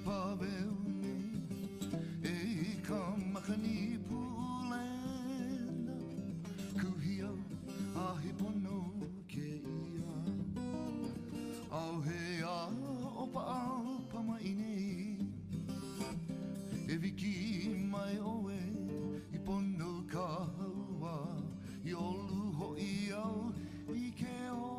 paveuni e ka makani pulena kuhia ahi pono ke ia au he a opa pamaine e viki mai oe I pono ka haua I olu hoi au I ke oa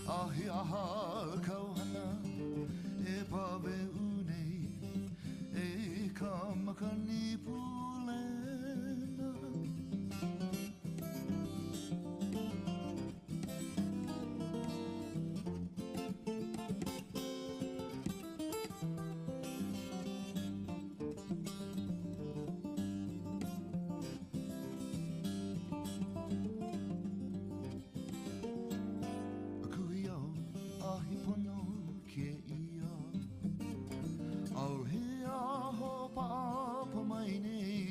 Ahi aha kauhana e pawe unei e ka makani pulena ahi pono ke ia au he aho pa mai nei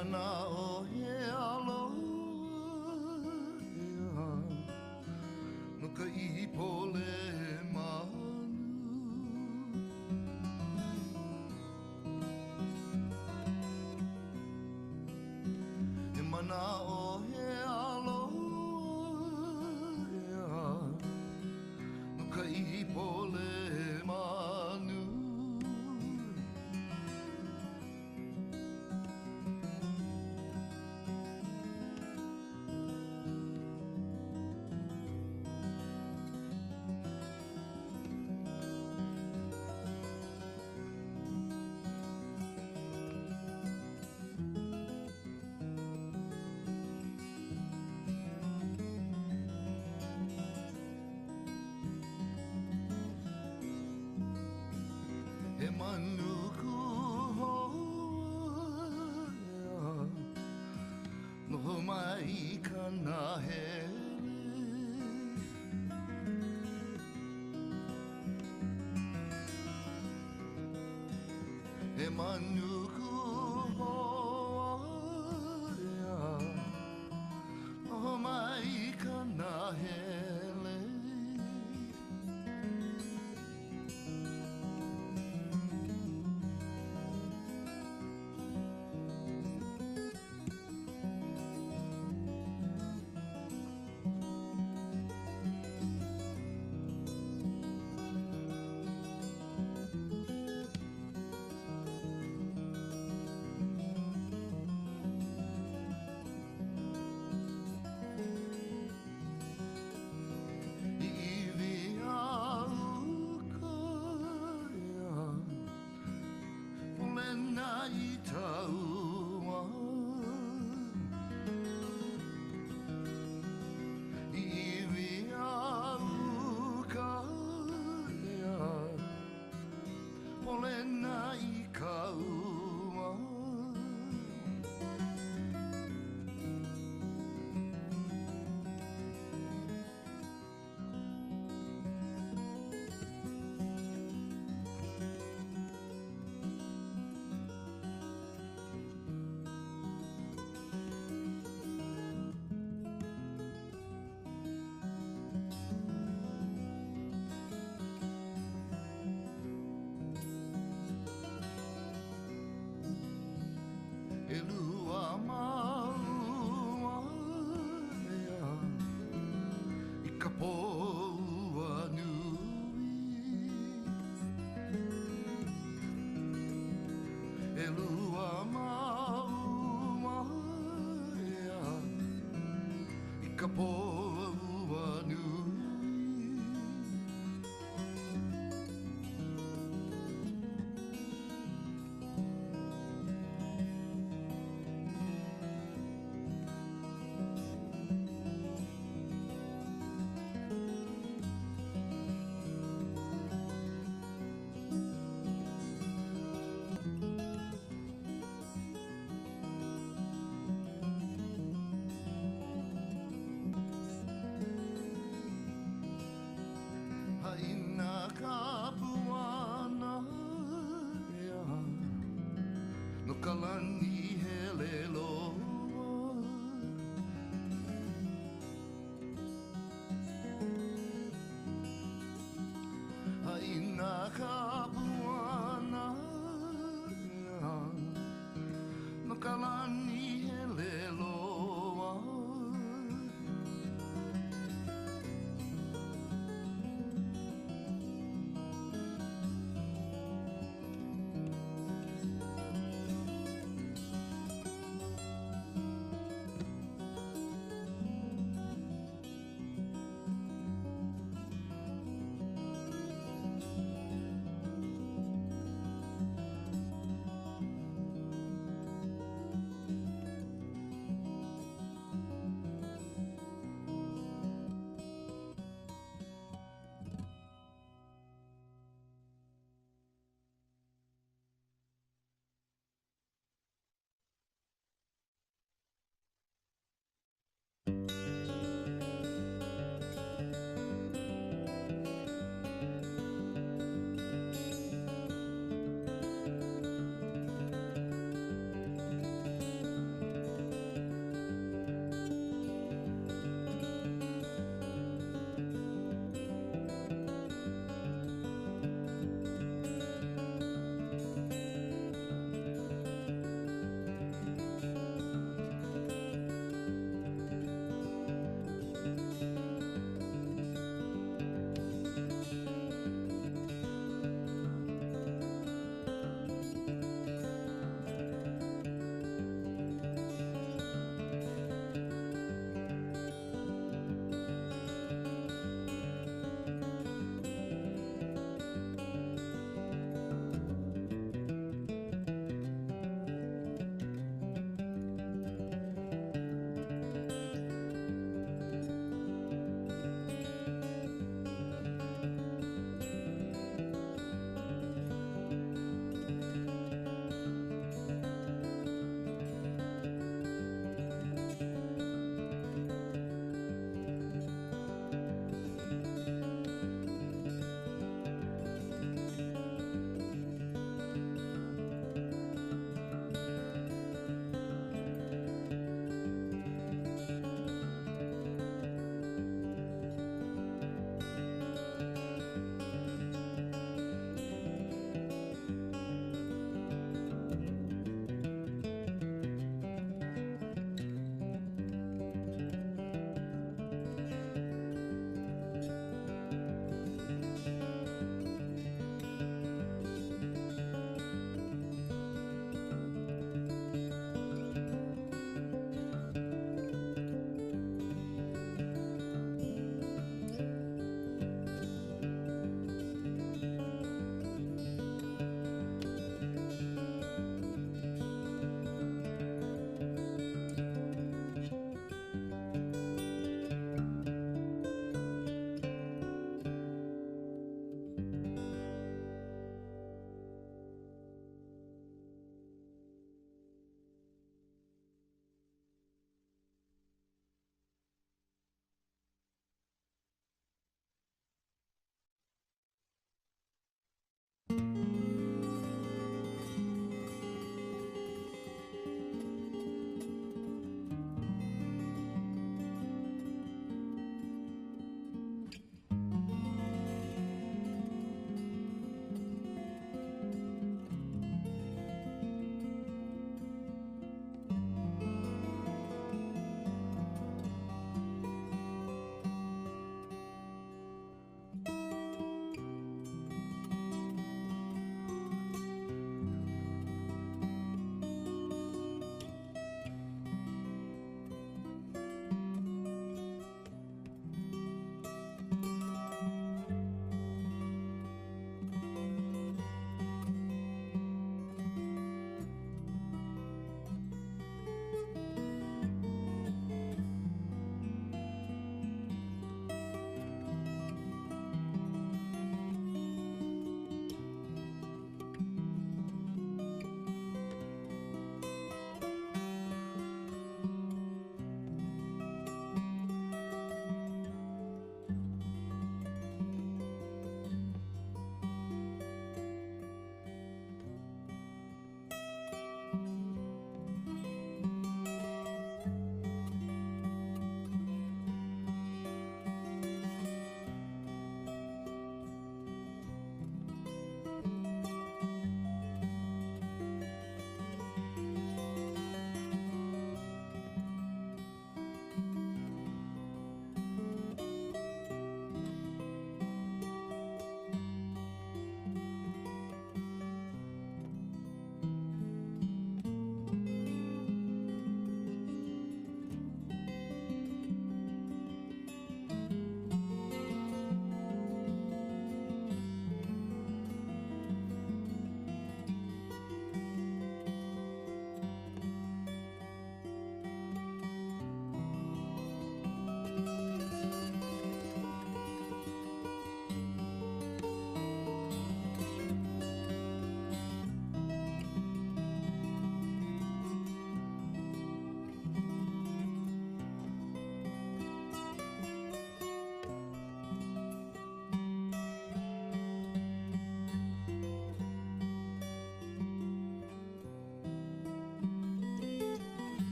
mana o he aloha no ka ihi pole manu he mana o he aloha no ka ihi pole manu he manuku hoa noho mai I kana hele he manuku hoa noho mai I kana hele no kalani hele loa haina ka puana no kalani hele loa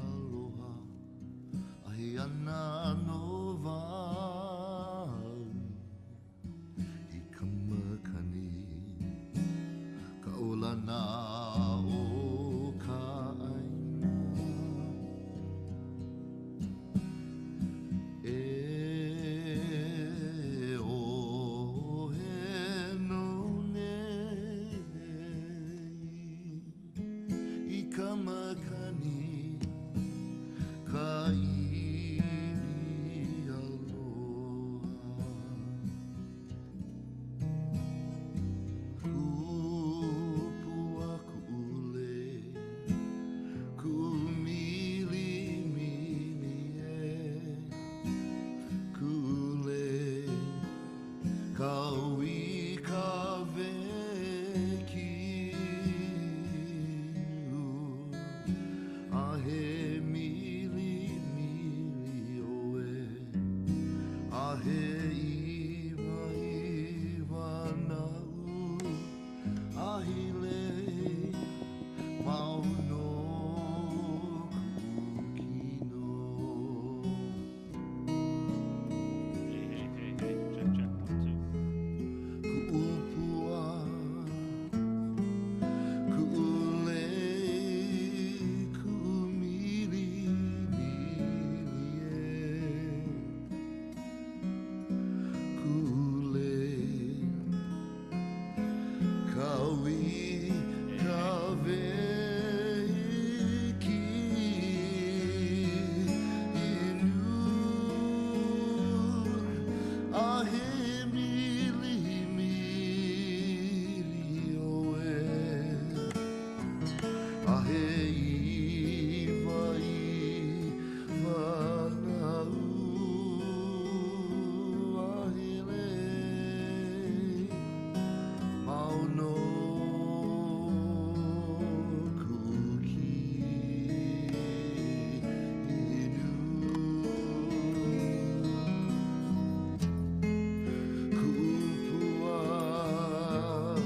aloha ahi ana no wai I ka makani ka olana o ka aina Makani ka iri aloha Kupua ku'ule ku mili mili e Kule kaui ka veki Ahe mili mili oe Ahe iwa iwa nau Ahile mauno kukino Hey, check, 1, 2. Ku'upua ku'ule Kawi kaweki inu ahe mili mili oe ahe iwa iwa nau ahele Mauno kuki inu Kupua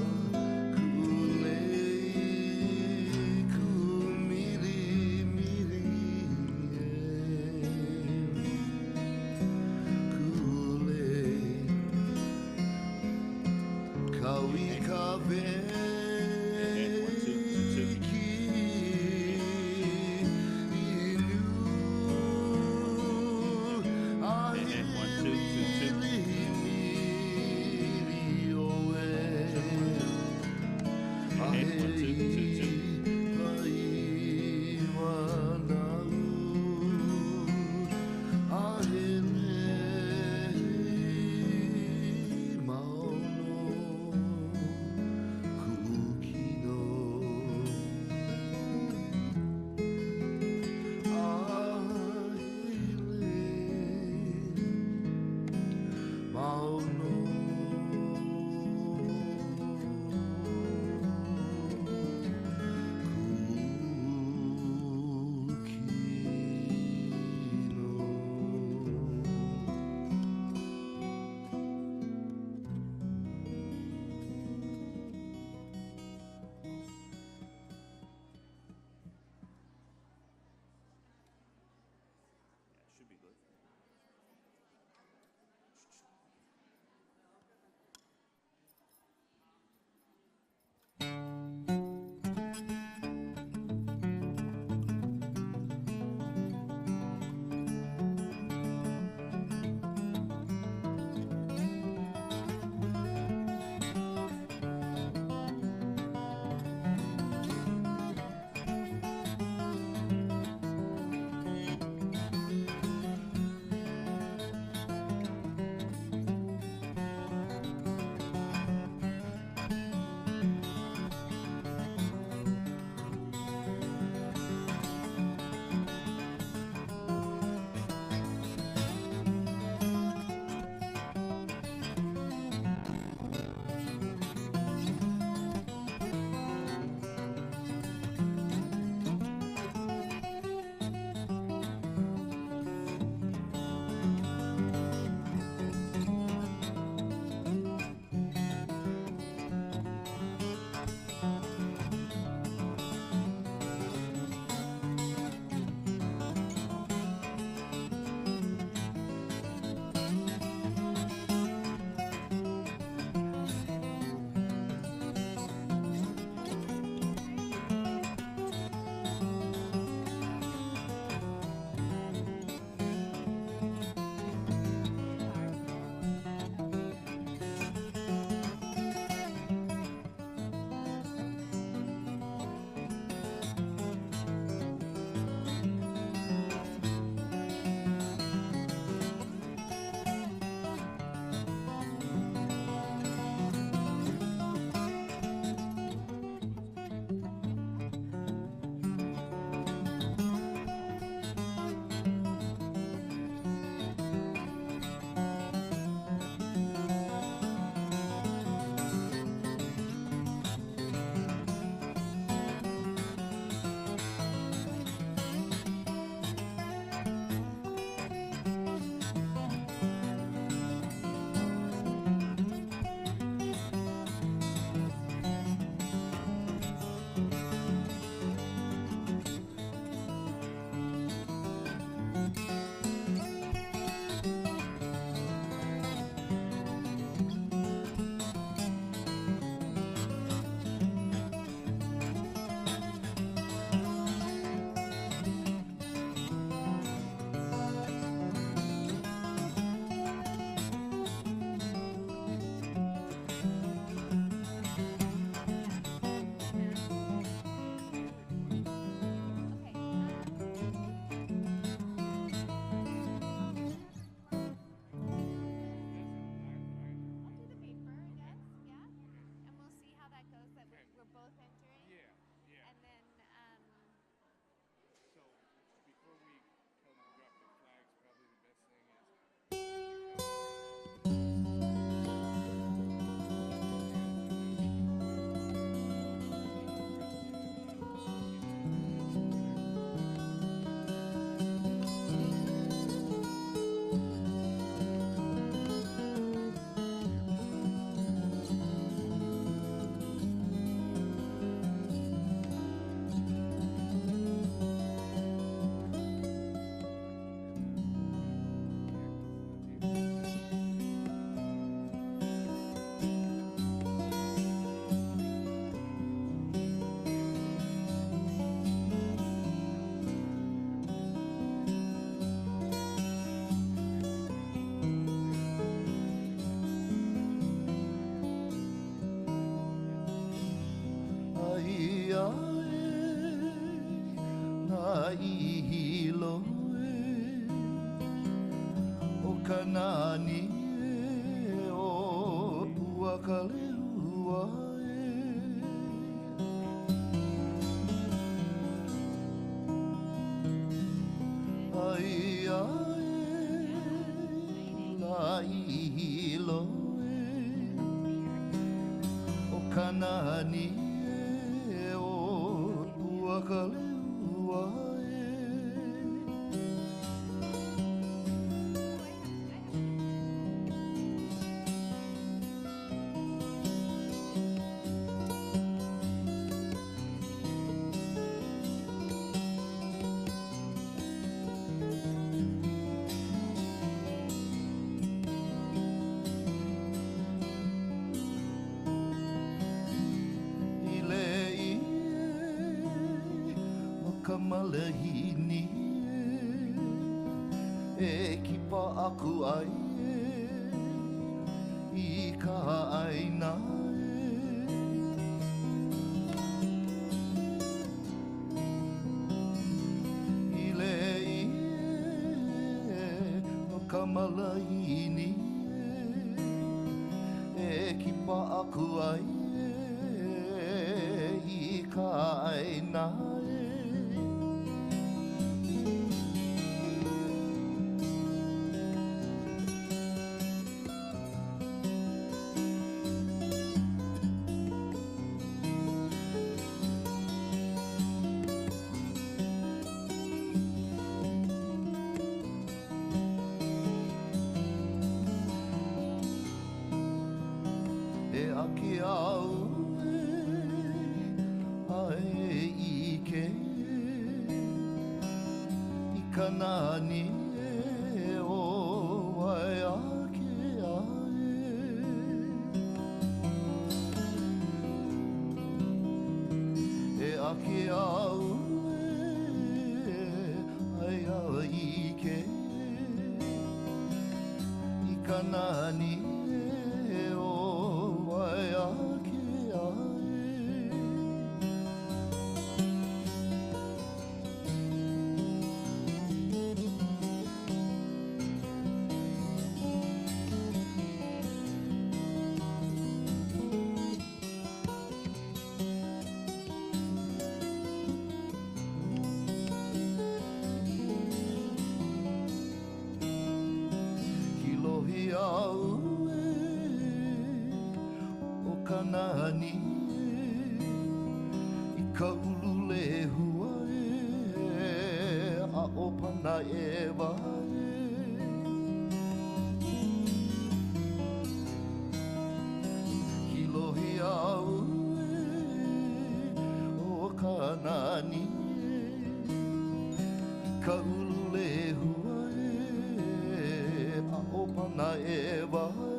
kule kumili mili Kule Kawi kaweki inu ahe mili mili oe ahe iwa iwa nau ahe le mauno i loe o kanani e o puakalehua ai ai la i loe o kanani e o puakalehua Kamalahini e kipa aku ai i ka aina i le o kamalahini e kipa aku ai i ka aina Ake au ai i ke I kanani e o ai ake ai E ake au ai ai i ke I kanani e o ai ake ai Kilohi au kanani I ka ululehua a o pana e wae Hilohi au o kanani I ka ululehua a o pana e wae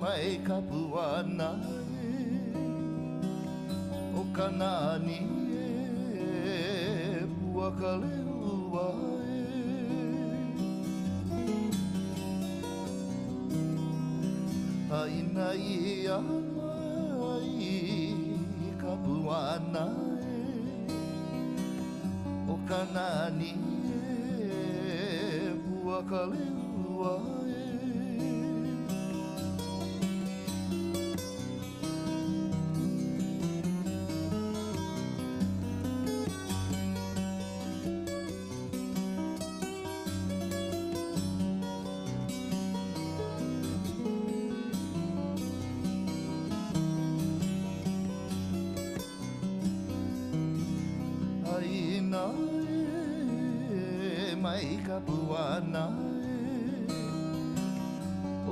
Mai ka puana o kanani e puakalehua Aina i mai ka puana o kanani e puakalehua Aina mai ka puana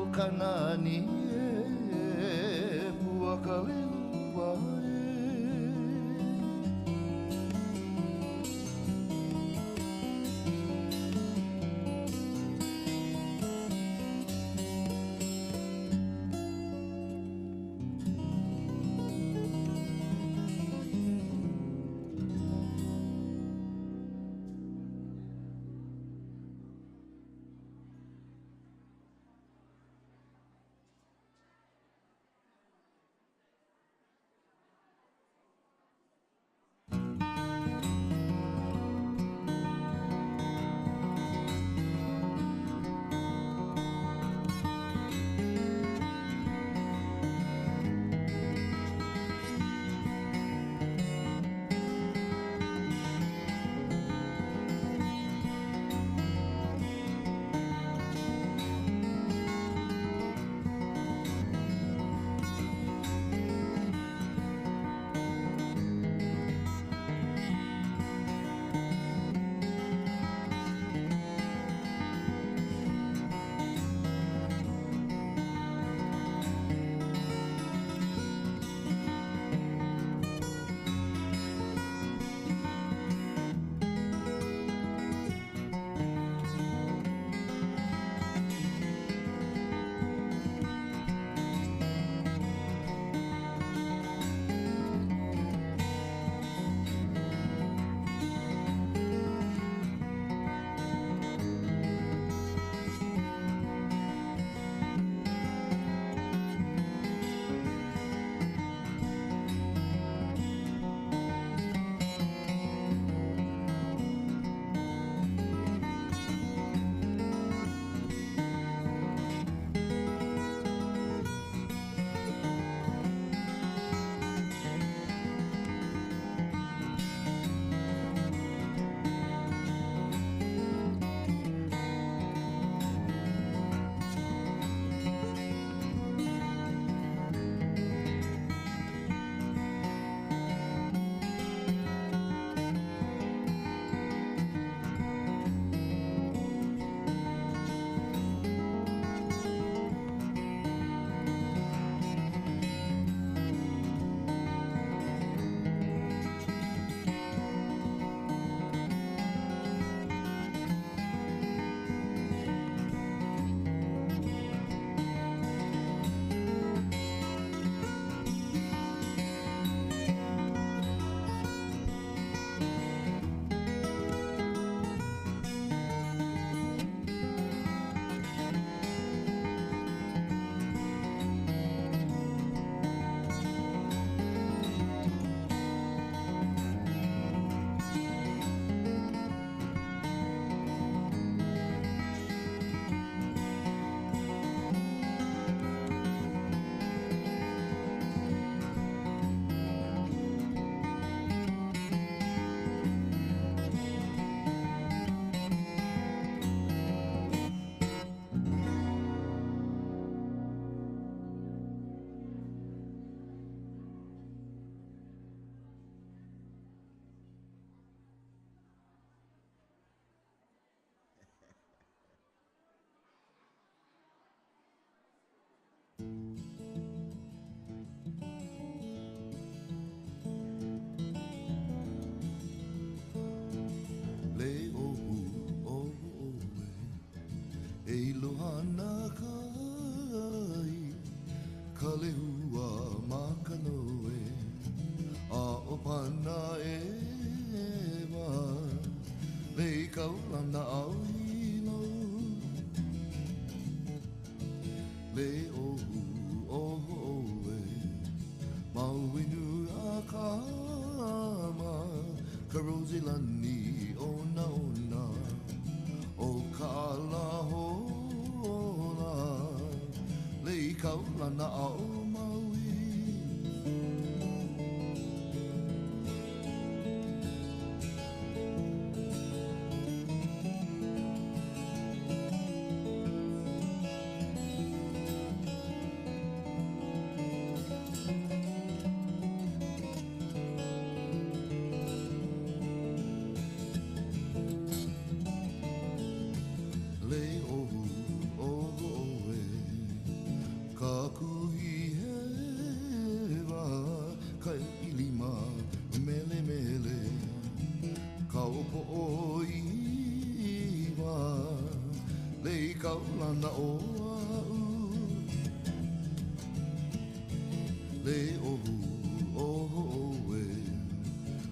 o kanani e puakalehua E lohana kai ka lehua makanoe a o pana e wa le kaulana au hilo le ohu oho e mauinu a kama ka rosilani ona ona o ka ala hola le kaulana au maui le ohu oho e ka kuhi hewa ka ilima mele mele ka opo o iwa le kaulana o au le ohu oho e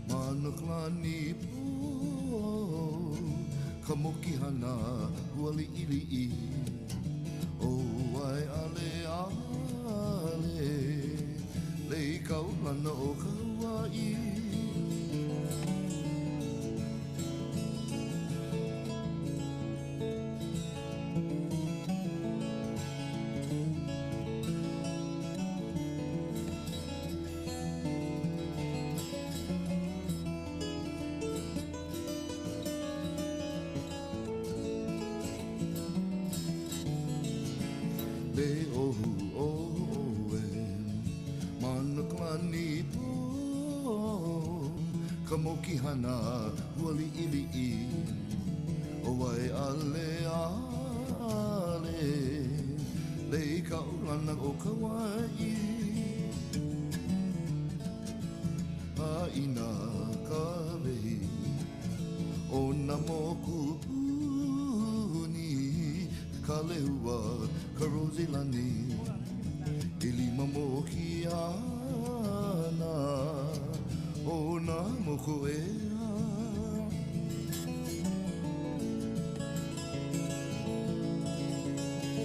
manaklani po ka mokihana huali ili i o ai ale ale le kaulana o ka Hawai'i le ohu oho e manaklani po ka mokihana huali ili i o ai ale ale le kaulana o ka Hawai'i a ina ka vehi o na moku puni ka lehua ka rosilani i lima mo ki ana o na moko e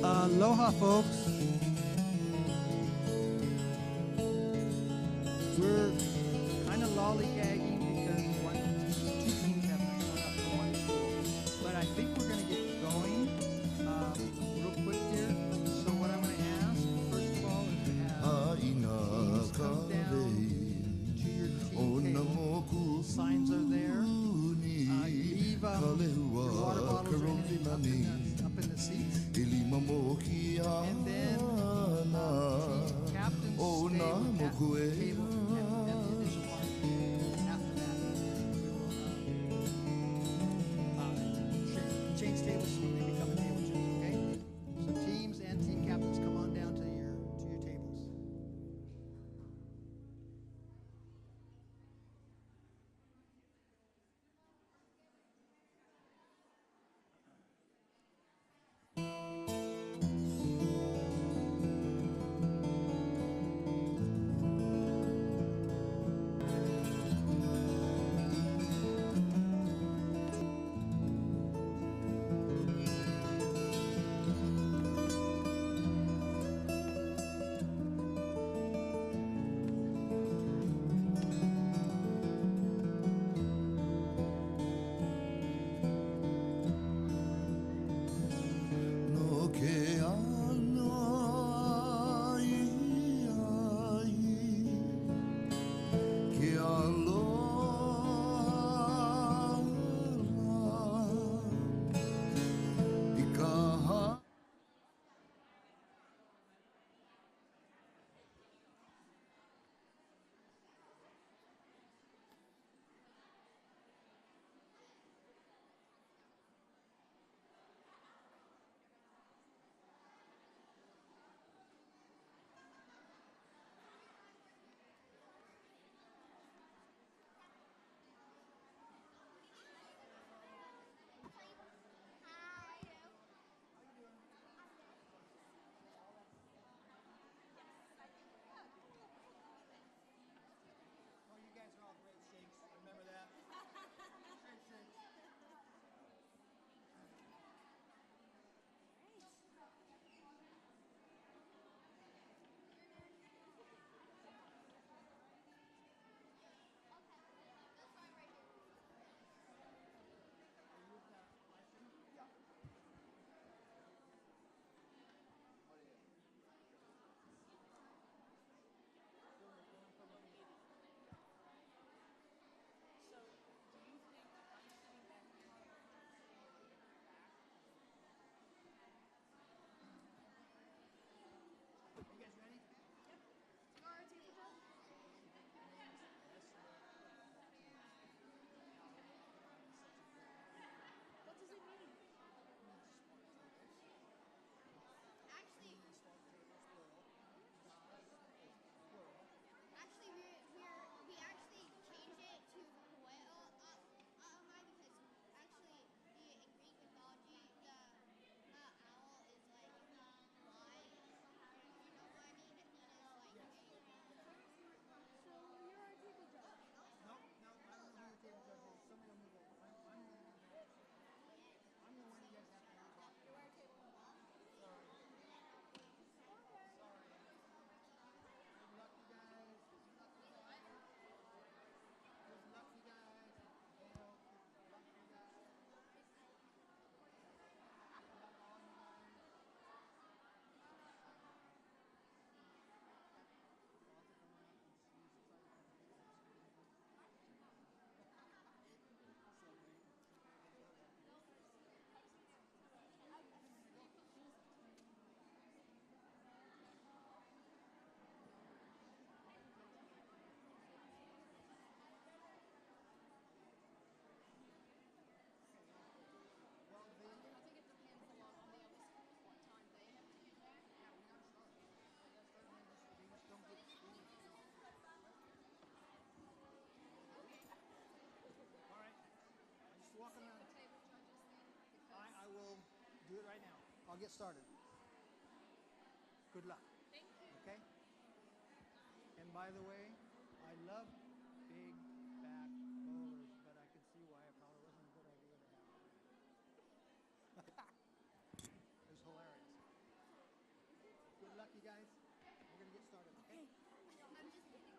Aloha, folks. We're kind of lollygagging because two teams have not shown up for one school. But I think we're going to get going real quick here. So what I'm going to ask, first of all, is to have aina teams ka come down vehi to your o team na table. moku Signs are there. puni Leave ka your lehua water ka bottles or anything rosilani up in the seats. i lima mo ki And then ana team captains o stay na with that moku e table and the initial mark. After that, we will change tables when they become a table change, okay? So teams and team captains, come on down to your tables. I'll get started. Good luck. Thank you. Okay? And by the way, I love big back bowlers, but I could see why it probably wasn't a good idea to have it. It was hilarious. Good luck, you guys. We're going to get started, okay? I'm just kidding.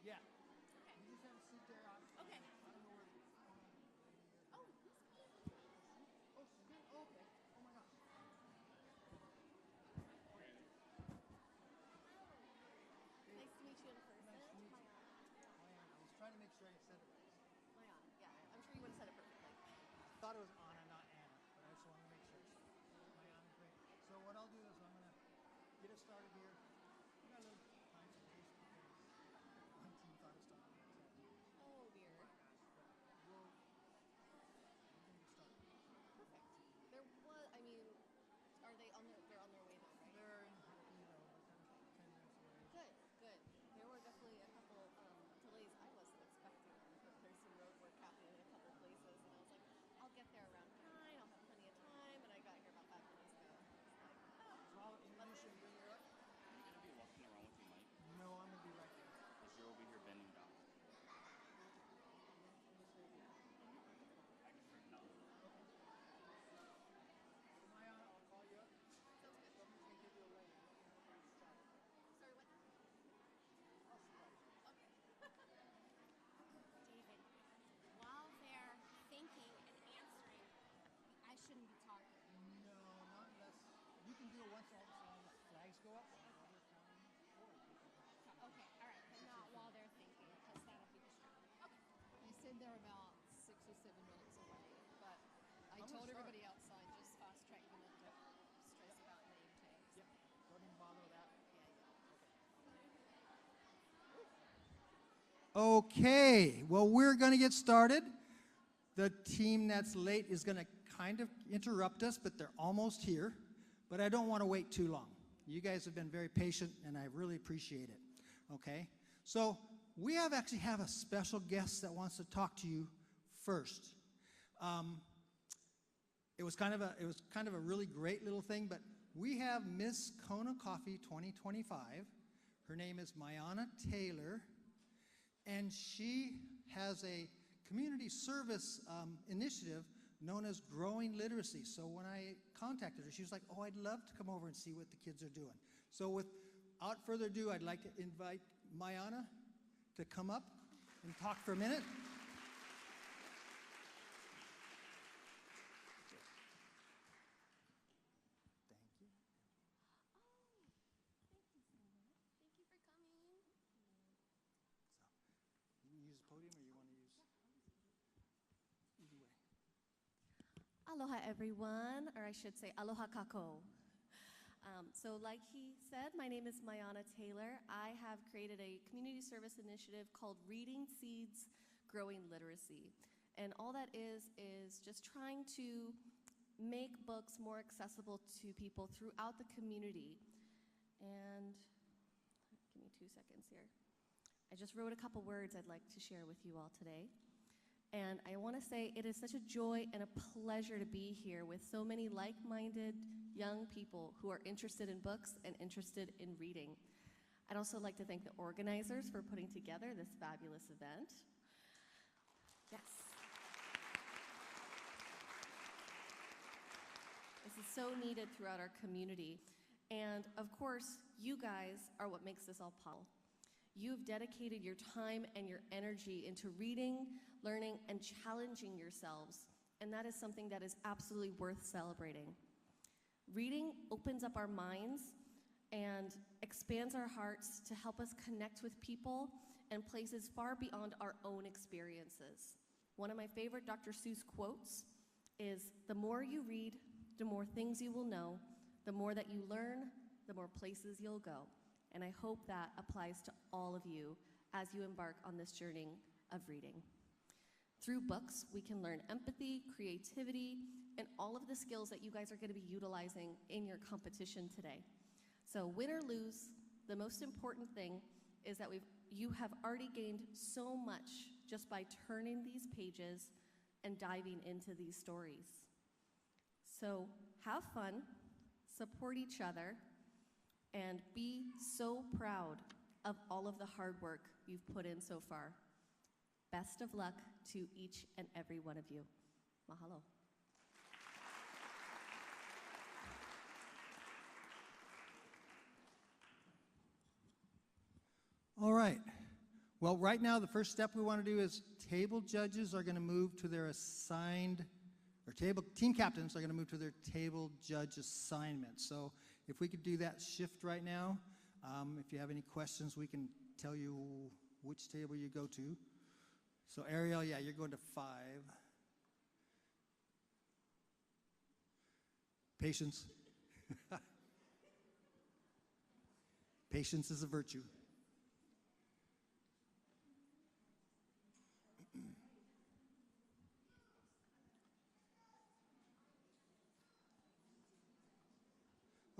Yeah. Okay. You just have a seat there. Okay. I don't know where the lady is. Oh, who's Oh, she's good. Oh, okay. Oh, my gosh. Nice to meet you in person. Nice to meet you. Maya. I was trying to make sure I said it right. Maya. Yeah, I'm sure you would have said it perfectly. I thought it was Anna, not Anna, but I just wanted to make sure. My Anna, great. So what I'll do is I'm going to get us started here. We got a little time to waste because one team thought it started. Oh dear. But we're going to get started. Perfect. There was. I mean, are they on their? They're on their way though, right? They're in, like 10 minutes away. Good. Good. There were definitely a couple delays I wasn't expecting. There's some road work happening in a couple places, and I was like, I'll get there around 9. I'll have plenty of time, and I got here about 5 minutes ago. It's like, oh. So I'll introduce you and bring you up. Are you gonna be walking around with your mic? No, I'm going to be right there. Because you're over here bending down. I can bring it down. Maya, I'll call you up. Sounds good. Someone's going to give you a lane. Sorry, what? I'll surprise you. Okay. David, while they're thinking and answering, I shouldn't be talking. No, not unless you can do it once all the flags go up. Okay, all right, but not while they're thinking, because that'll be distracting. Okay. They said they're about 6 or 7 minutes away, but I I'm told gonna start. everybody outside just fast track them and don't stress about name tags. Yep. Don't even bother with that. Okay, well, we're going to get started. The team that's late is going to kind of interrupt us, but they're almost here. But I don't want to wait too long. You guys have been very patient, and I really appreciate it. Okay? So we actually have a special guest that wants to talk to you first. It was kind of a really great little thing, but we have Miss Kona Coffee 2025. Her name is Mayana Taylor, and she has a community service initiative known as Growing Literacy. So when I contacted her, she was like, oh, I'd love to come over and see what the kids are doing. So without further ado, I'd like to invite Mayana to come up and talk for a minute. Thank you. Oh, thank you so much. Thank you for coming. So, you use the podium or you want to use? Either way. Aloha, everyone, or I should say aloha kako. So like he said, my name is Mayana Taylor. I have created a community service initiative called Reading Seeds, Growing Literacy. And all that is just trying to make books more accessible to people throughout the community. And give me 2 seconds here. I just wrote a couple words I'd like to share with you all today. And I want to say it is such a joy and a pleasure to be here with so many like-minded young people who are interested in books and interested in reading. I'd also like to thank the organizers for putting together this fabulous event. Yes. This is so needed throughout our community. And of course, you guys are what makes this all possible. You've dedicated your time and your energy into reading, learning, and challenging yourselves, and that is something that is absolutely worth celebrating. Reading opens up our minds and expands our hearts to help us connect with people and places far beyond our own experiences. One of my favorite Dr. Seuss quotes is, "The more you read, the more things you will know. The more that you learn, the more places you'll go." And I hope that applies to all of you as you embark on this journey of reading. Through books, we can learn empathy, creativity, and all of the skills that you guys are going to be utilizing in your competition today. So win or lose, the most important thing is that you have already gained so much just by turning these pages and diving into these stories. So have fun, support each other, and be so proud of all of the hard work you've put in so far. Best of luck to each and every one of you. Mahalo. All right. Well, right now, the first step we want to do is table judges are going to move to their assigned, or team captains are going to move to their table judge assignment. So if we could do that shift right now, if you have any questions, we can tell you which table you go to. So Ariel, yeah, you're going to 5. Patience. Patience is a virtue.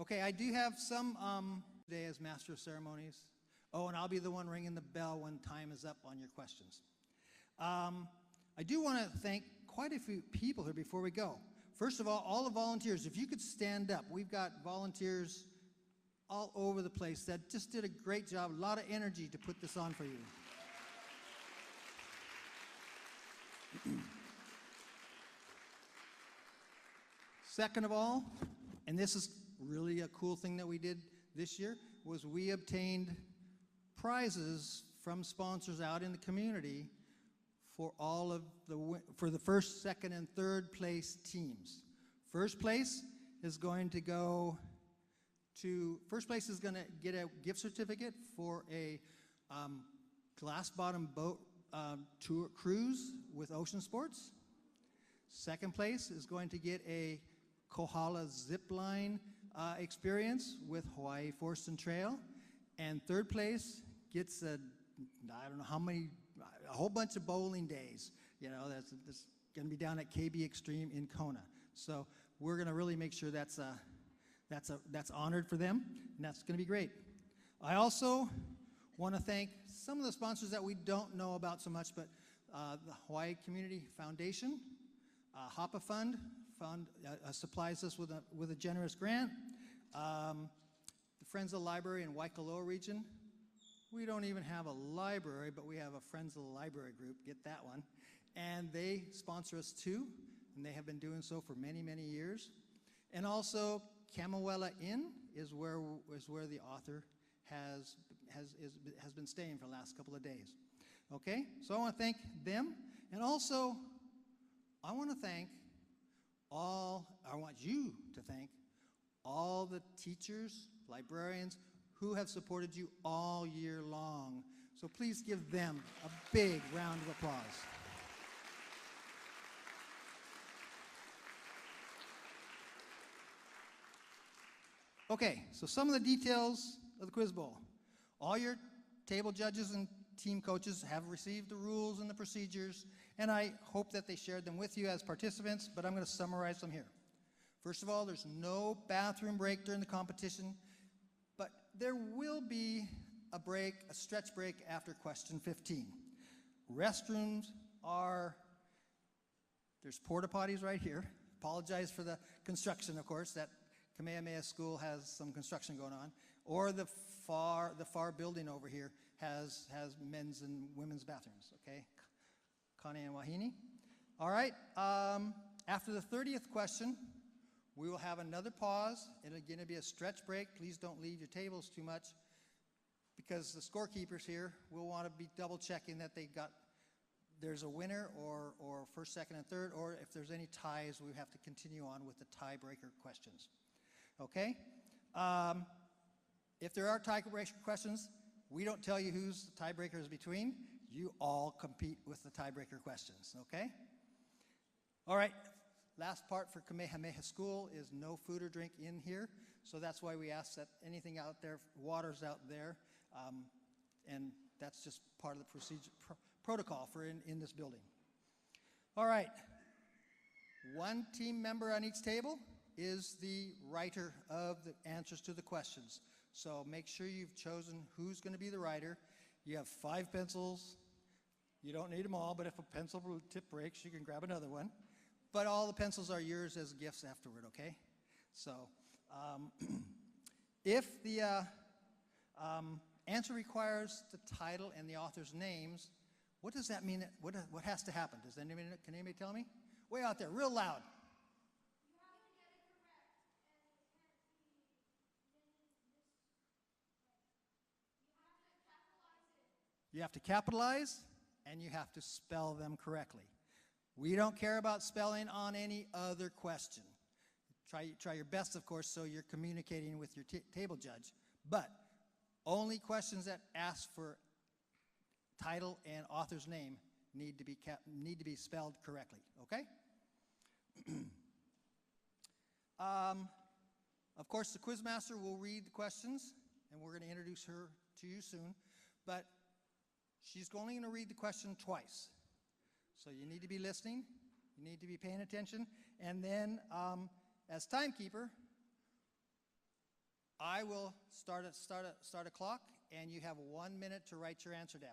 Okay, I do have some today as Master of Ceremonies. Oh, and I'll be the one ringing the bell when time is up on your questions. I do want to thank quite a few people here before we go. First of all the volunteers, if you could stand up. We've got volunteers all over the place that just did a great job, a lot of energy to put this on for you. Second of all, and this is really a cool thing that we did this year, was we obtained prizes from sponsors out in the community for all of the first, second, and third place teams. First place is going to get a gift certificate for a glass bottom boat tour cruise with Ocean Sports. Second place is going to get a Kohala zip line experience with Hawaii Forest and Trail. And third place gets I don't know how many, a whole bunch of bowling days. You know, that's going to be down at KB Extreme in Kona. So we're going to really make sure that's honored for them, and that's going to be great. I also want to thank some of the sponsors that we don't know about so much, but the Hawaii Community Foundation, HAPA Fund supplies us with a generous grant. The Friends of the Library in Waikoloa region. We don't even have a library, but we have a Friends of the Library group, get that one. And they sponsor us too, and they have been doing so for many, many years. And also, Kamawela Inn is where the author has been staying for the last couple of days. Okay, so I want to thank them, and also I want you to thank all the teachers, librarians who have supported you all year long. So please give them a big round of applause. Okay, so some of the details of the Quiz Bowl. All your table judges and team coaches have received the rules and the procedures, and I hope that they shared them with you as participants, but I'm going to summarize them here. First of all, there's no bathroom break during the competition, but there will be a stretch break after question 15. Restrooms there's porta potties right here. Apologize for the construction, of course, that Kamehameha School has some construction going on, or the far building over here has men's and women's bathrooms, okay? Kane and Wahine. All right, after the 30th question, we will have another pause. It'll again be a stretch break. Please don't leave your tables too much, because the scorekeepers here will want to be double checking that there's a winner or first, second, and third, or if there's any ties, we have to continue on with the tiebreaker questions. Okay? If there are tiebreaker questions, we don't tell you who's the tiebreaker is between. You all compete with the tiebreaker questions, okay? All right, last part for Kamehameha School is no food or drink in here, so that's why we ask that anything out there, water's out there, and that's just part of the procedure protocol for in this building. All right, one team member on each table is the writer of the answers to the questions. So make sure you've chosen who's going to be the writer. You have 5 pencils, You don't need them all, but if a pencil tip breaks, you can grab another one. But all the pencils are yours as gifts afterward, okay? So, if the answer requires the title and the author's names, what does that mean? What has to happen? Can anybody tell me? Way out there, real loud. You have to capitalize, and you have to spell them correctly. We don't care about spelling on any other question. Try your best, of course, so you're communicating with your table judge. But only questions that ask for title and author's name need to be spelled correctly. Okay? Of course, the quizmaster will read the questions, and we're going to introduce her to you soon. But she's only going to read the question twice. So you need to be listening. You need to be paying attention. And then, as timekeeper, I will start a clock, and you have 1 minute to write your answer down.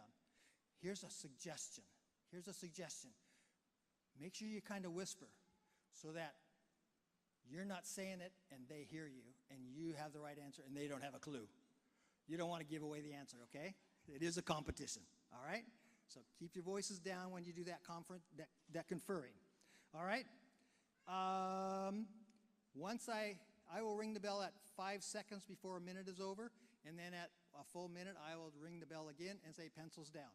Here's a suggestion. Make sure you kind of whisper so that you're not saying it and they hear you, and you have the right answer and they don't have a clue. You don't want to give away the answer, okay? It is a competition, all right? So keep your voices down when you do that conferring, all right? Once I will ring the bell at 5 seconds before a minute is over, and then at a full minute, I will ring the bell again and say pencils down.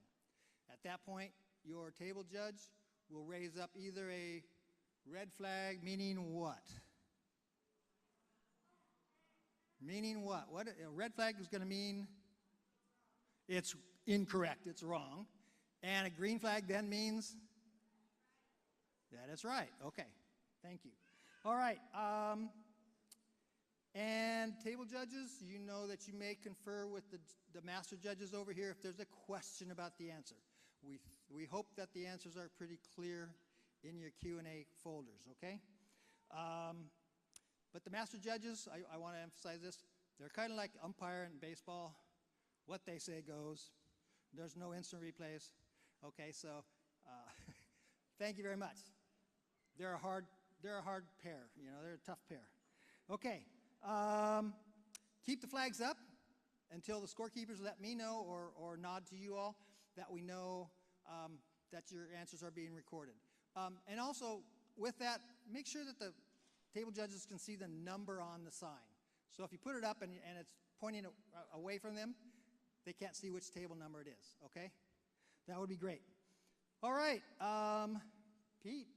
At that point, your table judge will raise up either a red flag, meaning what? Meaning what? What a red flag is going to mean it's incorrect, it's wrong. And a green flag then means that is right. Okay, thank you. All right, and table judges, you know that you may confer with the master judges over here if there's a question about the answer. We hope that the answers are pretty clear in your Q&A folders, okay? But the master judges, I want to emphasize this, they're kind of like umpire in baseball. What they say goes. There's no instant replays. Okay, so thank you very much. They're a hard pair, you know, they're a tough pair. Okay, keep the flags up until the scorekeepers let me know or nod to you all that we know that your answers are being recorded. And also, with that, make sure that the table judges can see the number on the sign. So if you put it up and it's pointing away from them, they can't see which table number it is, okay? That would be great. All right, Pete,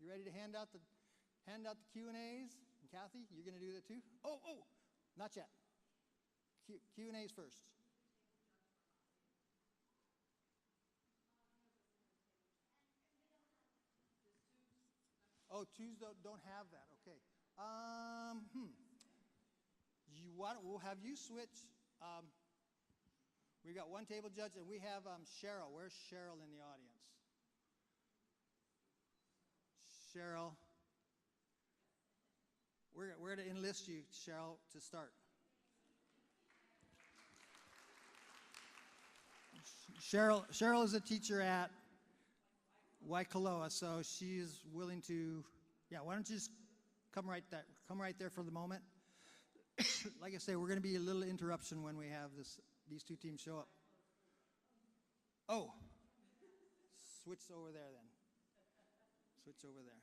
you ready to hand out the Q&As? And Kathy, you're going to do that too? Oh, not yet. Q&As first. Oh, twos don't have that. Okay. We'll have you switch. We've got one table judge, and we have Cheryl. Where's Cheryl in the audience? Cheryl. We're going to enlist you, Cheryl, to start. Cheryl is a teacher at Waikoloa, so she's willing to, why don't you just come right there for the moment. Like I say, we're going to be a little interruption when we have these two teams show up. Oh, switch over there then. Switch over there.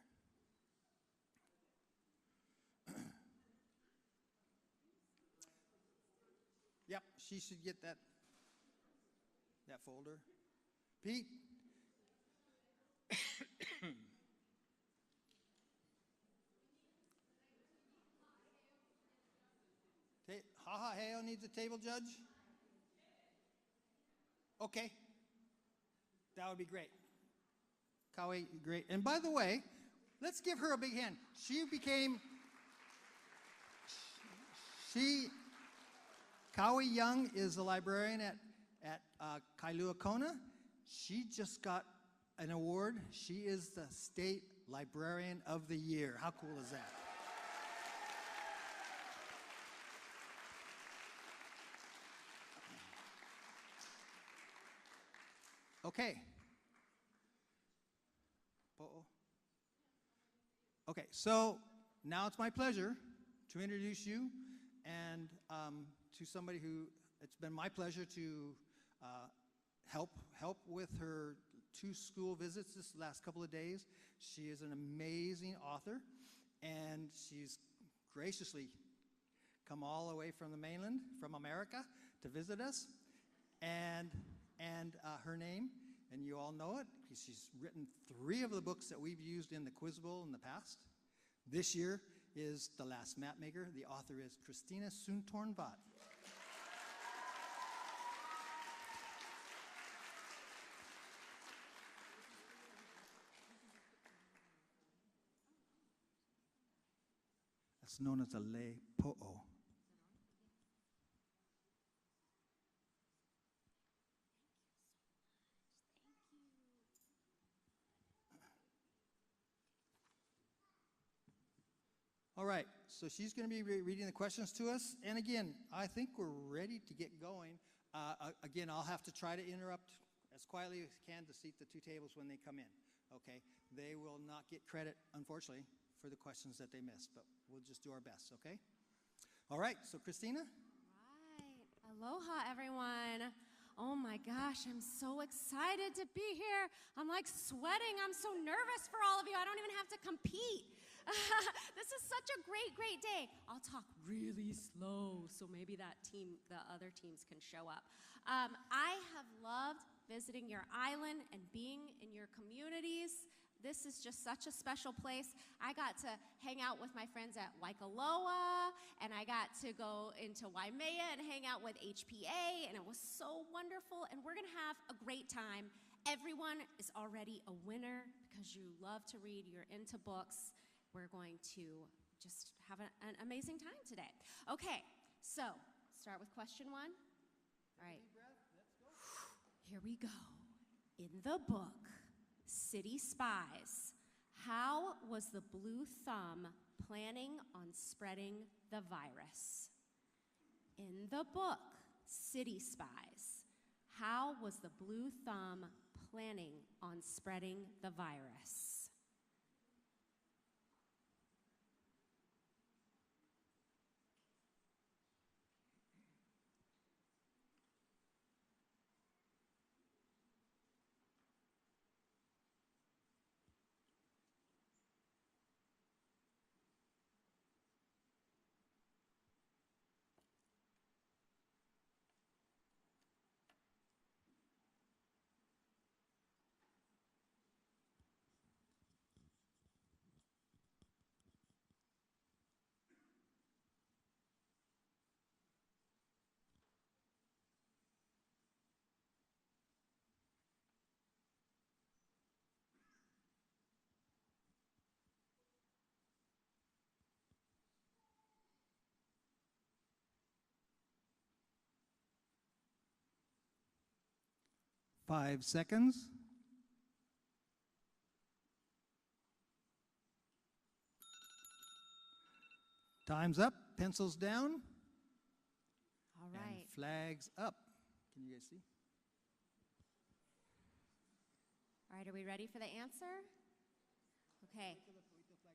Yep, she should get that folder. Pete? Hawai'i needs a table judge? Okay. That would be great. Kauai, great. And by the way, let's give her a big hand. Kauai Young is a librarian at Kailua Kona. She just got an award. She is the State Librarian of the Year. How cool is that? Okay, Okay, so now it's my pleasure to introduce you and to somebody who it's been my pleasure to help with her 2 school visits this last couple of days. She is an amazing author, and she's graciously come all the way from the mainland, from America, to visit us. And her name, and you all know it, because she's written 3 of the books that we've used in the Quiz Bowl in the past. This year is The Last Mapmaker. The author is Christina Soontornvat. That's known as a le po'o. All right, so she's going to be reading the questions to us. And again, I think we're ready to get going. Again, I'll have to try to interrupt as quietly as I can to seat the 2 tables when they come in. Okay, they will not get credit, unfortunately, for the questions that they missed, but we'll just do our best, okay? All right, so Christina? Right. Aloha, everyone. Oh my gosh, I'm so excited to be here. I'm like sweating. I'm so nervous for all of you. I don't even have to compete. This is such a great day. I'll talk really slow so maybe the other teams can show up. I have loved visiting your island and being in your communities. This is just such a special place. I got to hang out with my friends at Waikoloa, and I got to go into Waimea and hang out with HPA, and it was so wonderful, and we're gonna have a great time. Everyone is already a winner because you love to read, you're into books. We're going to just have an amazing time today. Okay, so start with question 1. All right. Here we go. In the book, City Spies, how was the Blue Thumb planning on spreading the virus? In the book, City Spies, how was the Blue Thumb planning on spreading the virus? 5 seconds. Time's up, pencils down. All right. And flags up. Can you guys see? All right, are we ready for the answer? Okay.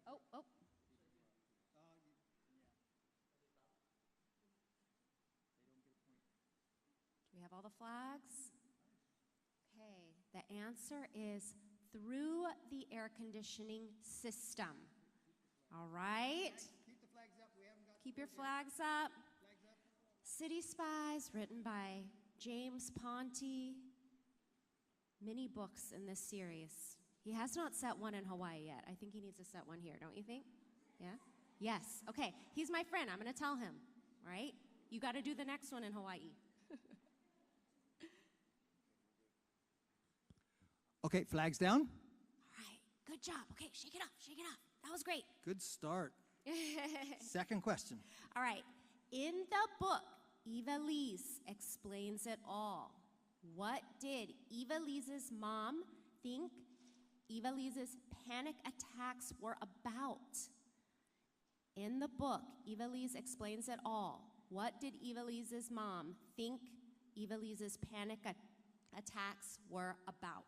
Oh. Do we have all the flags? Okay, the answer is through the air conditioning system. All right. Keep the flags up. We haven't got. Keep your flags up. City Spies, written by James Ponti. Many books in this series. He has not set one in Hawaii yet. I think he needs to set one here, don't you think? Yeah? Yes. Okay, he's my friend. I'm going to tell him, all right? You got to do the next one in Hawaii. Okay, flags down. All right, good job. Okay, shake it off, shake it off. That was great. Good start. Second question. All right, in the book, Ivelisse explains it all. What did Ivelisse's mom think Ivelisse's panic attacks were about? In the book, Ivelisse explains it all. What did Ivelisse's mom think Ivelisse's panic attacks were about?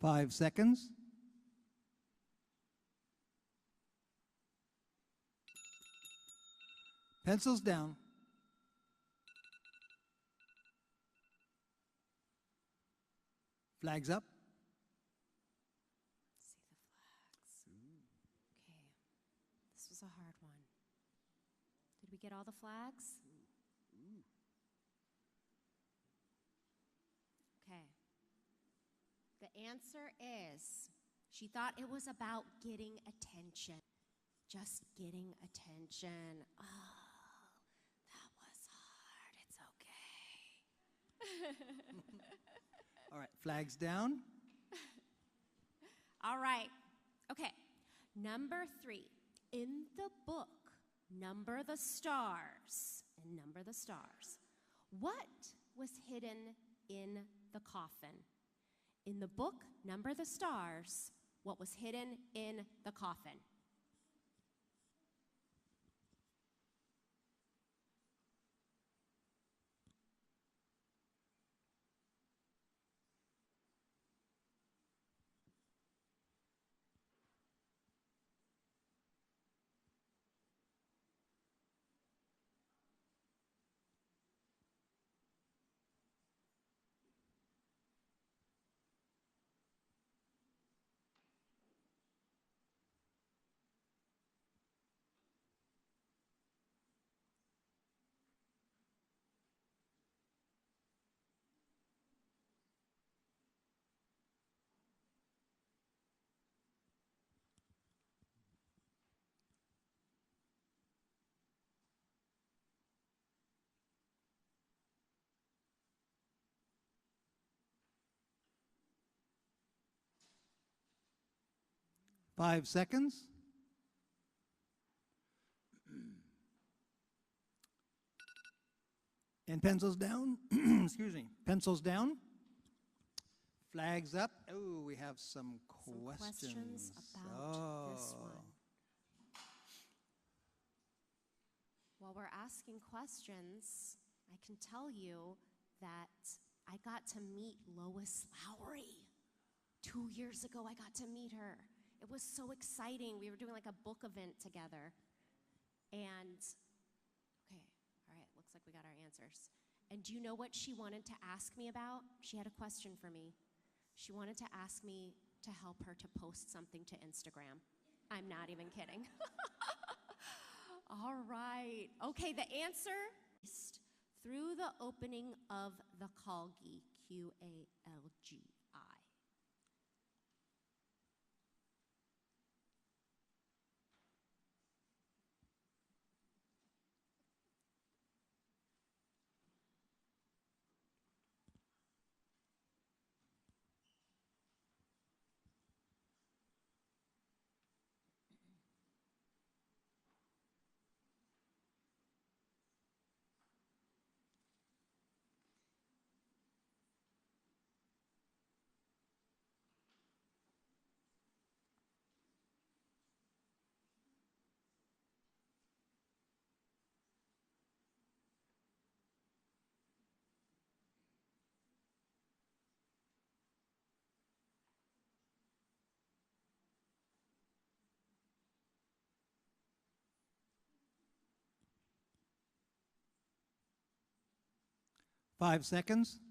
5 seconds. Pencils down. Flags up. See the flags. Okay. This was a hard one. Did we get all the flags? Okay. The answer is she thought it was about getting attention. Just getting attention. Oh, that was hard. It's okay. All right, flags down. All right. Okay. Number 3. In the book, Number the Stars. And number the stars. What was hidden in the coffin? In the book, Number the Stars, what was hidden in the coffin? Five seconds. And pencils down. Excuse me. Pencils down. Flags up. Oh, we have some questions. About this one. While we're asking questions, I can tell you that I got to meet Lois Lowry. 2 years ago, I got to meet her. It was so exciting. We were doing like a book event together. And, okay, all right, looks like we got our answers. And do you know what she wanted to ask me about? She had a question for me. She wanted to ask me to help her to post something to Instagram. I'm not even kidding. All right. Okay, the answer is through the opening of the Qalgi, Qalgi. 5 seconds.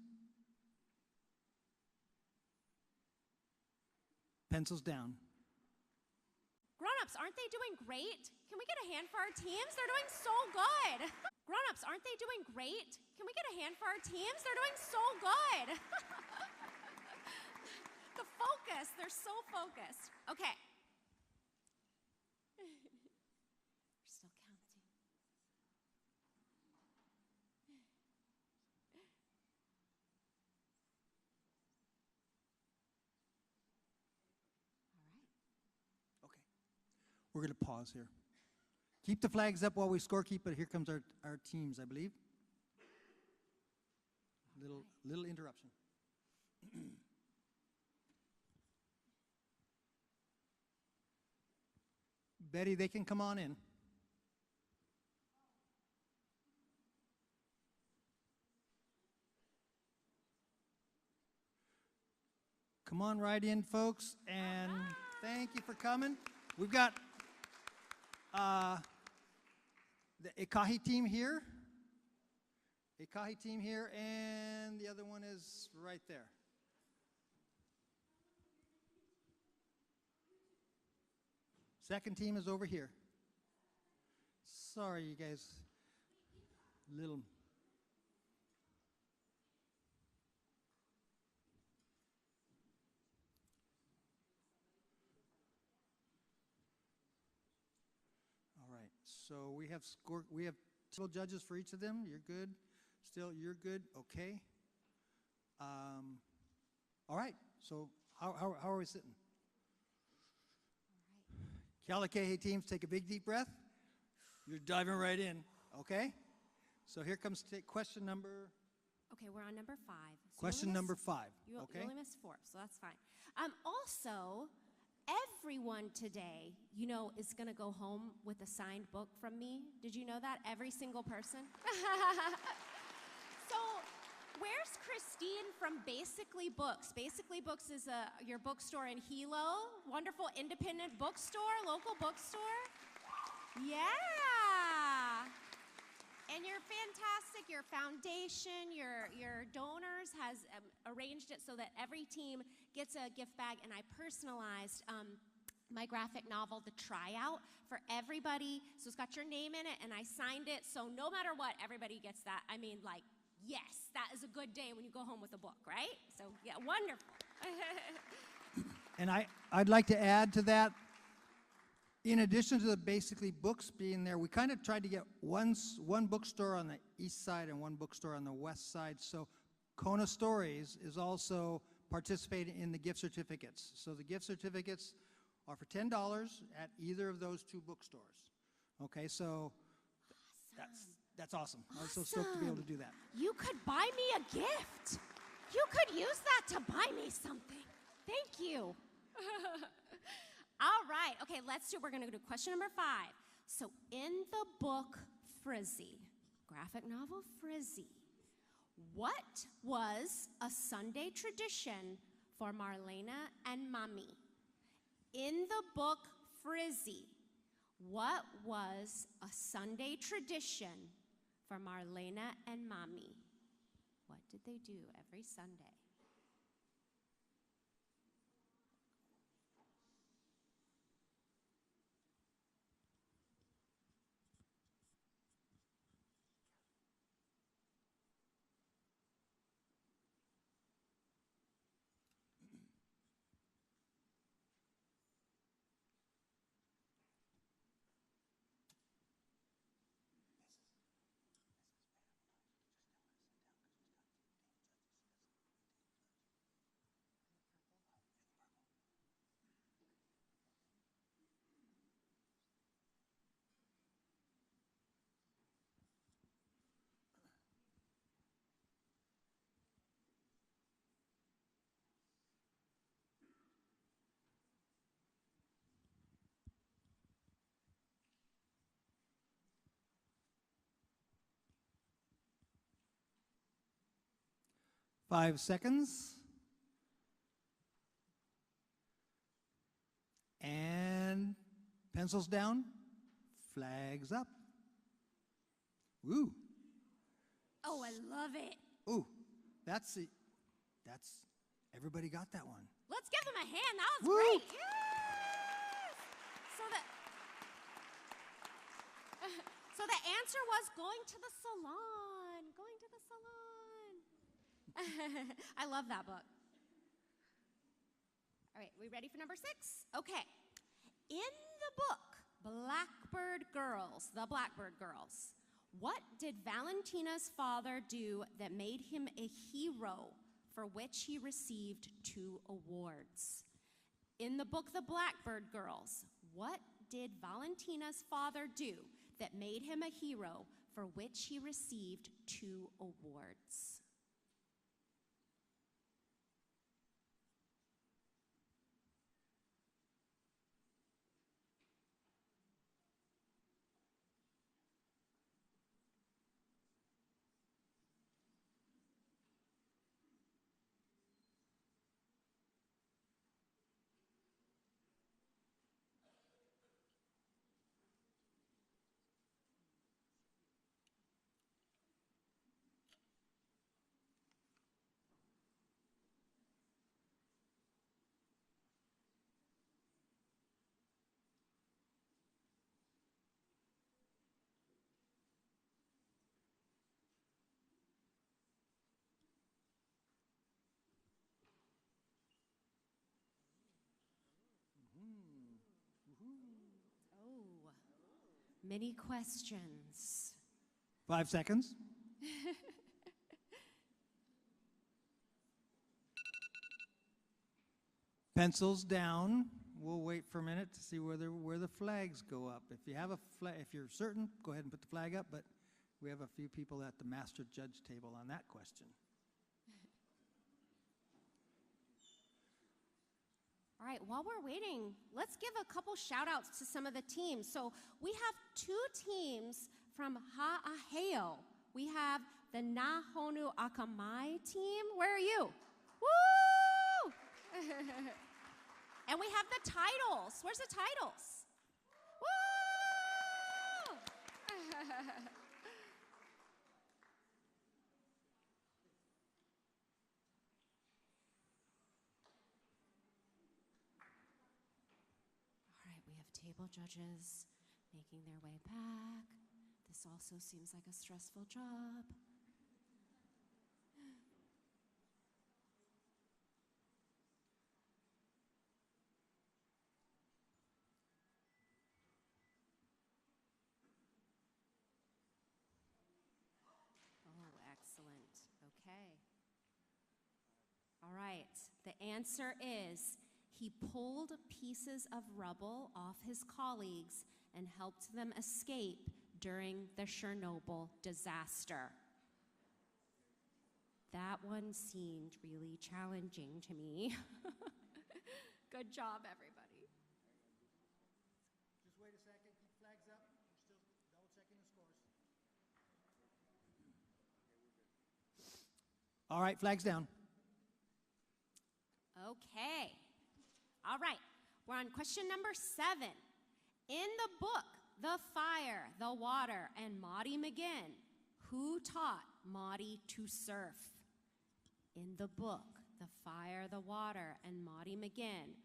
Pencils down. Grown-ups, aren't they doing great? Can we get a hand for our teams? They're doing so good. Grown-ups, aren't they doing great? Can we get a hand for our teams? They're doing so good. The focus, they're so focused. Okay. We're still counting. All right. Okay. We're going to pause here. Keep the flags up while we scorekeep, but here comes our teams, I believe. Little interruption. Betty, they can come on in. Come on right in, folks, and thank you for coming. We've got the Ikahi team here. Ikahi team here, and the other one is right there. Second team is over here. Sorry, you guys. Little. All right. So we have several judges for each of them. You're good. Still, you're good. Okay. All right. So how are we sitting? Kealakahe teams, take a big deep breath. You're diving right in, okay? So here comes question number. Okay, we're on number 5. So Question number 5. You okay. only missed 4, so that's fine. Also, everyone today, is going to go home with a signed book from me. Did you know that? Every single person. So, where's Christine from Basically Books? Basically Books is your bookstore in Hilo. Wonderful independent bookstore, local bookstore. Yeah. And you're fantastic. Your foundation, your donors has arranged it so that every team gets a gift bag. And I personalized my graphic novel, The Tryout, for everybody. So it's got your name in it, and I signed it. So no matter what, everybody gets that. I mean, yes, that is a good day when you go home with a book, right? So, yeah, wonderful. And I'd like to add to that, in addition to the Basically Books being there, we kind of tried to get one bookstore on the east side and one bookstore on the west side. So Kona Stories is also participating in the gift certificates. So the gift certificates are for $10 at either of those 2 bookstores. Okay, so that's awesome. I was so stoked to be able to do that. You could buy me a gift. You could use that to buy me something. Thank you. All right. Okay, we're going to do question number 5. So in the book Frizzy, graphic novel Frizzy, what was a Sunday tradition for Marlena and Mommy? In the book Frizzy, what was a Sunday tradition for Marlena and Mommy? What did they do every Sunday? Five seconds. And pencils down, flags up. Woo. Oh, I love it. Ooh, that's everybody got that one. Let's give them a hand. That was Woo. great. Yes. So the answer was going to the salon. Going to the salon. I love that book. All right, we ready for number 6? Okay. In the book, Blackbird Girls, The Blackbird Girls, what did Valentina's father do that made him a hero for which he received 2 awards? In the book, The Blackbird Girls, what did Valentina's father do that made him a hero for which he received 2 awards? many questions. 5 seconds. Pencils down. We'll wait for a minute to see where the flags go up. If you have a if you're certain, go ahead and put the flag up, but we have a few people at the master judge table on that question. All right, while we're waiting, let's give a couple shout outs to some of the teams. So we have 2 teams from Ha'aheo. We have the Nahonu Akamai team. Where are you? Woo! And we have the titles. Where's the titles? Woo! All right, we have table judges making their way back. This also seems like a stressful job. Oh, excellent. Okay. All right. The answer is he pulled pieces of rubble off his colleagues and helped them escape during the Chernobyl disaster. That one seemed really challenging to me. Good job, everybody. Just wait a second. Keep flags up. We're still double checking the scores. All right, flags down. Okay. All right. We're on question number 7. In the book, The Fire, the Water, and Maudie McGinn, who taught Maudie to surf? In the book, The Fire, the Water, and Maudie McGinn,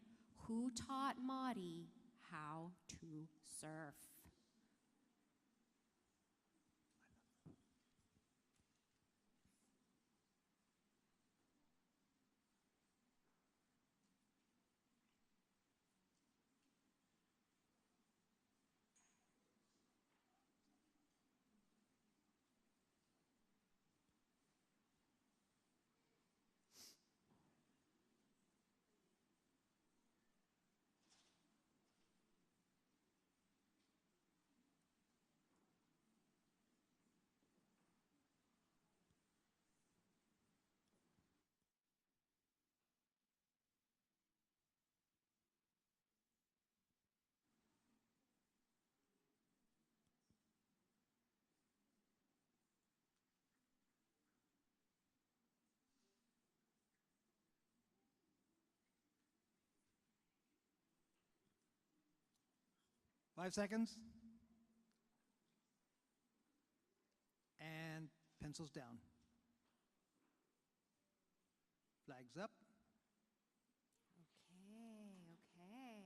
who taught Maudie how to surf? Five seconds. And pencils down. Flags up. Okay.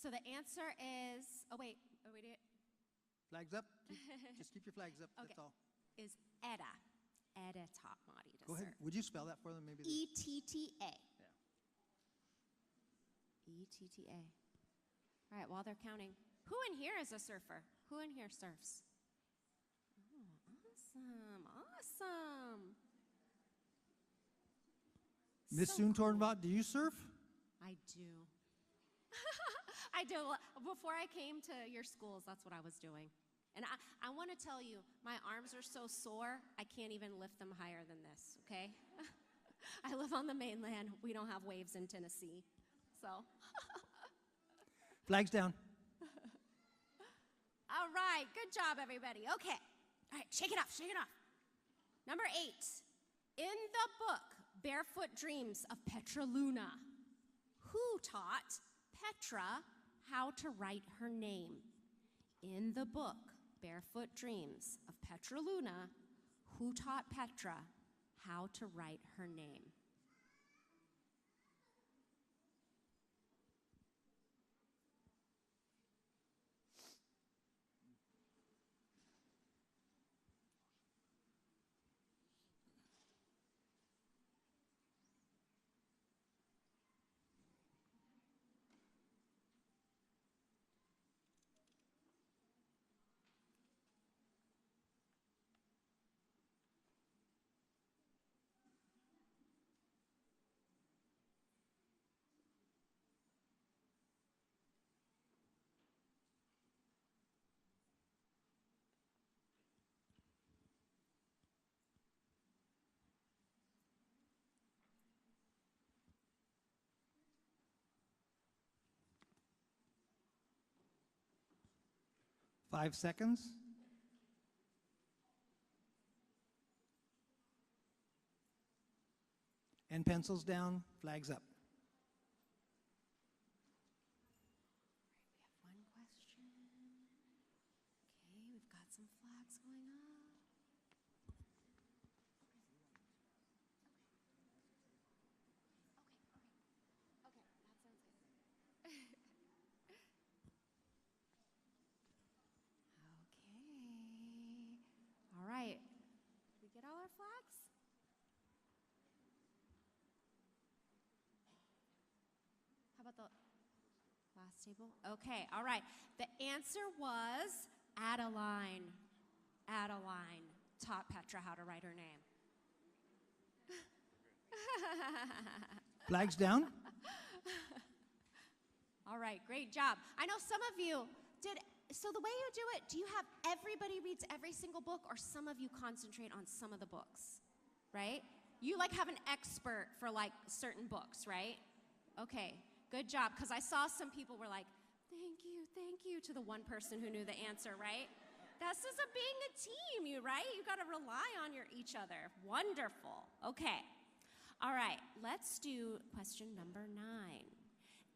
So the answer is, wait. Flags up. Just keep your flags up. Okay. That's all. Is Etta. Etta taught Maudie to Go ahead. surf. Would you spell that for them? Maybe. E-T-T-A. Yeah. E-T-T-A. All right, while they're counting, who in here is a surfer? Who in here surfs? Oh, awesome. Miss So Soontornvat, do you surf? I do. I do. Before I came to your schools, that's what I was doing. And I want to tell you, my arms are so sore, I can't even lift them higher than this, okay? I live on the mainland. We don't have waves in Tennessee, so. Flags down. All right, good job, everybody. Okay. All right, shake it off. Number 8. In the book, Barefoot Dreams of Petra Luna, who taught Petra how to write her name? In the book, Barefoot Dreams of Petra Luna, who taught Petra how to write her name? 5 seconds. And pencils down, flags up. We have one question. Okay, we've got some flags going up. Okay, that sounds good. Okay. All right. Did we get all our flags? How about the last table? Okay, all right. The answer was Adeline. Adeline taught Petra how to write her name. Flags down. All right, great job. I know some of you did. So the way you do it, do you have everybody reads every single book, or some of you concentrate on some of the books, right? You like have an expert for like certain books, right? Okay, good job. Because I saw some people were like, thank you to the one person who knew the answer, right? This is being a team, right? You got to rely on each other. Wonderful. Okay. All right, let's do question number 9.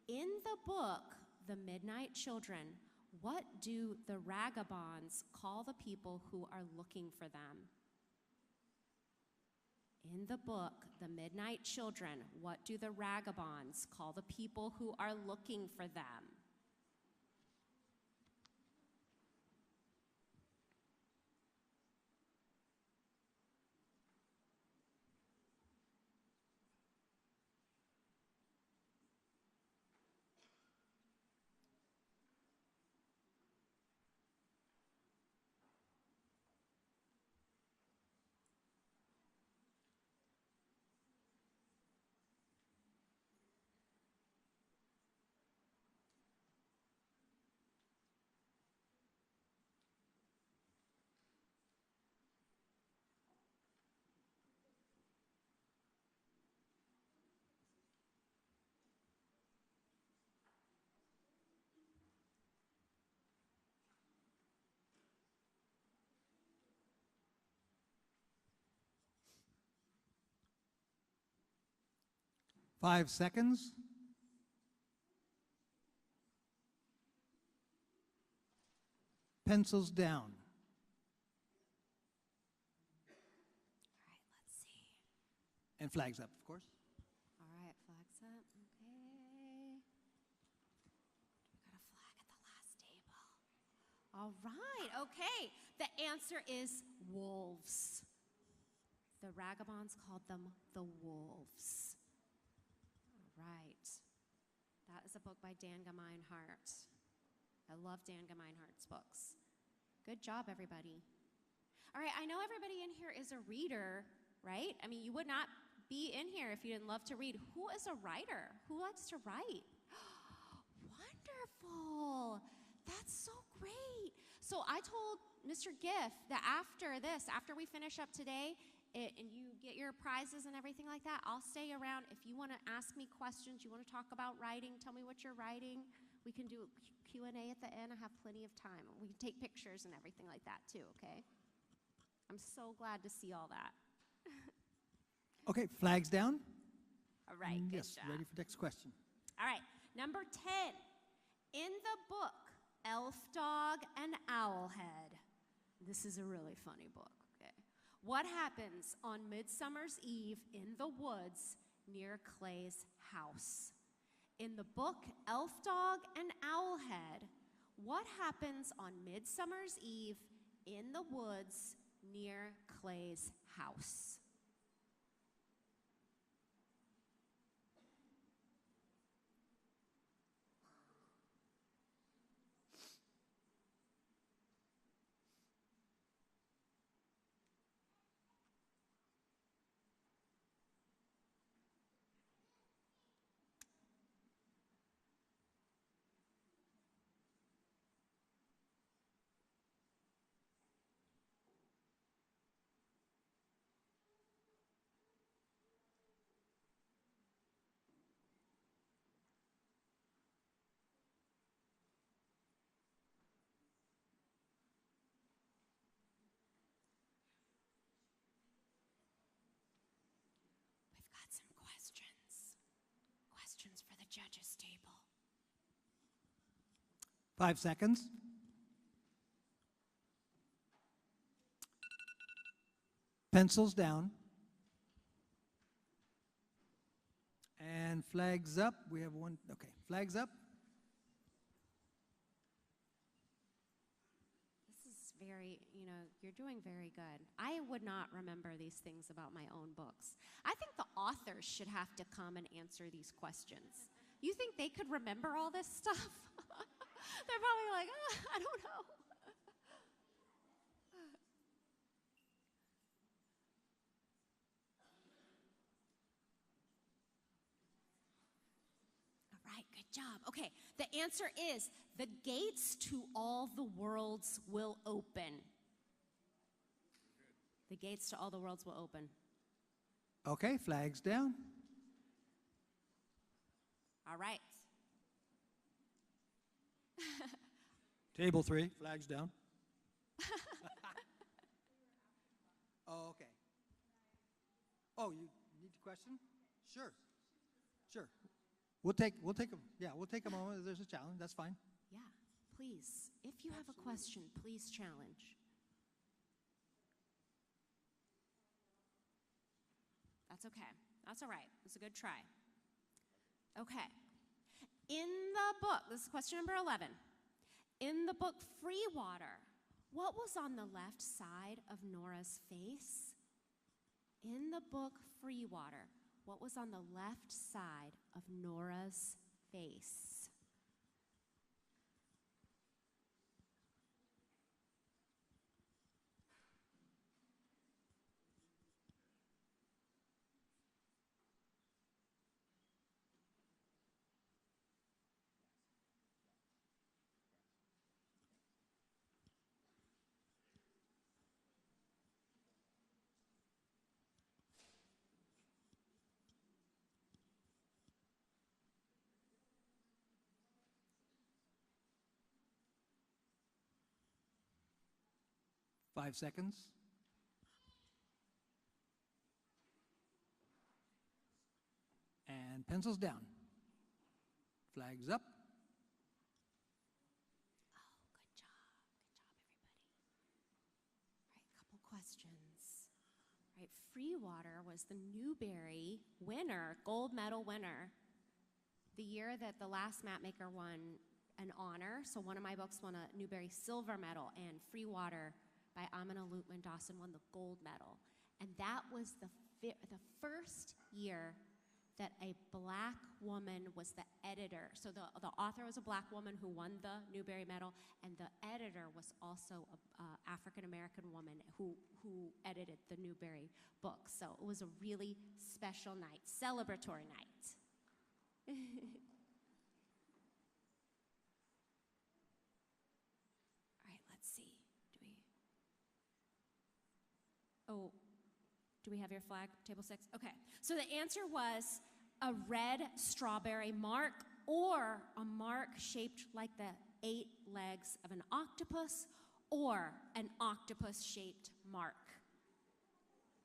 In the book, The Midnight Children, what do the vagabonds call the people who are looking for them? In the book, The Midnight Children, what do the vagabonds call the people who are looking for them? Five seconds. Pencils down. All right, let's see. And flags up, of course. All right, flags up. Okay. We got a flag at the last table. All right, okay. The answer is wolves. The vagabonds called them the wolves. All right. That is a book by Dan Gemeinhart. I love Dan Gemeinhart's books. Good job, everybody. All right, I know everybody in here is a reader, right? I mean, you would not be in here if you didn't love to read. Who is a writer? Who likes to write? Wonderful. That's so great. So I told Mr. Giff that after this, after we finish up today, and you get your prizes and everything like that, I'll stay around. If you want to ask me questions, you want to talk about writing, tell me what you're writing. We can do Q&A at the end. I have plenty of time. We can take pictures and everything like that too, okay? I'm so glad to see all that. Okay, flags down. All right, good Yes, job. ready for next question. All right, number 10. In the book, Elf Dog and Owlhead. This is a really funny book, okay? What happens on Midsummer's Eve in the woods near Clay's house? In the book, Elf Dog and Owlhead, what happens on Midsummer's Eve in the woods near Clay's house? 5 seconds. Pencils down. And flags up. We have one. Okay, flags up. This is very, you're doing very good. I would not remember these things about my own books. I think the authors should have to come and answer these questions. You think they could remember all this stuff? They're probably like, I don't know. All right, good job. Okay, the answer is the gates to all the worlds will open. The gates to all the worlds will open. Okay, flags down. All right. Table 3, flags down. Oh, okay. Oh, you need a question? Sure. Sure. We'll take a moment. There's a challenge. That's fine. Yeah, please. If you have a question, please challenge. That's okay. That's all right. It's a good try. Okay. In the book, this is question number 11. In the book Free Water, what was on the left side of Nora's face? In the book Free Water, what was on the left side of Nora's face? Five seconds. And pencils down. Flags up. Oh, good job. Good job, everybody. All right, couple questions. All right, Free Water was the Newbery winner, gold medal winner, the year that the last mapmaker won an honor. So one of my books won a Newbery silver medal, and Free Water by Amina Lutman Dawson won the gold medal. And that was the first year that a black woman was the editor. So the author was a black woman who won the Newbery medal, and the editor was also an African-American woman who edited the Newbery book. So it was a really special night, celebratory night. All right, let's see. Do we have your flag, table 6? Okay, so the answer was a red strawberry mark, or a mark shaped like the 8 legs of an octopus, or an octopus-shaped mark.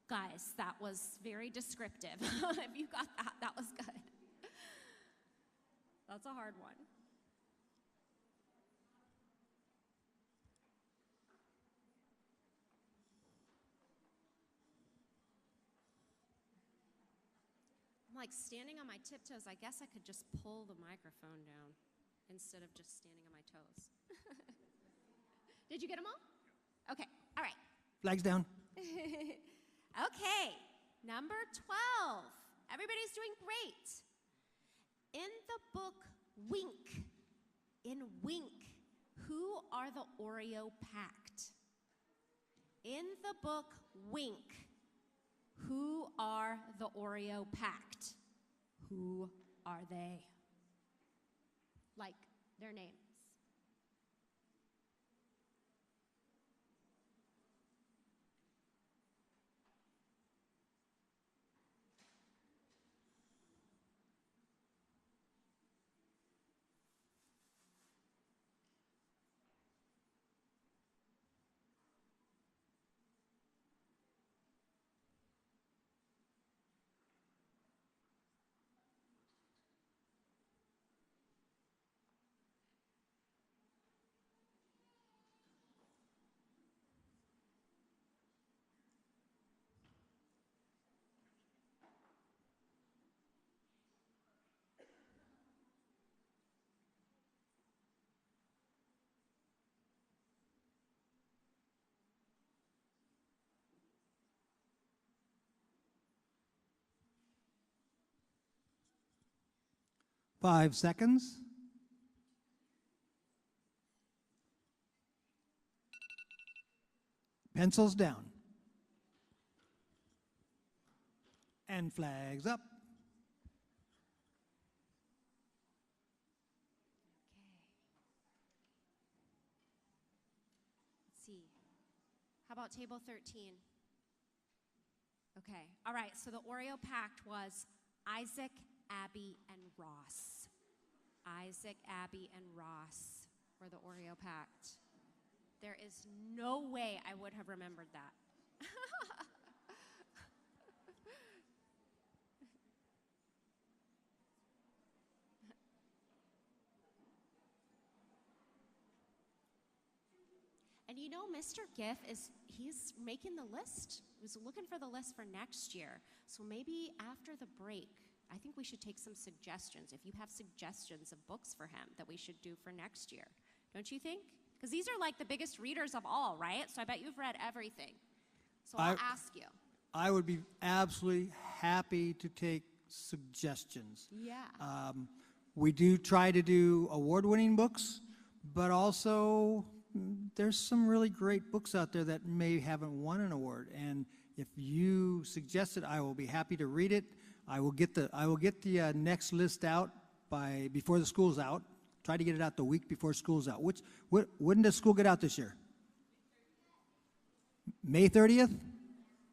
Guys, that was very descriptive. If you got that, that was good. That's a hard one. I'm like standing on my tiptoes. I guess I could just pull the microphone down instead of just standing on my toes. Did you get them all? Okay, all right. Flags down. Okay, number 12. Everybody's doing great. In the book Wink, who are the Oreo pact? In the book Wink, who are the Oreo pact? Who are they? Like their names. 5 seconds. Pencils down. And flags up. Let's see. How about table 13? Okay. All right. So the Oreo pact was Isaac, Abby, and Ross. Isaac, Abby, and Ross were the Oreo pact. There is no way I would have remembered that. And you know, Mr. Giff he's making the list. He's looking for the list for next year. So maybe after the break, I think we should take some suggestions. If you have suggestions of books for him that we should do for next year. Don't you think? Because these are like the biggest readers of all, right? So I bet you've read everything. So I'll ask you. I would be absolutely happy to take suggestions. Yeah. We do try to do award-winning books, but also there's some really great books out there that may haven't won an award. And if you suggest it, I will be happy to read it. I will get the next list out before the school's out. Try to get it out the week before school's out. When does school get out this year? May 30th?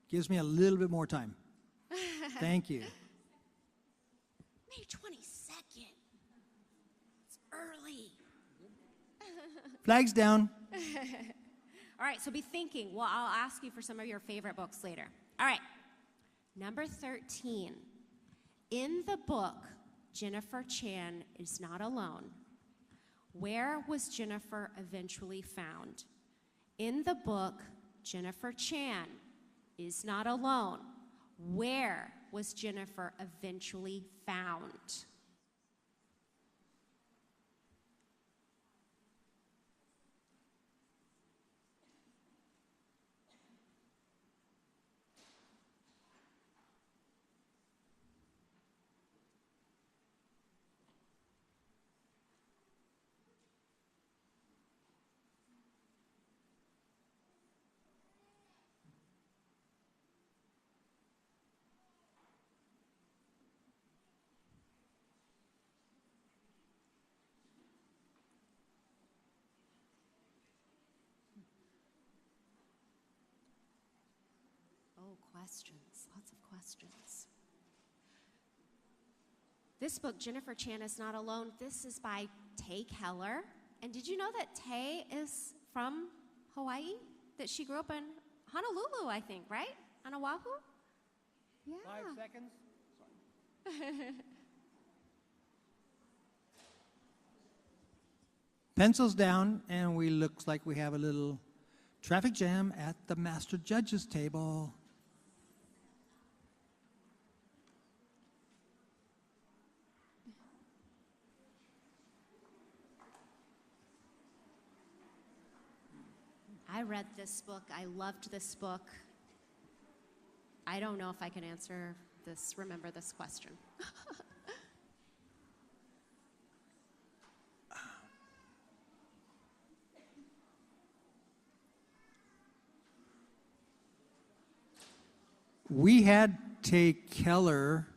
Gives me a little bit more time. Thank you. May 22nd. It's early. Flags down. All right, so be thinking. Well, I'll ask you for some of your favorite books later. All right, number 13. In the book, Jennifer Chan is not alone. Where was Jennifer eventually found? In the book, Jennifer Chan is not alone. Where was Jennifer eventually found? Oh, questions, lots of questions. This book, Jennifer Chan is Not Alone, this is by Tay Keller. And did you know that Tay is from Hawaii? That she grew up in Honolulu, I think, right? On Oahu? Yeah. 5 seconds. Pencils down, and looks like we have a little traffic jam at the master judge's table. I read this book. I loved this book. I don't know if I can remember this question. We had Tay Keller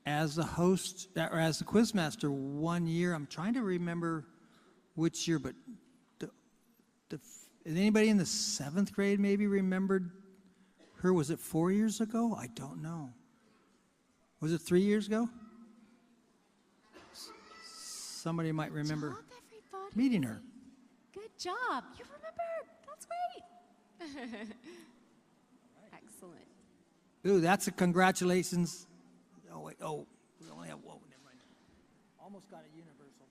as the host, or as the quizmaster one year. I'm trying to remember which year, but is anybody in the 7th grade maybe remembered her? Was it 4 years ago? I don't know. Was it 3 years ago? Somebody might remember Good job, everybody. meeting her. Good job. You remembered. That's great. Excellent. Ooh, that's a congratulations. Oh, wait. Oh, we only have, whoa, never mind. Almost got a universal.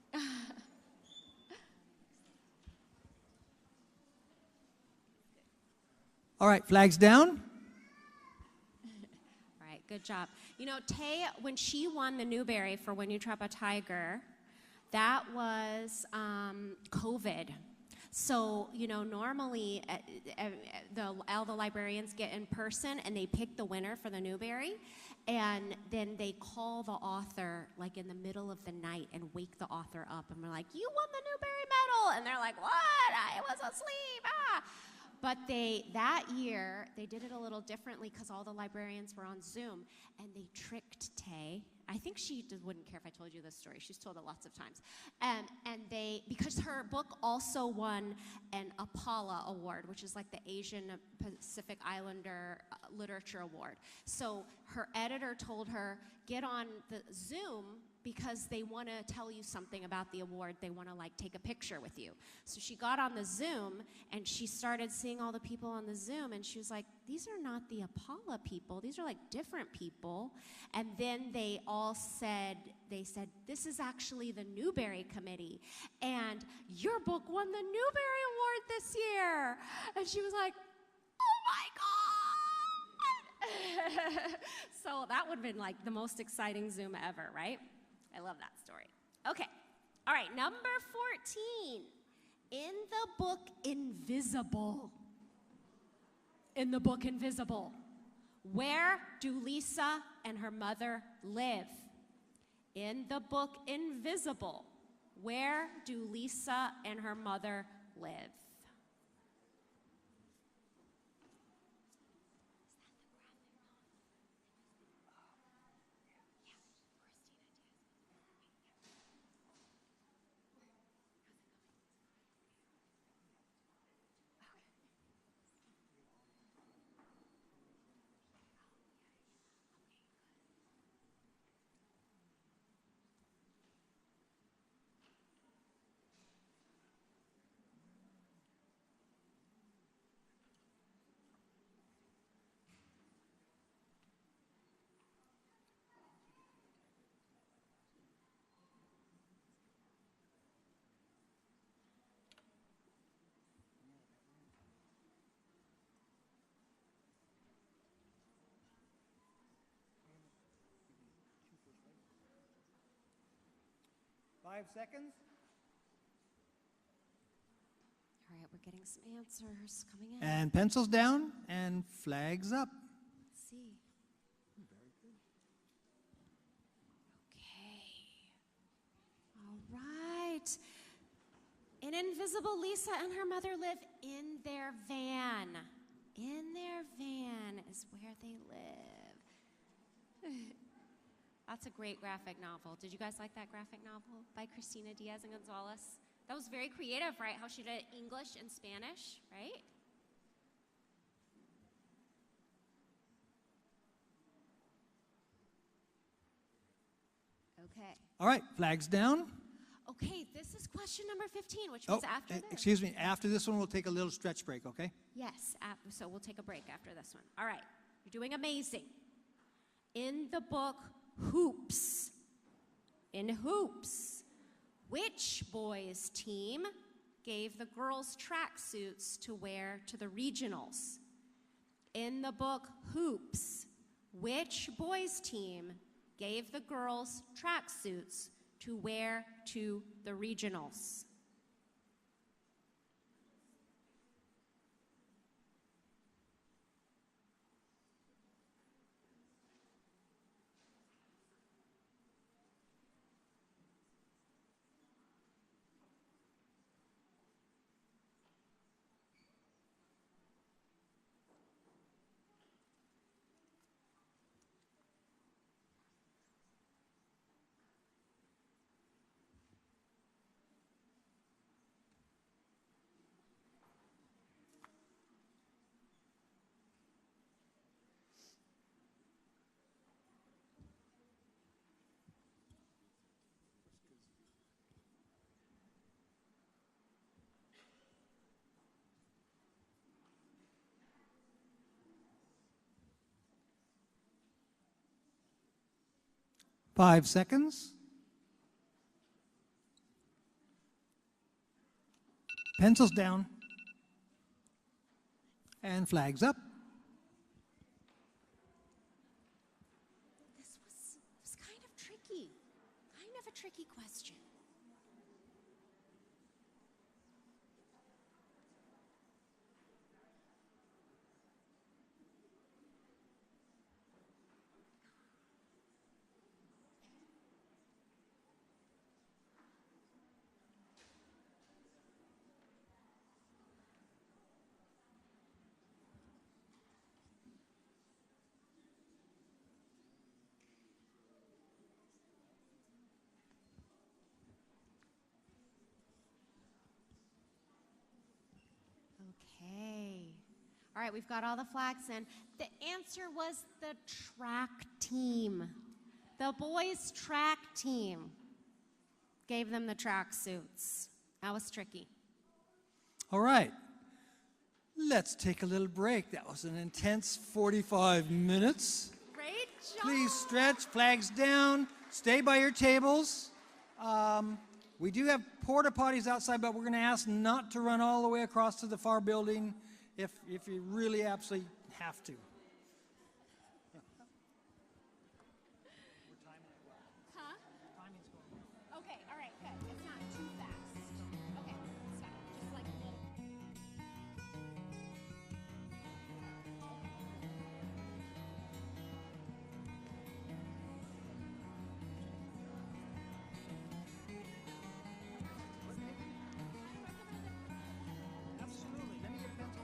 All right, flags down. All right, good job. You know, Tay, when she won the Newbery for When You Trap a Tiger, that was COVID. So, you know, normally all the librarians get in person and they pick the winner for the Newbery, and then they call the author like in the middle of the night and wake the author up, and we're like, you won the Newbery medal, and they're like, what? I was asleep, ah. But that year, they did it a little differently because all the librarians were on Zoom, and they tricked Tay. I think she wouldn't care if I told you this story. She's told it lots of times. And because her book also won an APALA award, which is like the Asian Pacific Islander Literature Award. So her editor told her, get on the Zoom because they want to tell you something about the award. They want to like take a picture with you. So she got on the Zoom and she started seeing all the people on the Zoom, and she was like, these are not the APALA people. These are like different people. And then they said, this is actually the Newbery Committee, and your book won the Newbery Award this year. And she was like, oh my God. So that would have been like the most exciting Zoom ever, right? I love that story. Okay, all right, number 14. In the book Invisible. In the book Invisible, where do Lisa and her mother live? In the book Invisible, where do Lisa and her mother live? Five seconds. All right, we're getting some answers coming in. And pencils down and flags up. Let's see. Okay. All right. In Invisible, Lisa and her mother live in their van. In their van is where they live. That's a great graphic novel. Did you guys like that graphic novel by Cristina Diaz and Gonzalez? That was very creative, right? How she did English and Spanish, right? Okay. All right, flags down. Okay, this is question number 15, which was after this. Excuse me. After this one, we'll take a little stretch break, okay? Yes, so we'll take a break after this one. All right, you're doing amazing. In the book Hoops, which boys' team gave the girls tracksuits to wear to the regionals? In the book Hoops, which boys' team gave the girls tracksuits to wear to the regionals? Five seconds. Pencils down. And flags up. This was kind of tricky. Kind of a tricky question. right, we've got all the flags in. The answer was the track team. The boys' track team gave them the track suits. That was tricky. All right. Let's take a little break. That was an intense 45 minutes. Great job. Please stretch, flags down, stay by your tables. We do have porta potties outside, but we're going to ask not to run all the way across to the far building if you really absolutely have to. Huh? Okay, all right, good. It's not too fast. Okay, stop. Just like a little. Absolutely. Let me get a pencil.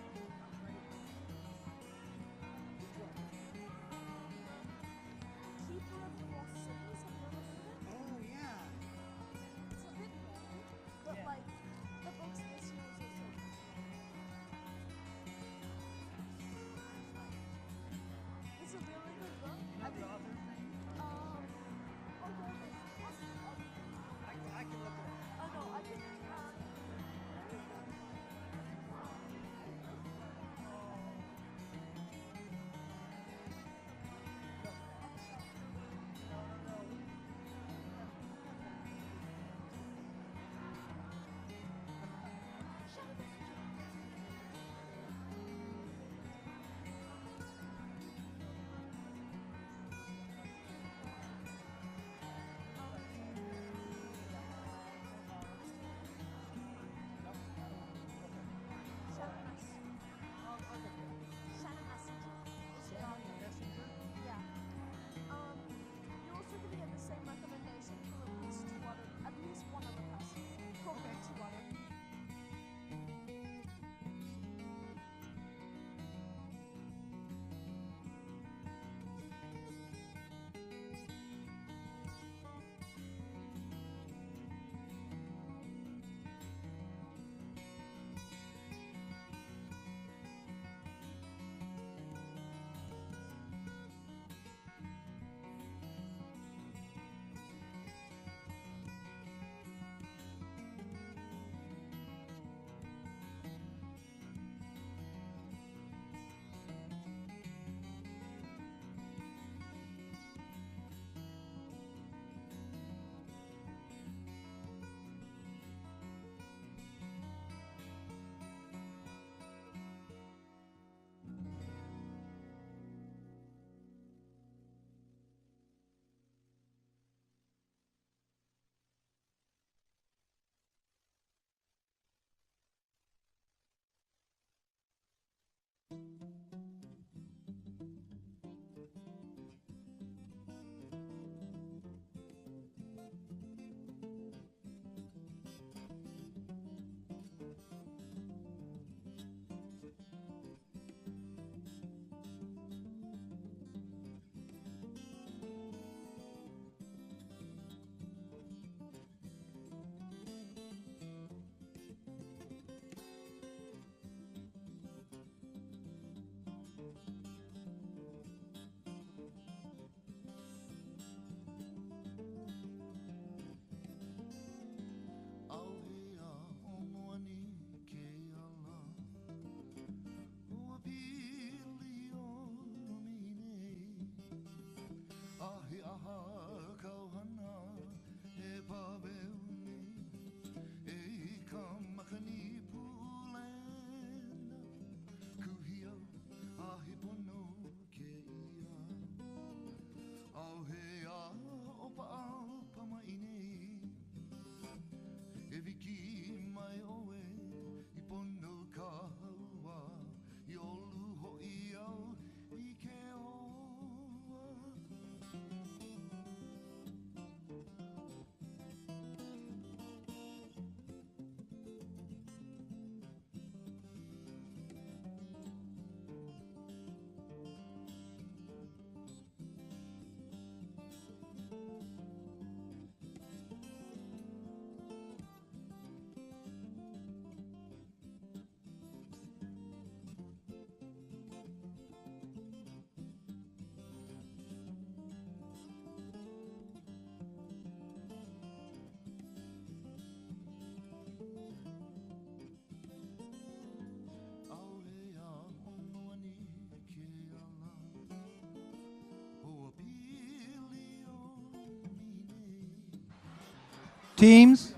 Teams,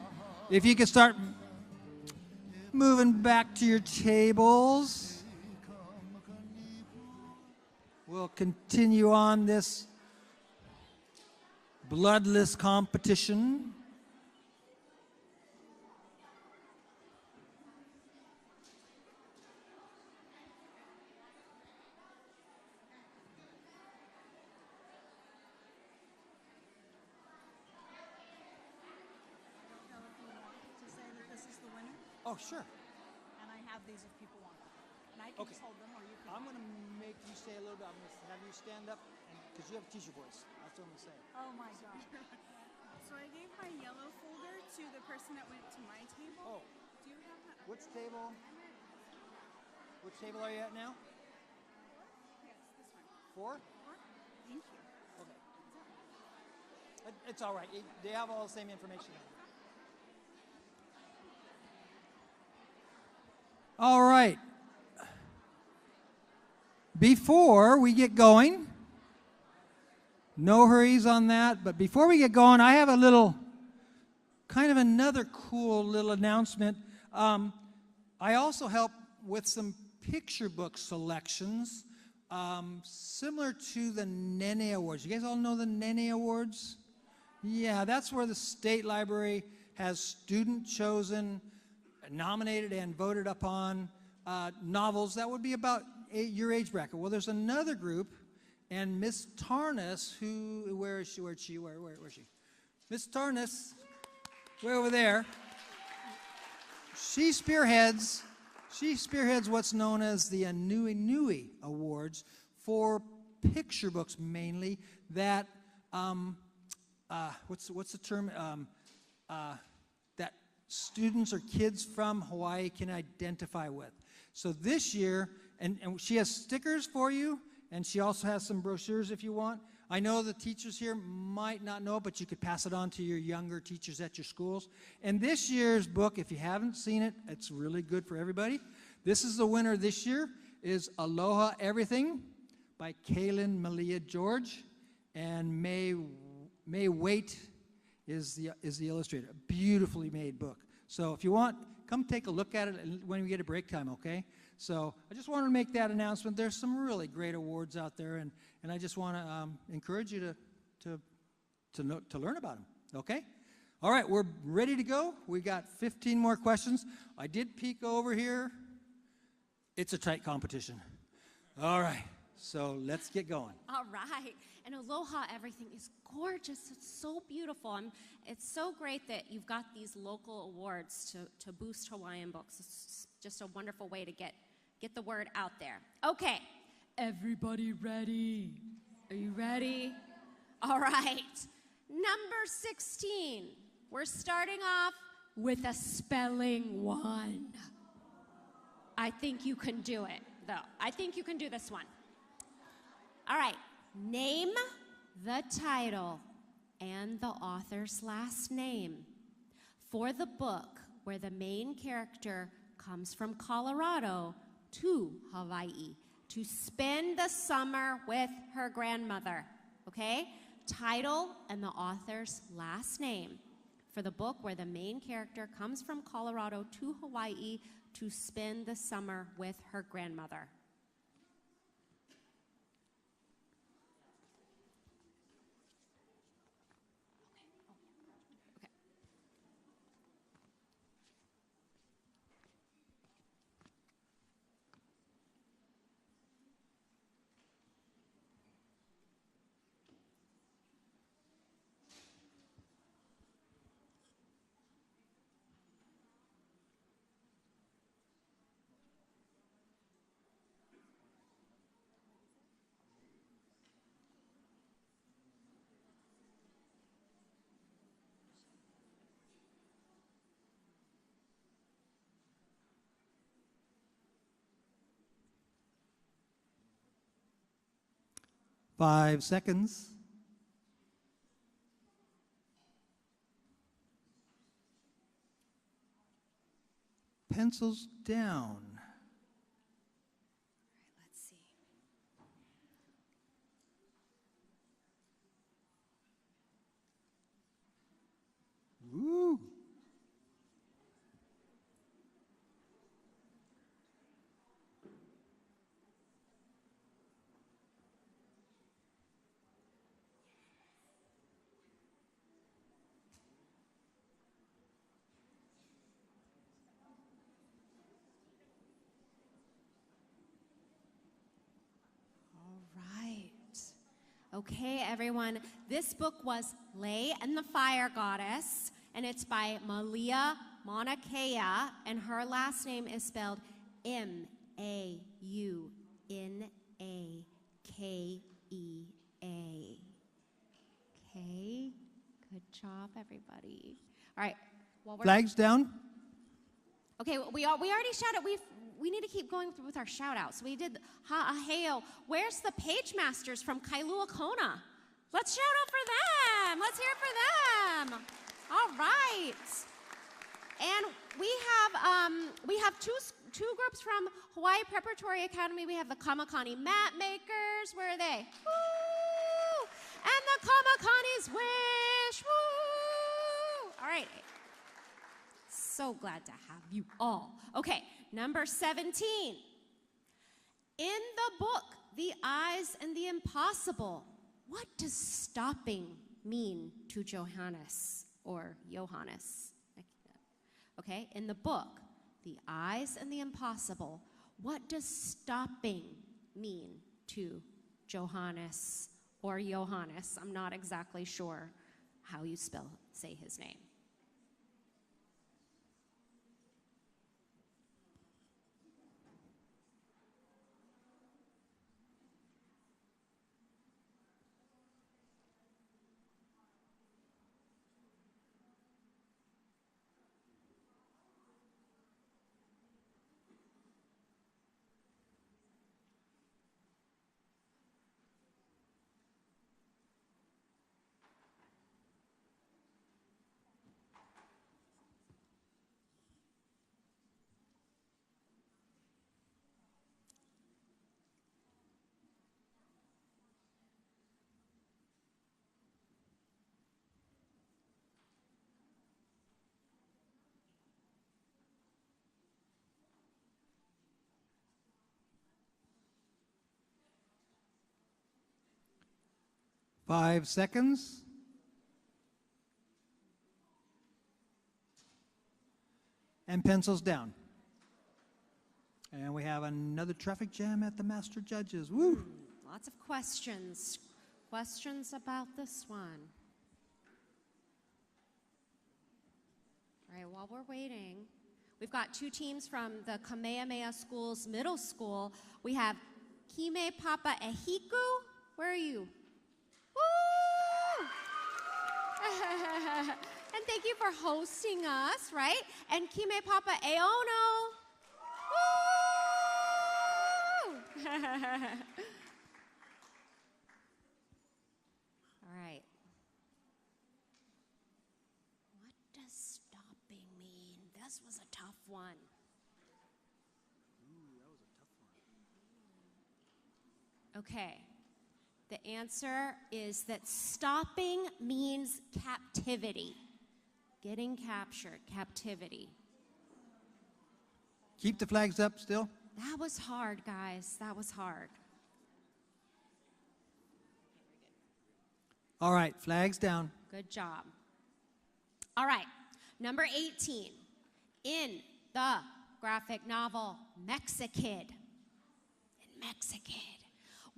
if you could start moving back to your tables. We'll continue on this bloodless competition. To say that this is the winner, Oh, sure. and I have these if people want them. And I can Okay. just hold them, or you can. I'm going to make you say a little bit. I'm going to have you stand up because you have a teacher voice. That's what I'm going to say. Oh my God. So I gave my yellow folder to the person that went to my table. Oh, Do you have that? which table? Which table are you at now? Yes, this one. 4? Thank you. Okay. It's all right. They have all the same information. All right. Before we get going, no hurries on that, but before we get going, I have a little, kind of another cool little announcement. I also help with some picture book selections, similar to the Nene Awards. You guys all know the Nene Awards? Yeah, that's where the State Library has student-chosen, nominated and voted upon novels that would be about your age bracket. Well, there's another group, and Miss Tarnas, where is she? Where is she? Where is she? Miss Tarnas, way over there. She spearheads what's known as the Anui Nui Awards for picture books mainly that what's the term that students or kids from Hawaii can identify with. So this year, and she has stickers for you, and she also has some brochures if you want. I know the teachers here might not know it, but you could pass it on to your younger teachers at your schools. And this year's book, if you haven't seen it, it's really good for everybody. This is the winner this year, is Aloha Everything by Kaylin Malia George, and May Waite is the illustrator. A beautifully made book. So if you want, come take a look at it when we get a break time, okay? So I just wanted to make that announcement. There's some really great awards out there, and I just want to encourage you to learn about them, okay? All right, we're ready to go. We got 15 more questions. I did peek over here. It's a tight competition. All right, so let's get going. All right. And Aloha Everything is gorgeous. It's so beautiful. It's so great that you've got these local awards to boost Hawaiian books. It's just a wonderful way to get the word out there. Okay. Everybody ready? Are you ready? All right. Number 16. We're starting off with a spelling one. I think you can do it, though. I think you can do this one. All right. Name the title and the author's last name for the book where the main character comes from Colorado to Hawaii to spend the summer with her grandmother. Okay? Title and the author's last name for the book where the main character comes from Colorado to Hawaii to spend the summer with her grandmother. Okay. 5 seconds. Pencils down. Let's see. Woo. Okay, everyone. This book was Lay and the Fire Goddess, and it's by Malia Mauna Kea, and her last name is spelled Maunakea. Okay, good job, everybody. All right. Flags down. Okay, we already shouted. We need to keep going with our shout outs. We did Ha'aheo. Where's the page masters from Kailua Kona? Let's shout out for them. Let's hear it for them. All right. And we have two groups from Hawaii Preparatory Academy. We have the Kamakani Mat Makers. Where are they? Woo! And the Kamakani's Wish. Woo! All right. So glad to have you all. Okay, number 17. In the book, The Eyes and the Impossible, what does stopping mean to Johannes or Johannes? Okay, in the book, The Eyes and the Impossible, what does stopping mean to Johannes or Johannes? I'm not exactly sure how you say his name. Five seconds. And pencils down. And we have another traffic jam at the master judges. Woo! Lots of questions. Questions about this one. All right, while we're waiting, we've got two teams from the Kamehameha Schools Middle School. We have Kime Papa Ehiku. Where are you? Woo! And thank you for hosting us, right? And Kime Papa Eono. Woo! All right. What does stopping mean? This was a tough one. Okay. The answer is that stopping means captivity. Getting captured, captivity. Keep the flags up still. That was hard, guys. That was hard. All right, flags down. Good job. All right, number 18. In the graphic novel Mexikid. In Mexikid.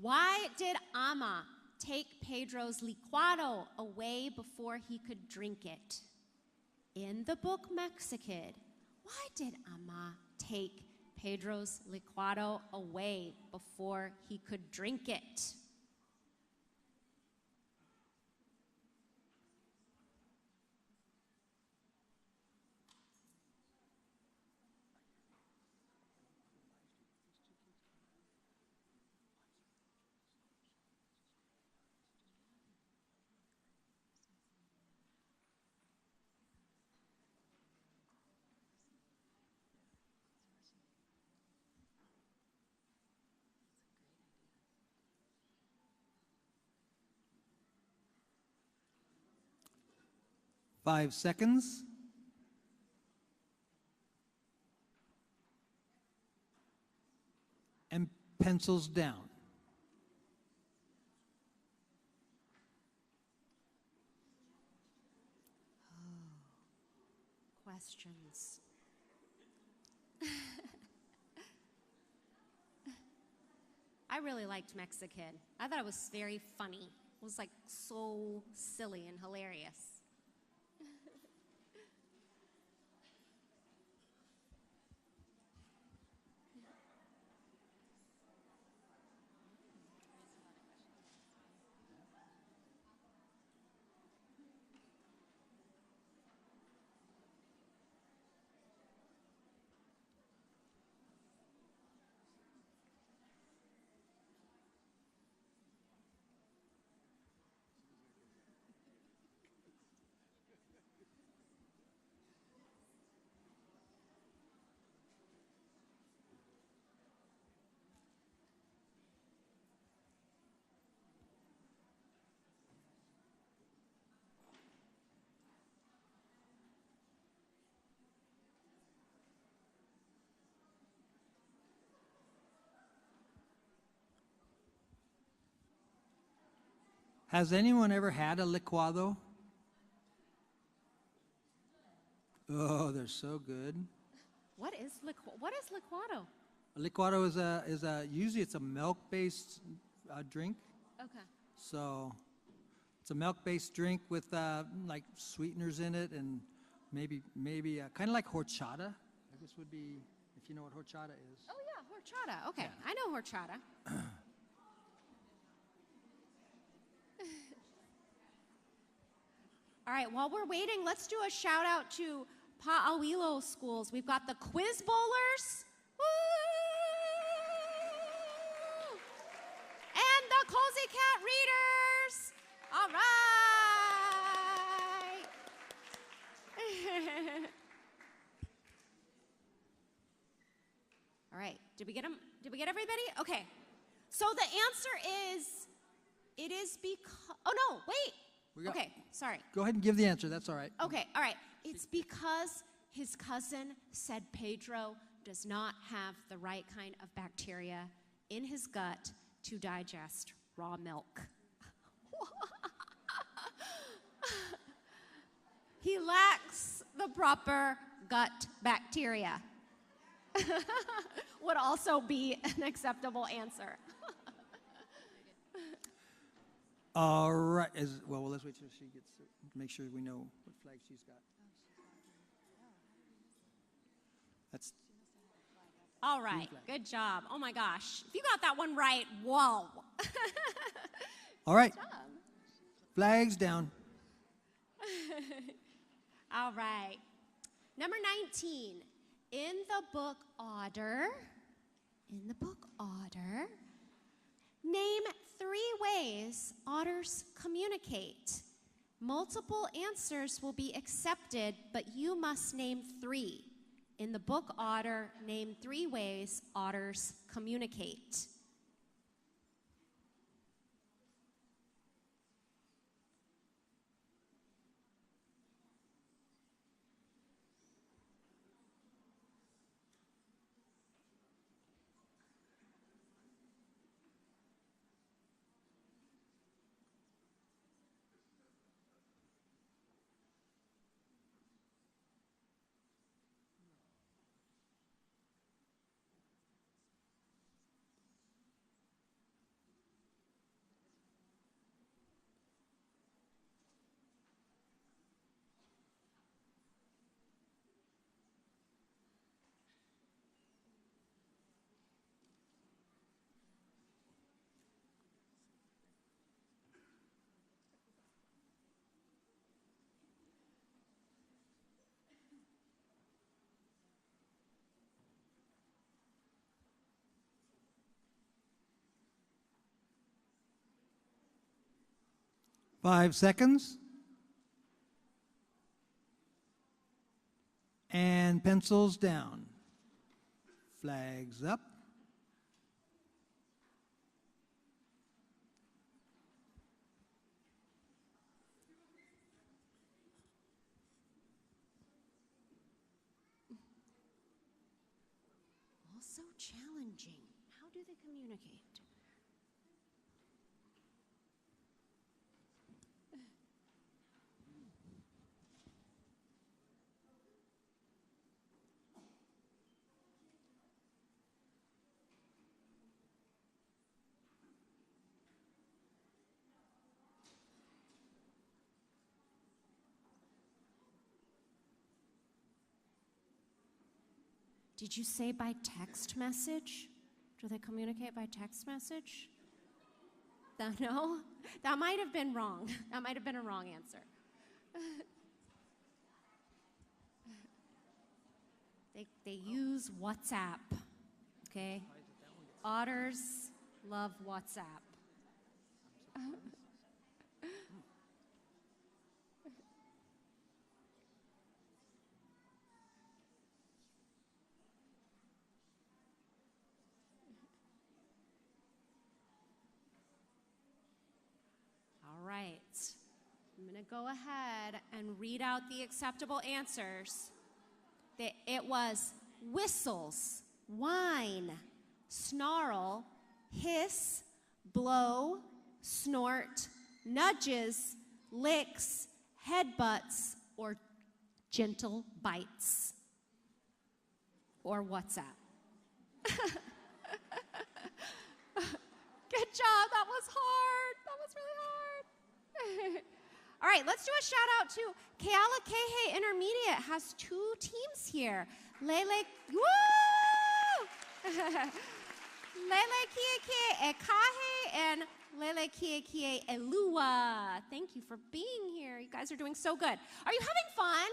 Why did Ama take Pedro's licuado away before he could drink it? In the book Mexikid, why did Ama take Pedro's licuado away before he could drink it? Five seconds. And pencils down. Questions. I really liked Mexikid. I thought it was very funny. was like so silly and hilarious. Has anyone ever had a licuado? Oh, they're so good. What is licuado? A licuado is a usually it's a milk-based drink. Okay. So it's a milk-based drink with like sweeteners in it, and maybe kind of like horchata. I guess would be if you know what horchata is. Oh yeah, horchata. Okay, Yeah. I know horchata. All right, while we're waiting, let's do a shout out to Pa'awilo schools. We've got the quiz bowlers. Woo! And the Cozy Cat readers. All right. All right, did we get them? Did we get everybody? Okay. So the answer is, it is because, oh no, wait. Okay, sorry. Go ahead and give the answer. That's all right. Okay, all right. It's because his cousin said Pedro does not have the right kind of bacteria in his gut to digest raw milk. He lacks the proper gut bacteria. Would also be an acceptable answer. All right. Well, let's wait till she gets to make sure we know what flag she's got. That's All right, good job. Oh my gosh. If you got that one right, whoa. all right. Good job. Flags down. All right. Number 19. In the book order, name 3 ways otters communicate. Multiple answers will be accepted, but you must name 3. In the book order, name 3 ways otters communicate. Five seconds. And pencils down. Flags up. Also challenging. How do they communicate? Did you say by text message? Do they communicate by text message? No? That might have been wrong. That might have been a wrong answer. They use WhatsApp, okay? Otters love WhatsApp. All right. I'm going to go ahead and read out the acceptable answers. It was whistles, whine, snarl, hiss, blow, snort, nudges, licks, headbutts, or gentle bites. Or WhatsApp. Good job. That was hard. That was really hard. All right, let's do a shout out to Kealakehe Intermediate. Has 2 teams here. Lele, woo! Lele Kie Ekahe and Lele Kie Elua. Thank you for being here. You guys are doing so good. Are you having fun?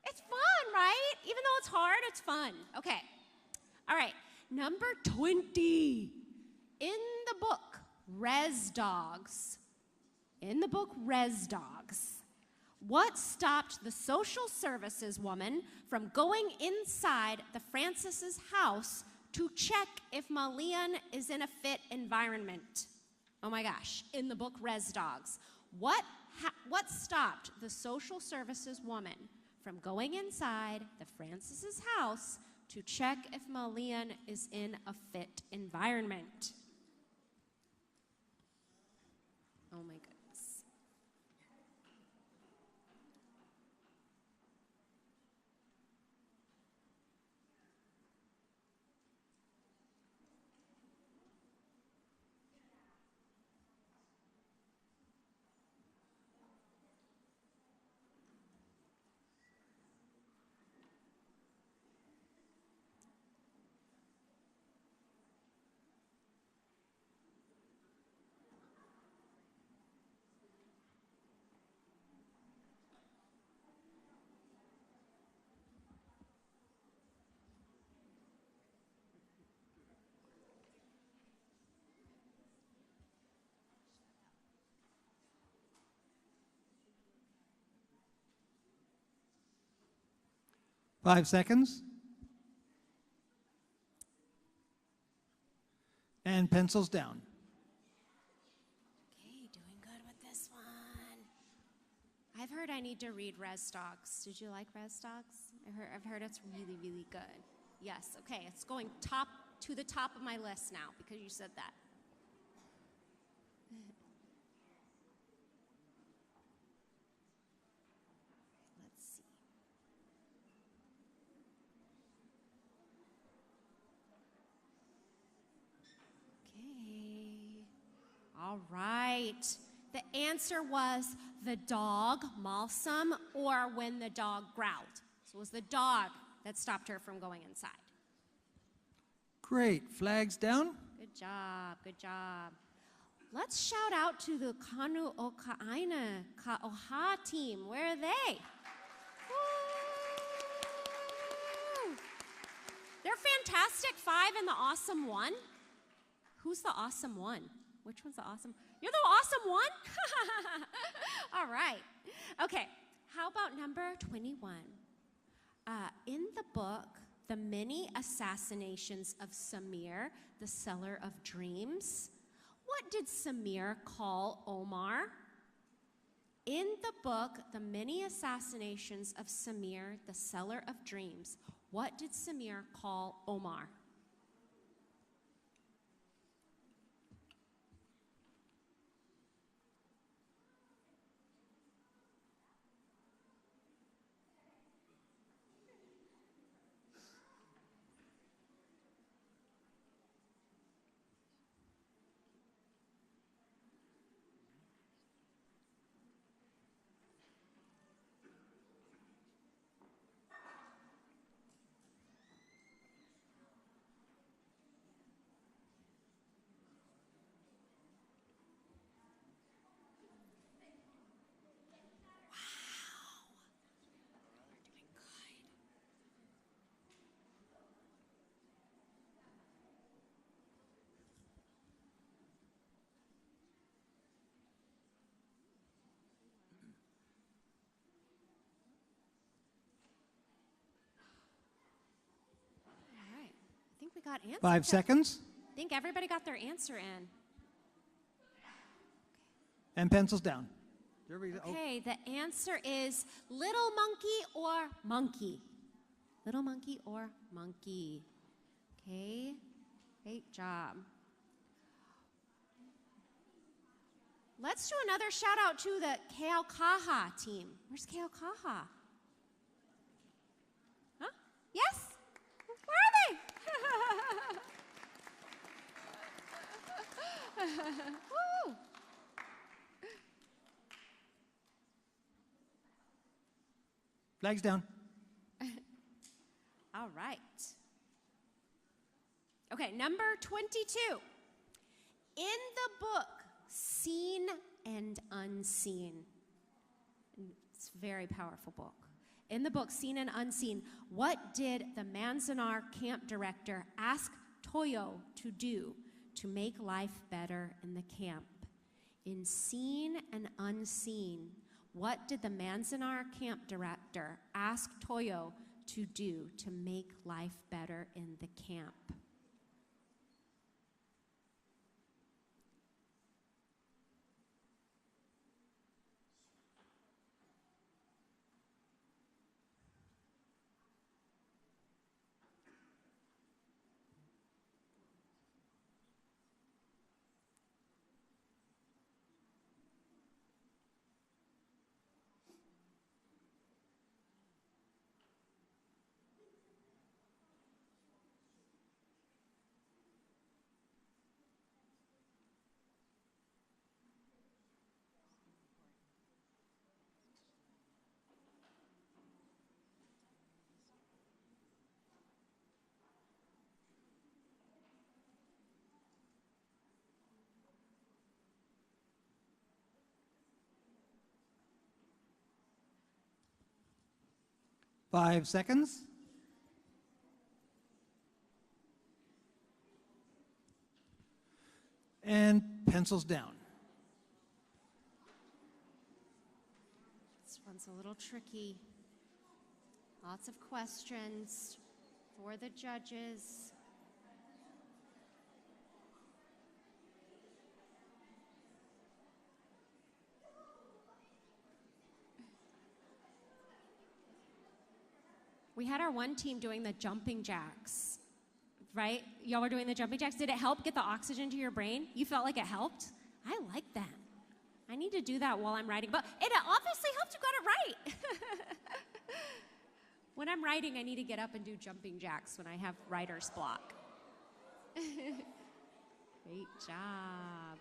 It's fun, right? Even though it's hard, it's fun. Okay. All right, number 20. In the book, Res Dogs. In the book, Res Dogs. What stopped the social services woman from going inside the Francis's house to check if Malian is in a fit environment? Oh my gosh, in the book, Res Dogs. What stopped the social services woman from going inside the Francis's house to check if Malian is in a fit environment? Oh my goodness. Five seconds. And pencils down. Okay, doing good with this one. I've heard I need to read Res Dogs. Did you like Res Dogs? I've heard it's really, really good. Yes, okay, it's going to the top of my list now because you said that. Let's see. Okay. All right. The answer was the dog, Malsum, or when the dog growled. So it was the dog that stopped her from going inside. Great. Flags down. Good job, good job. Let's shout out to the Kanu o Ka'aina Ka'oha team. Where are they? Woo! They're fantastic 5 and the awesome 1. Who's the awesome 1? Which one's the awesome? You're the awesome 1? All right. Okay, how about number 21? In the book, The Many Assassinations of Samir, the Seller of Dreams, what did Samir call Omar? In the book, The Many Assassinations of Samir, the Seller of Dreams, what did Samir call Omar? got answers. 5 seconds. I think everybody got their answer in. And pencils down. Okay, the answer is little monkey or monkey. Little monkey or monkey. Okay, great job. Let's do another shout out to the Keaukaha team. Where's Keaukaha? Huh? Yes? Where are they? Woo! Flags down. All right. Okay, number 22. In the book, Seen and Unseen. It's a very powerful book. In the book, Seen and Unseen, what did the Manzanar camp director ask Toyo to do to make life better in the camp? In Seen and Unseen, what did the Manzanar camp director ask Toyo to do to make life better in the camp? Five seconds. And pencils down. This one's a little tricky. Lots of questions for the judges. We had our one team doing the jumping jacks, right? Y'all were doing the jumping jacks. Did it help get the oxygen to your brain? You felt like it helped? I like that. I need to do that while I'm writing. But it obviously helped. You got it right. When I'm writing, I need to get up and do jumping jacks when I have writer's block. Great job.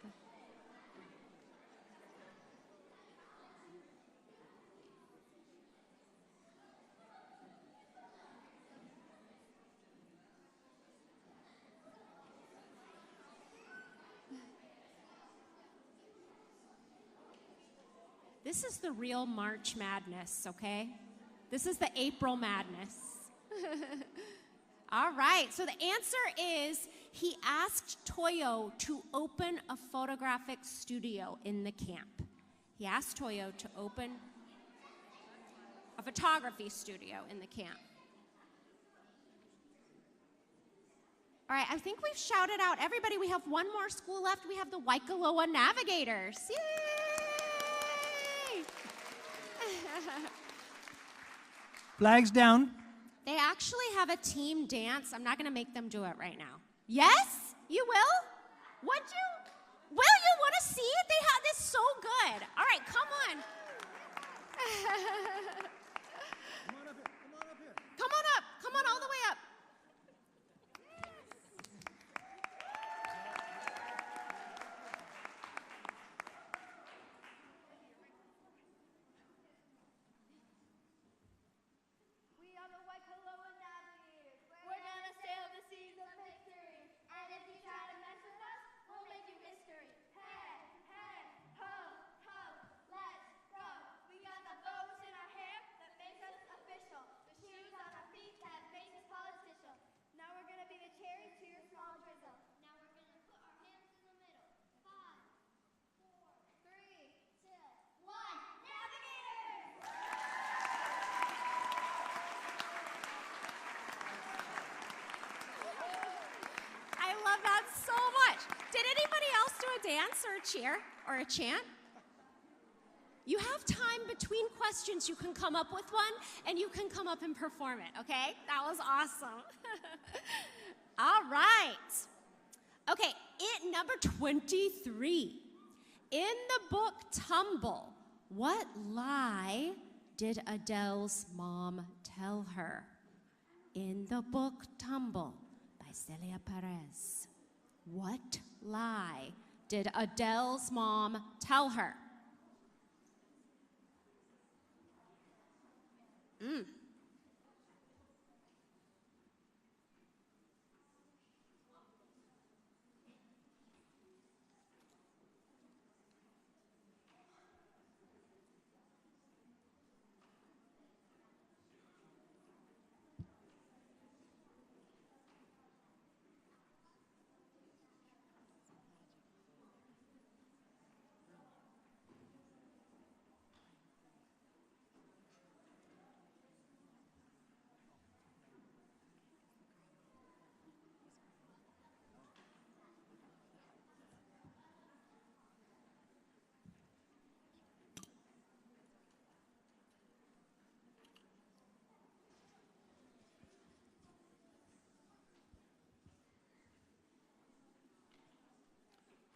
This is the real March Madness, okay? This is the April Madness. All right, so the answer is he asked Toyo to open a photographic studio in the camp. He asked Toyo to open a photography studio in the camp. All right, I think we've shouted out everybody. We have one more school left. We have the Waikoloa Navigators. Yay! Flags down. They actually have a team dance. I'm not going to make them do it right now. Yes? You will? Would you? Will you want to see it? They have this so good. All right, come on. Come on up here. Come on up here. Come on up. Come on all the way up. Hey, hey, ho, ho, let's go. We got the bows in our hair, Did anybody else do a dance or a cheer or a chant? You have time between questions. You can come up with one and you can come up and perform it, okay? That was awesome. All right. Okay, number 23. In the book Tumble, what lie did Adele's mom tell her? In the book Tumble by Celia Perez, what lie did Adele's mom tell her? Mm.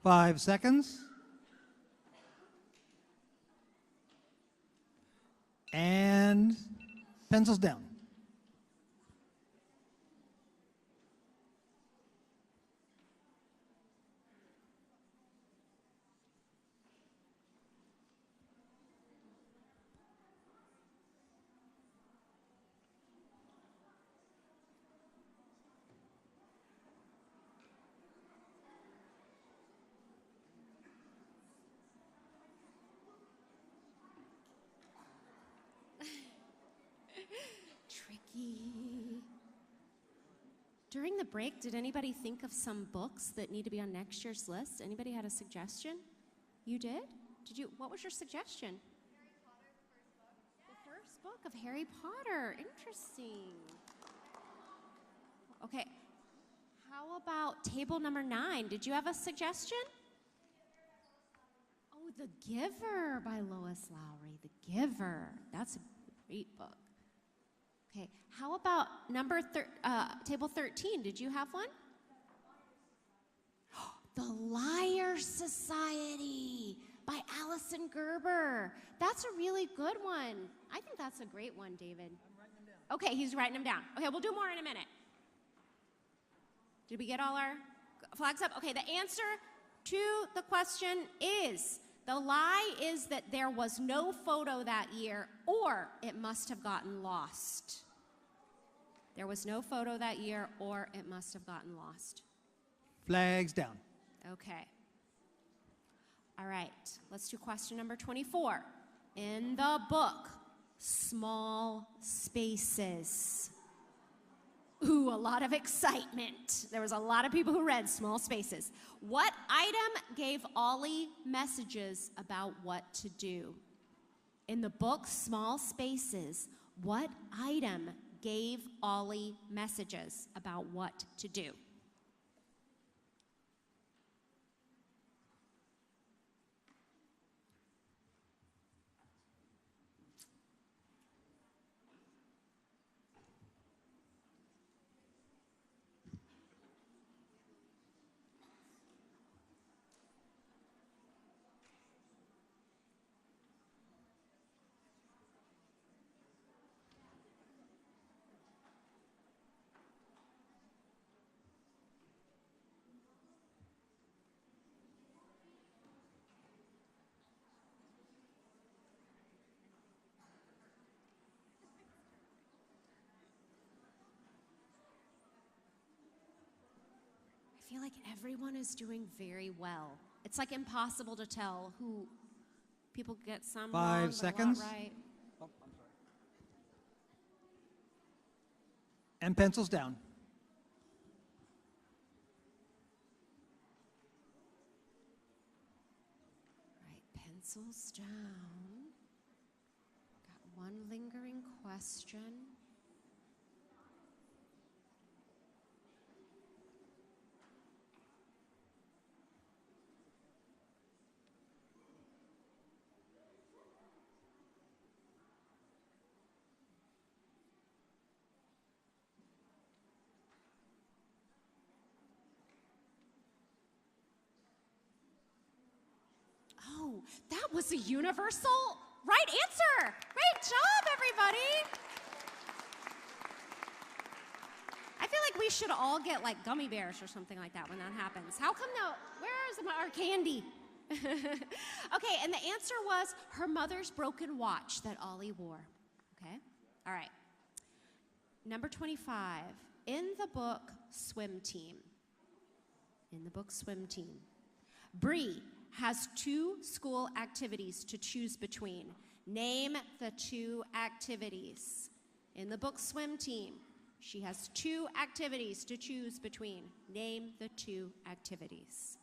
5 seconds. And pencils down. Tricky. During the break, did anybody think of some books that need to be on next year's list? Anybody had a suggestion? You did? Did you? What was your suggestion? The first book of Harry Potter. Interesting. Okay. How about table number 9? Did you have a suggestion? Oh, The Giver by Lois Lowry. The Giver. That's a great book. Okay, how about table 13? Did you have one? The Liar Society by Alison Gerber. That's a really good one. I think that's a great one, David. I'm writing them down. Okay, he's writing them down. Okay, we'll do more in a minute. Did we get all our flags up? Okay, the answer to the question is, the lie is that there was no photo that year, or it must have gotten lost. There was no photo that year, or it must have gotten lost. Flags down. Okay. All right, let's do question number 24. In the book, Small Spaces. Ooh, a lot of excitement. There was a lot of people who read Small Spaces. What item gave Ollie messages about what to do? In the book, Small Spaces, what item gave Ollie messages about what to do? I feel like everyone is doing very well. It's like impossible to tell who people get some 5 wrong, seconds. But a lot right. Oh, I'm sorry. And pencils down. Right, pencils down. Got one lingering question. That was a universal right answer. Great job, everybody. I feel like we should all get like gummy bears or something like that when that happens. How come no? Where's our candy? Okay, and the answer was her mother's broken watch that Ollie wore. Okay? All right. Number 25. In the book Swim Team. In the book Swim Team. Bree has 2 school activities to choose between. Name the 2 activities. In the book Swim Team, she has 2 activities to choose between. Name the 2 activities.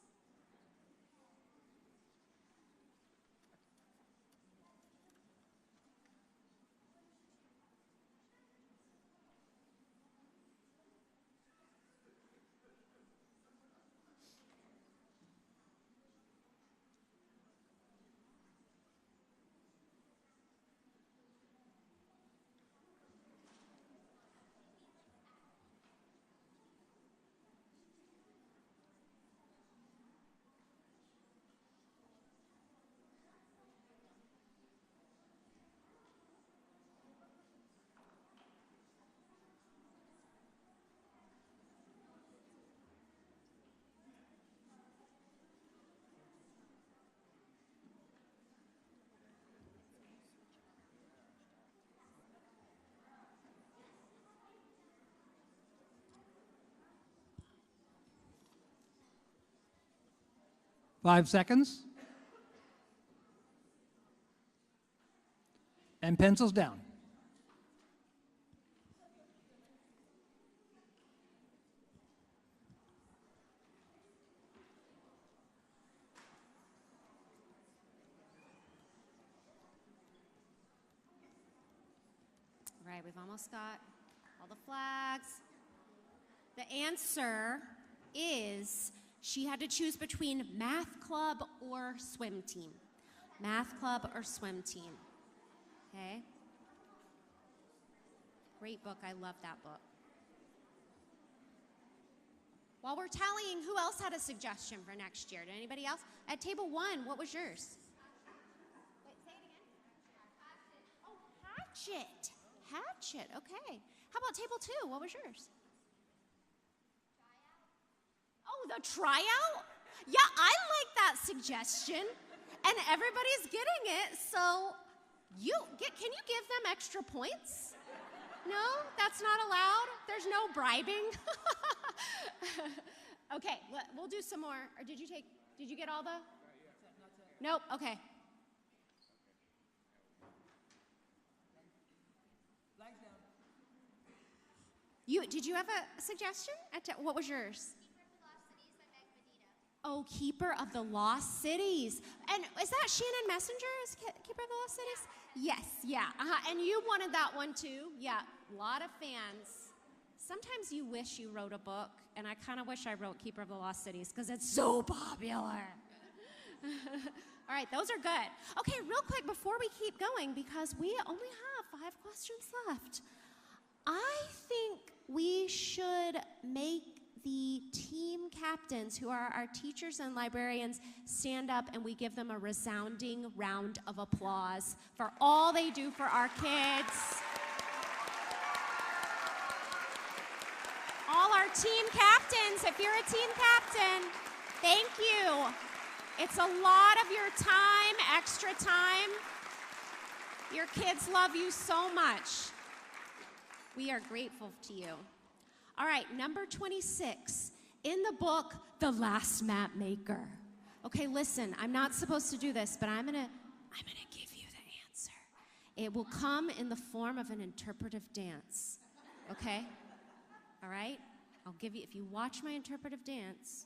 Five seconds. And pencils down. All right, we've almost got all the flags. The answer is she had to choose between math club or swim team. Math club or swim team. Okay? Great book. I love that book. While we're tallying, who else had a suggestion for next year? Did anybody else? At table 1, what was yours? Wait, say it again. Oh, hatchet. Hatchet, okay. How about table 2? What was yours? Oh, the tryout? Yeah, I like that suggestion. And everybody's getting it, so can you give them extra points? No, that's not allowed? There's no bribing? Okay, we'll do some more. Or did you get all the? Nope, okay. Did you have a suggestion? What was yours? Oh, Keeper of the Lost Cities. And is that Shannon Messenger is Keeper of the Lost Cities? Yes, yeah. And you wanted that one too? Yeah, a lot of fans. Sometimes you wish you wrote a book, and I kind of wish I wrote Keeper of the Lost Cities because it's so popular. All right, those are good. Okay, real quick before we keep going, because we only have 5 questions left, I think we should make the team captains, who are our teachers and librarians, stand up and we give them a resounding round of applause for all they do for our kids. All our team captains, if you're a team captain, thank you. It's a lot of your time, extra time. Your kids love you so much. We are grateful to you. All right, number 26, in the book, The Last Map Maker. Okay, listen, I'm not supposed to do this, but I'm gonna give you the answer. It will come in the form of an interpretive dance, okay? All right? I'll give you, if you watch my interpretive dance,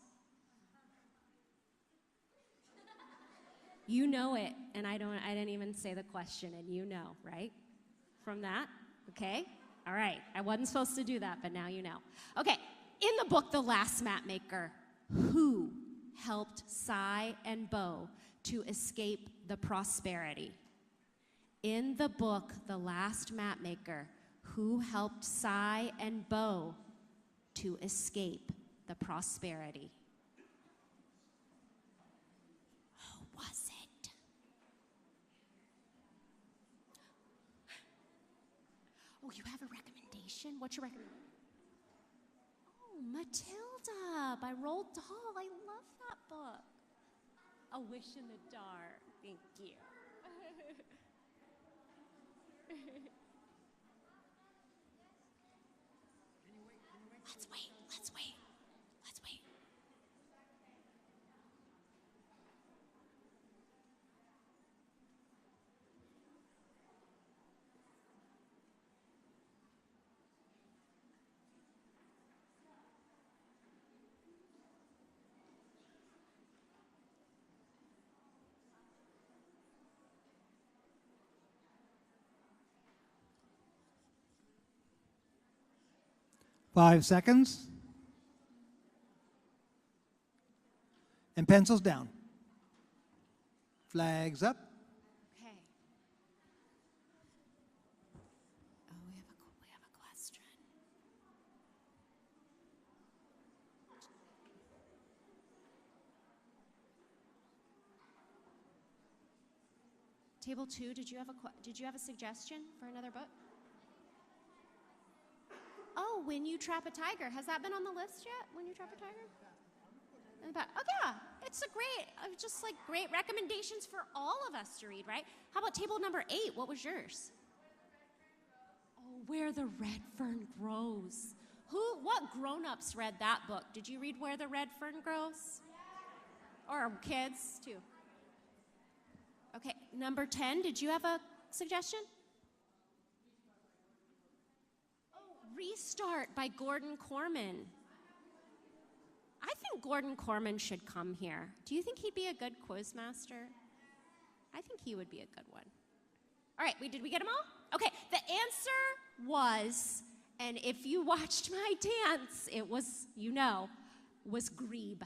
you know it, and I didn't even say the question, and you know, right? From that, okay? All right, I wasn't supposed to do that, but now you know. Okay, in the book, The Last Mapmaker, who helped Cy and Bo to escape the prosperity? In the book, The Last Mapmaker, who helped Cy and Bo to escape the prosperity? Who was it? Oh, you have a recommendation? What's your recommendation? Oh, Matilda by Roald Dahl. I love that book. A Wish in the Dark. Thank you. Let's wait. Let's wait. Let's wait. Five seconds. And pencils down. Flags up. Okay. Oh, we have a question. Table 2, did you have a suggestion for another book? Oh, When You Trap a Tiger. Has that been on the list yet? When You Trap a Tiger? Oh yeah, it's a great recommendations for all of us to read, right? How about table number 8? What was yours? Oh, Where the Red Fern Grows. What grown-ups read that book? Did you read Where the Red Fern Grows? Or kids too? Okay, number 10, did you have a suggestion? Restart by Gordon Corman. I think Gordon Corman should come here. Do you think he'd be a good quiz master? I think he would be a good one. All right, did we get them all? Okay, the answer was, and if you watched my dance, it was, was Grebe.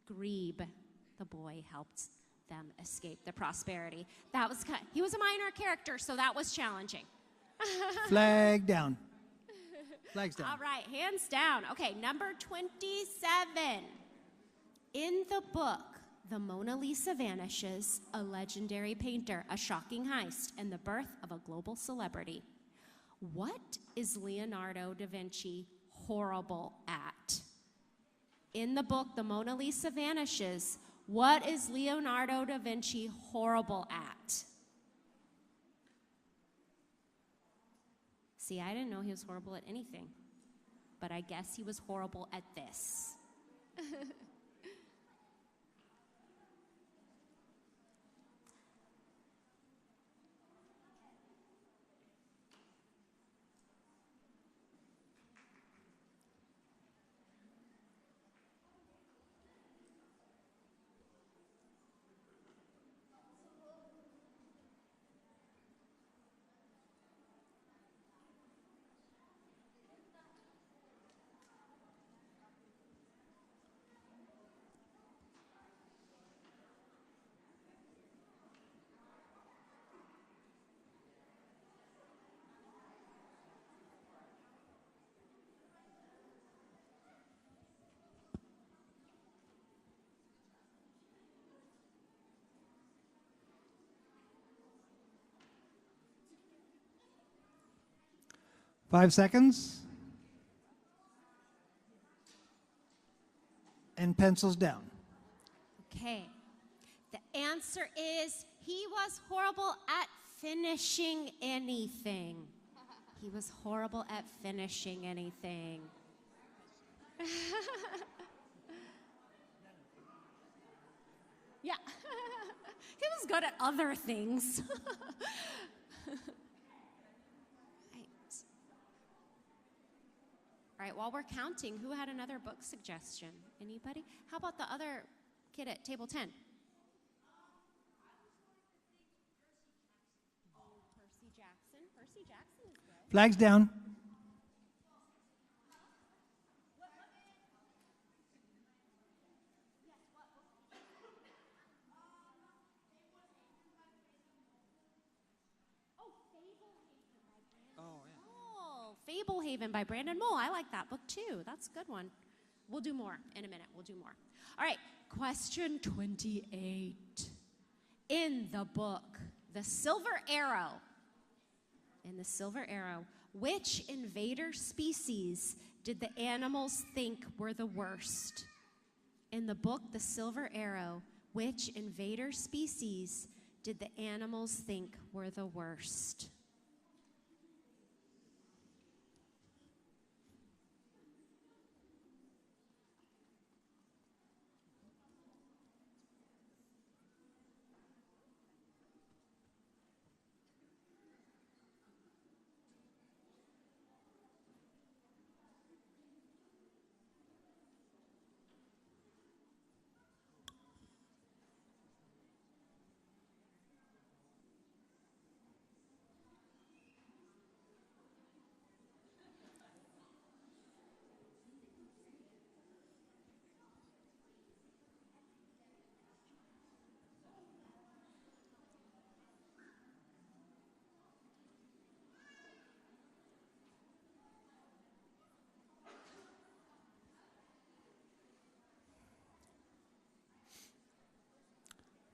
Grebe, the boy helped them escape the prosperity. He was a minor character, so that was challenging. Flag down. Flags down. All right, hands down. Okay, number 27. In the book, The Mona Lisa Vanishes, a legendary painter, a shocking heist, and the birth of a global celebrity. What is Leonardo da Vinci horrible at? In the book, The Mona Lisa Vanishes, what is Leonardo da Vinci horrible at? See, I didn't know he was horrible at anything, but I guess he was horrible at this. 5 seconds. And pencils down. Okay. The answer is he was horrible at finishing anything. He was horrible at finishing anything. Yeah. He was good at other things. All right, while we're counting, who had another book suggestion? Anybody? How about the other kid at table 10? Percy Jackson. Percy Jackson is good. Flags down. Fablehaven by Brandon Mull. I like that book too. That's a good one. We'll do more in a minute. We'll do more. All right, question 28. In the book, The Silver Arrow, Which invader species did the animals think were the worst? In the book, The Silver Arrow, which invader species did the animals think were the worst?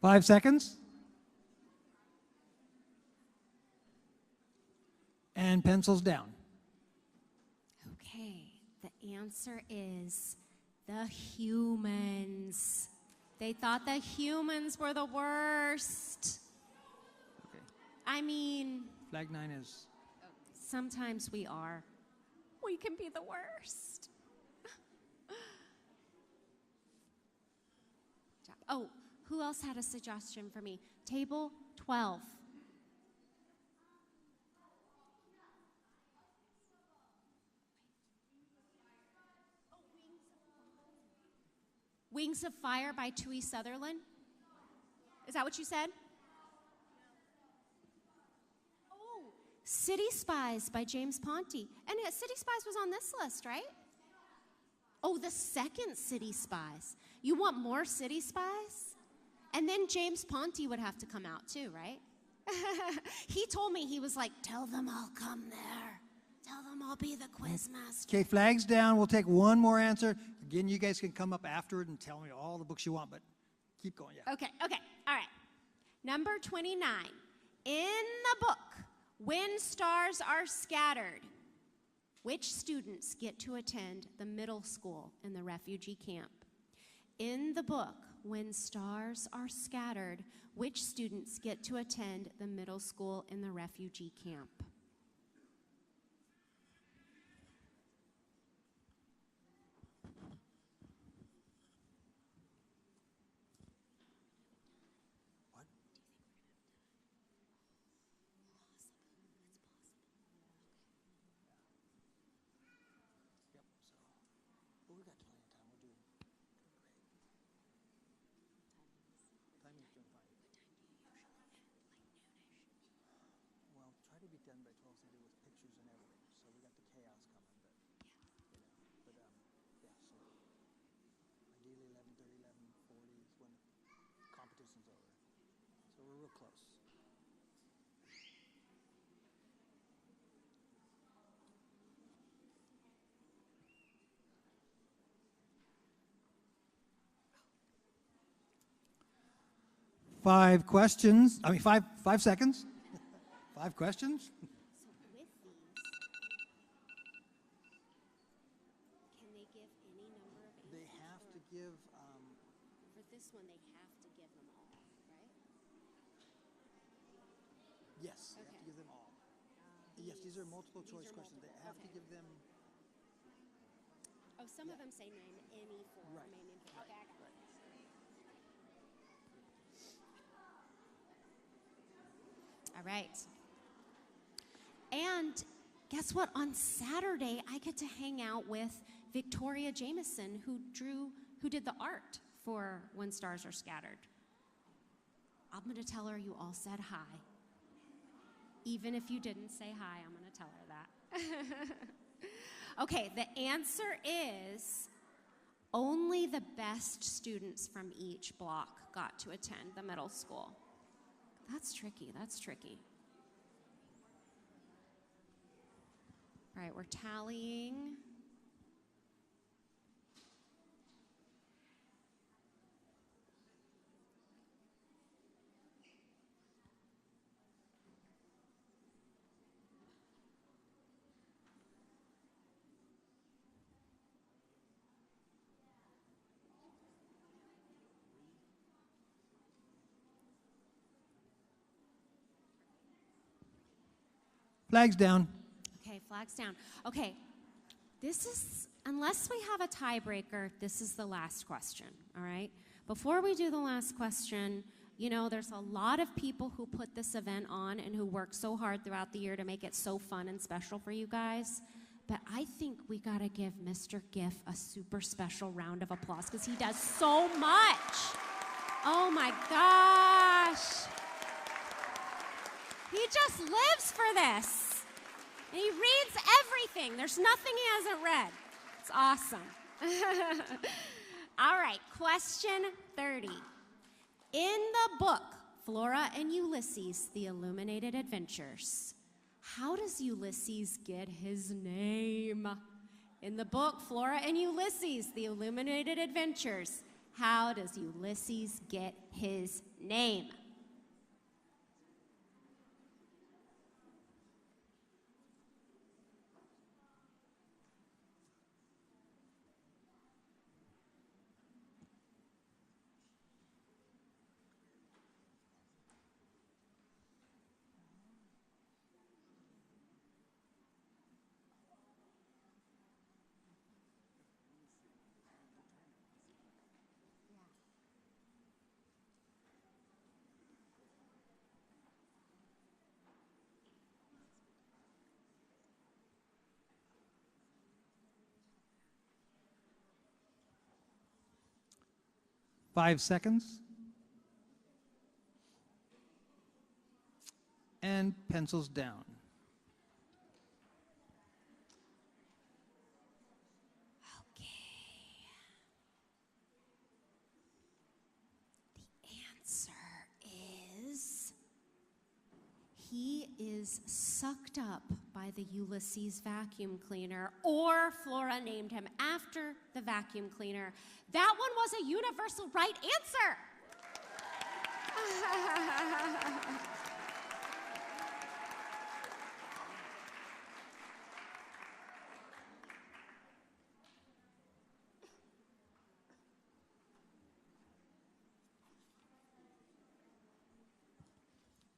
Five seconds. And pencils down. Okay, the answer is the humans. They thought the humans were the worst. Okay. I mean, Flag 9 is. sometimes we are. We can be the worst. Oh, who else had a suggestion for me? Table 12. Wings of Fire by Tui Sutherland? Is that what you said? Oh, City Spies by James Ponte. And City Spies was on this list, right? Oh, the second City Spies. You want more City Spies? And then James Ponte would have to come out too, right? He told me, he was like, tell them I'll come there. Tell them I'll be the quiz master. Okay, flags down. We'll take one more answer. Again, you guys can come up afterward and tell me all the books you want, but keep going, yeah. Okay, all right. Number 29. In the book, When Stars Are Scattered, which students get to attend the middle school in the refugee camp? In the book, When Stars Are Scattered, which students get to attend the middle school in the refugee camp? Done by 12:30 with pictures and everything, so we got the chaos coming, but yeah, so ideally 11:30, 11:40 is when the competition's over, so we're real close. Five questions. I mean, five seconds. 5 questions. So with these, can they give any number of answers? They have to give. For this one, they have to give them all, right? Yes, they have to give them all. Yes, these are multiple choice questions. They have to give them. Oh, some of them say name any four. Right. Name any four. Okay, I got it. All right. And guess what? On Saturday, I get to hang out with Victoria Jameson, who did the art for When Stars Are Scattered. I'm going to tell her you all said hi. Even if you didn't say hi, I'm going to tell her that. Okay, the answer is only the best students from each block got to attend the middle school. That's tricky. All right, we're tallying. Flags down. Okay, flags down. Okay, this is, unless we have a tiebreaker, this is the last question, all right? Before we do the last question, you know, there's a lot of people who put this event on and who work so hard throughout the year to make it so fun and special for you guys. But I think we gotta give Mr. Giff a super special round of applause because he does so much. Oh my gosh. He just lives for this. And he reads everything. There's nothing he hasn't read. It's awesome. All right, question 30. In the book, Flora and Ulysses, The Illuminated Adventures, how does Ulysses get his name? In the book, Flora and Ulysses, The Illuminated Adventures, how does Ulysses get his name? Five seconds. And pencils down. Okay. The answer is he is sucked up by the Ulysses vacuum cleaner, or Flora named him after the vacuum cleaner. That one was a universal right answer.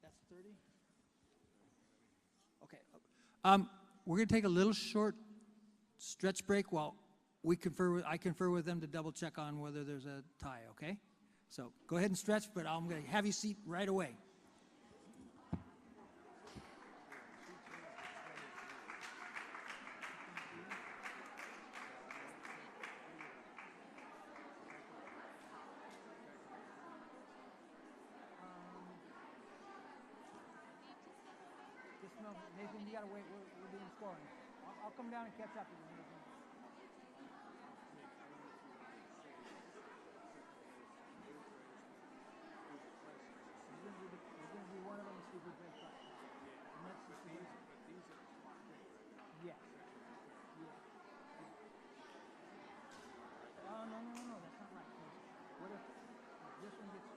That's 30? Okay. We're going to take a little short stretch break while I confer with them to double check on whether there's a tie, okay? So go ahead and stretch, but I'm going to have you seat right away. No, Nathan, you gotta wait. We're doing scoring. I'll come down and catch up with you, Nathan. We're gonna do one of them super great fight. And that's just the reason. Yeah. Oh, no, that's not right. What if this one gets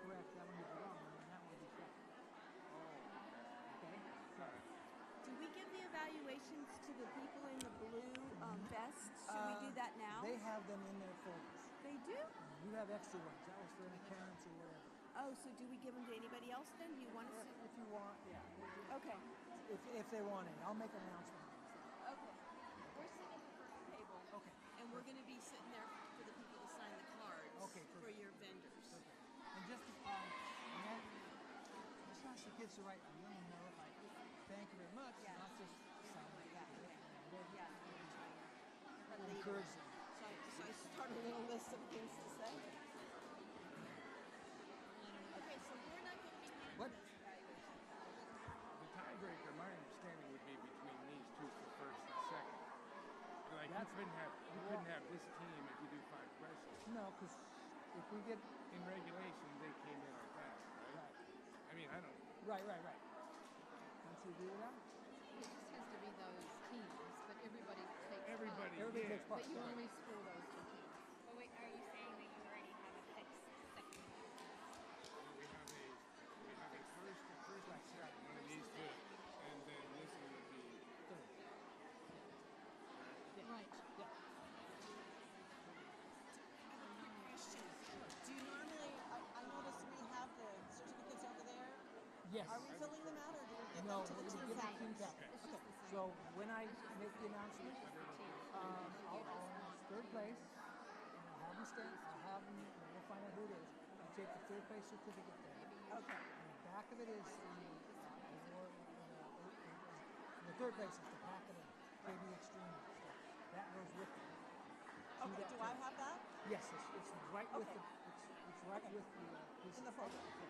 correct, that one gets wrong, and then that one gets right? Okay, so. Do we give the evaluations to the people in the blue vests? Should we do that now? They have them in their folders. They do? You have extra ones. That was for any parents or whatever. Oh, so do we give them to anybody else then? Do you want us to? If you want, yeah. Okay. If they want it, I'll make an announcement. Okay. We're sitting at the first table. Okay. And we're going to be sitting there for the people to sign the cards. Okay, for your vendors. Okay. And just ask the kids to write a little note like, thank you very much, Yeah. not just sign it. Yeah. Encourage them. So I start a little list of things to say. Okay, so we're not going to be What? The tiebreaker, my understanding, would be between these two for first and second. Like you couldn't have this team if you do 5 questions. No, because if we get In regulation, they came in like that, right? I mean, I don't. right. Don't you agree with that? It just has to be those teams, but everybody takes Everybody, part. Everybody yeah. takes part. But you only score those two teams. But wait, are you saying that you already have a fixed second? We have a first and second, one of these two, and then this one would be Third. Right. Yeah. Question. Do you normally, I notice we have the certificates over there. Yes. Are we filling them out or do we give No, them to the we're team gonna give it to captains? team captain. So when I make the announcement, I'll announce third place, and I'll have them stand. I'll have them. We'll find out who it is. I'll take the third place certificate there. Okay. And the back of it is the award. The third place is the packet of KB Extreme stuff. That goes with it. Okay. Do I have that? Yes, it's right with the it's right with the piece In the folder. Okay.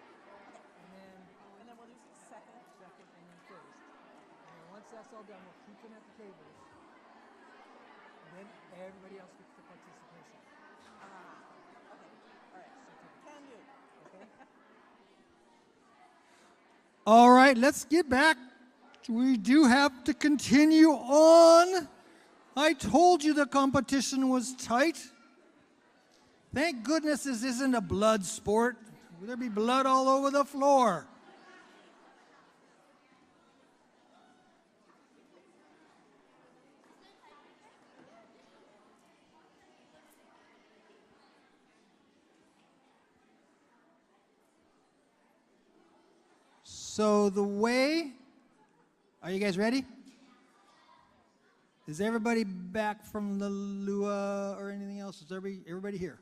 And then we'll do second, and then first. And then once that's all done, we'll keep them at the tables. And then everybody else gets the participation. Okay. All right. Can do. Okay. All right, let's get back. We do have to continue on. I told you the competition was tight. Thank goodness this isn't a blood sport. There'd be blood all over the floor. So the way, are you guys ready? Is everybody back from the Lua or anything else? Is everybody here?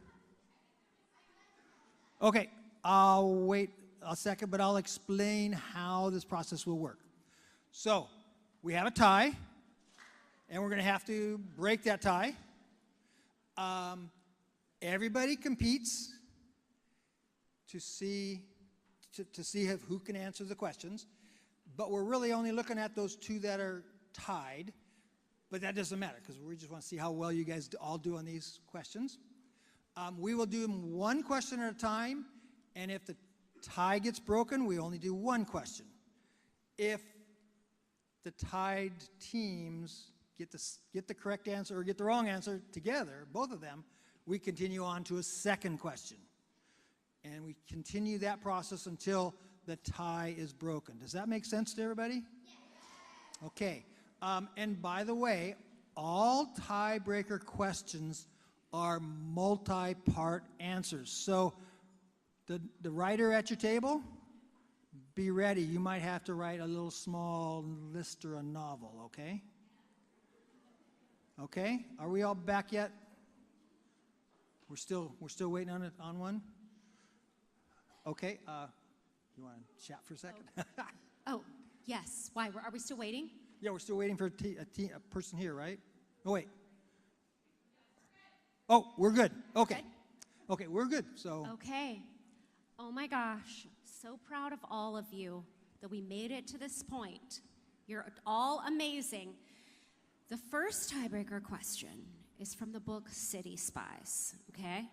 Okay, I'll wait a second, but I'll explain how this process will work. So we have a tie, and we're going to have to break that tie. Everybody competes to see who can answer the questions, but we're really only looking at those two that are tied, but that doesn't matter because we just want to see how well you guys all do on these questions. We will do them one question at a time, and if the tie gets broken, we only do one question. If the tied teams get the correct answer or get the wrong answer together, both of them, we continue on to a second question. And we continue that process until the tie is broken. Does that make sense to everybody? Yes. Okay. And by the way, all tiebreaker questions are multi-part answers. So the writer at your table, be ready. You might have to write a little small list or a novel, okay? Okay? Are we all back yet? We're still waiting on one? Okay, you want to chat for a second? Oh, yes. Why? Are we still waiting? Yeah, we're still waiting for a person here, right? Oh, wait. Oh, we're good. Okay. Okay, we're good. So. Okay. Oh my gosh. So proud of all of you that we made it to this point. You're all amazing. The first tiebreaker question is from the book City Spies, okay?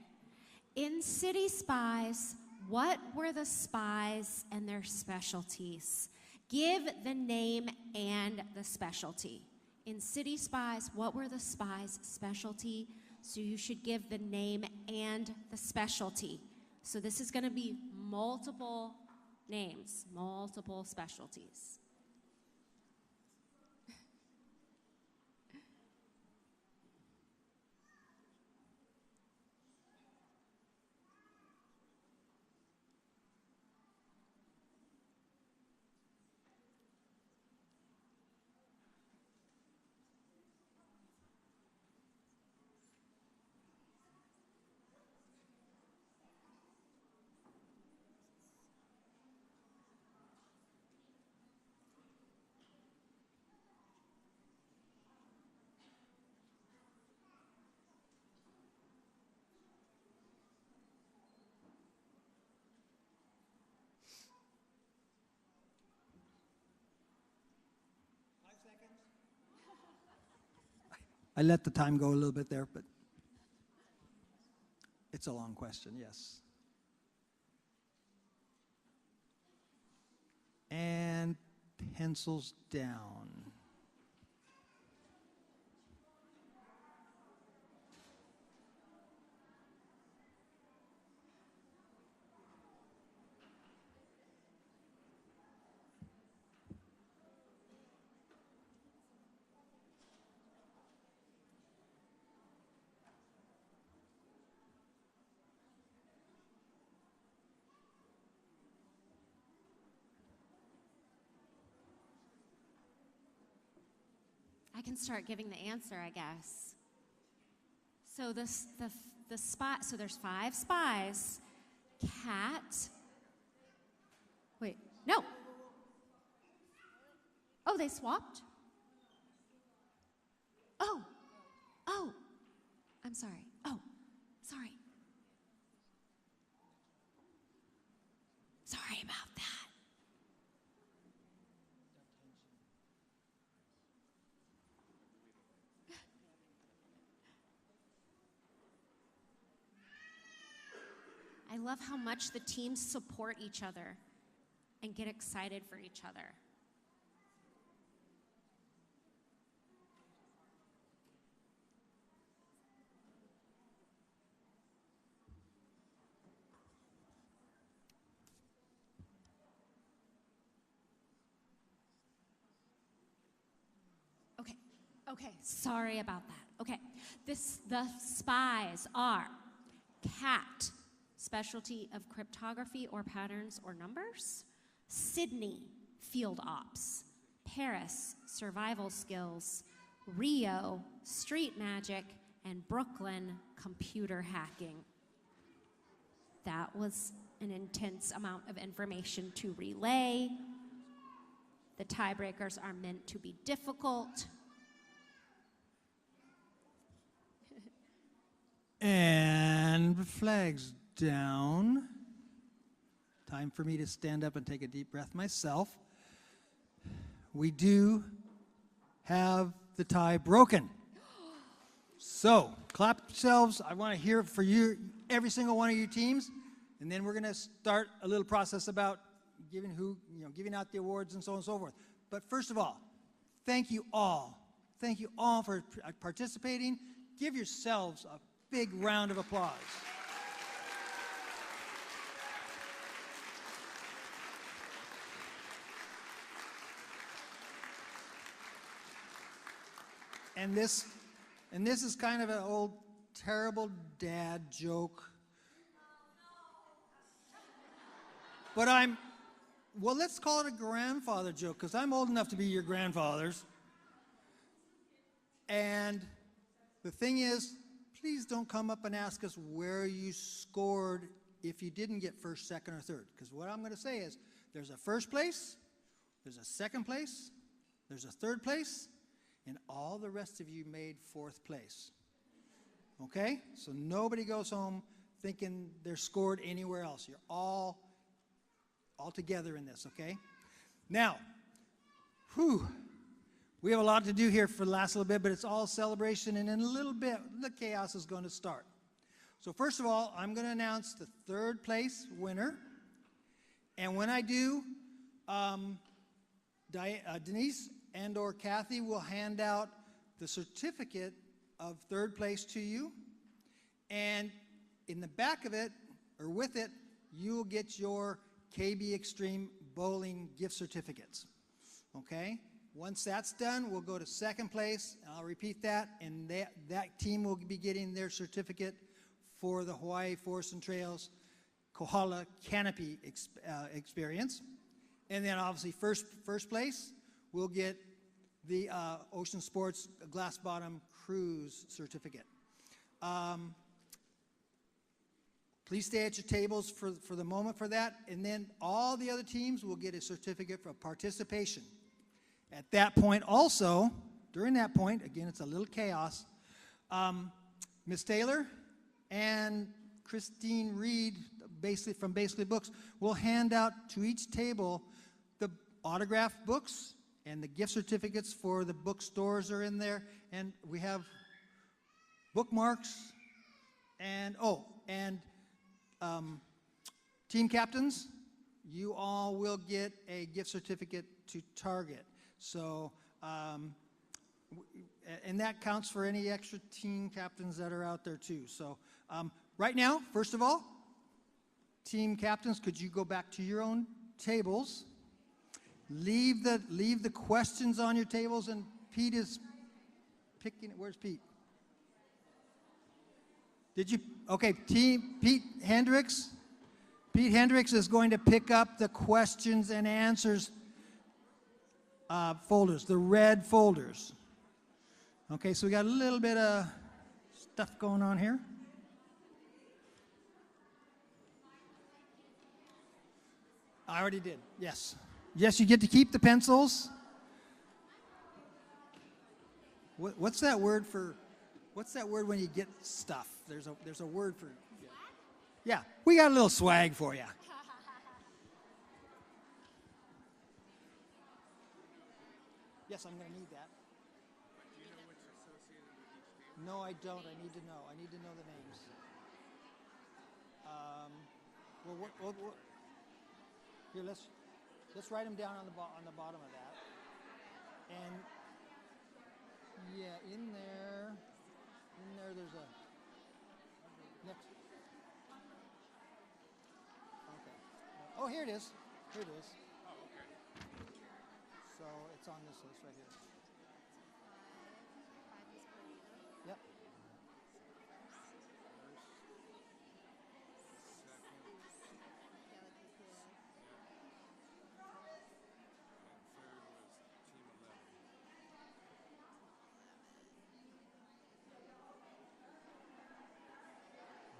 In City Spies, what were the spies and their specialties? Give the name and the specialty. In City Spies, what were the spies' specialty? So you should give the name and the specialty. So this is going to be multiple names, multiple specialties. I let the time go a little bit there, but it's a long question, yes. And pencils down. can start giving the answer, I guess. So the spy, so there's 5 spies. Cat. Wait, no. Oh, they swapped? Oh, I'm sorry. Oh, sorry. Sorry about that. I love how much the teams support each other and get excited for each other. Okay, sorry about that. Okay, the spies are Cat, specialty of cryptography or patterns or numbers. Sydney, field ops. Paris, survival skills. Rio, street magic. And Brooklyn, computer hacking. That was an intense amount of information to relay. The tiebreakers are meant to be difficult. And flags down. Time for me to stand up and take a deep breath myself. We do have the tie broken. So, clap yourselves. I want to hear for you, every single one of your teams, and then we're going to start a little process about giving out the awards and so on and so forth. But first of all, thank you all. Thank you all for participating. Give yourselves a big round of applause. And this is kind of an old terrible dad joke. But well, let's call it a grandfather joke, because I'm old enough to be your grandfathers. And the thing is, please don't come up and ask us where you scored if you didn't get first, second, or third. Because what I'm going to say is, there's a first place, there's a second place, there's a third place, and all the rest of you made fourth place. Okay? So nobody goes home thinking they're scored anywhere else. You're all together in this, okay? Now, we have a lot to do here for the last little bit, but it's all celebration, and in a little bit, the chaos is going to start. So first of all, I'm going to announce the third place winner. And when I do, Denise and or Kathy will hand out the certificate of third place to you. And in the back of it, or with it, you'll get your KB Extreme Bowling gift certificates. Okay? Once that's done, we'll go to second place, and I'll repeat that, and that team will be getting their certificate for the Hawaii Forest and Trails Kohala Canopy experience. And then obviously first place, we'll get the Ocean Sports Glass Bottom Cruise certificate. Please stay at your tables for the moment for that, and then all the other teams will get a certificate for participation. At that point also, during that point, again, it's a little chaos, Ms. Taylor and Christine Reed, from Basically Books, will hand out to each table the autographed books, and the gift certificates for the bookstores are in there, and we have bookmarks, and team captains, you all will get a gift certificate to Target. So, and that counts for any extra team captains that are out there too. So, right now, first of all, team captains, could you go back to your own tables? Leave the questions on your tables, and Pete is picking it. Where's Pete? Did you? Okay, Pete Hendricks. Pete Hendricks is going to pick up the questions and answers folders, the red folders. Okay, so we got a little bit of stuff going on here. I already did, yes. Yes, you get to keep the pencils. What's that word when you get stuff? There's a word for, yeah, we got a little swag for you. Yes, I'm going to need that. Do you know what's associated with each table? No, I don't. I need to know. I need to know the names. Here, let's write them down on the bottom of that. And yeah, in there, there's a next. Okay. Oh, here it is. Here it is. Oh, okay. So it's on this list right here. Yep.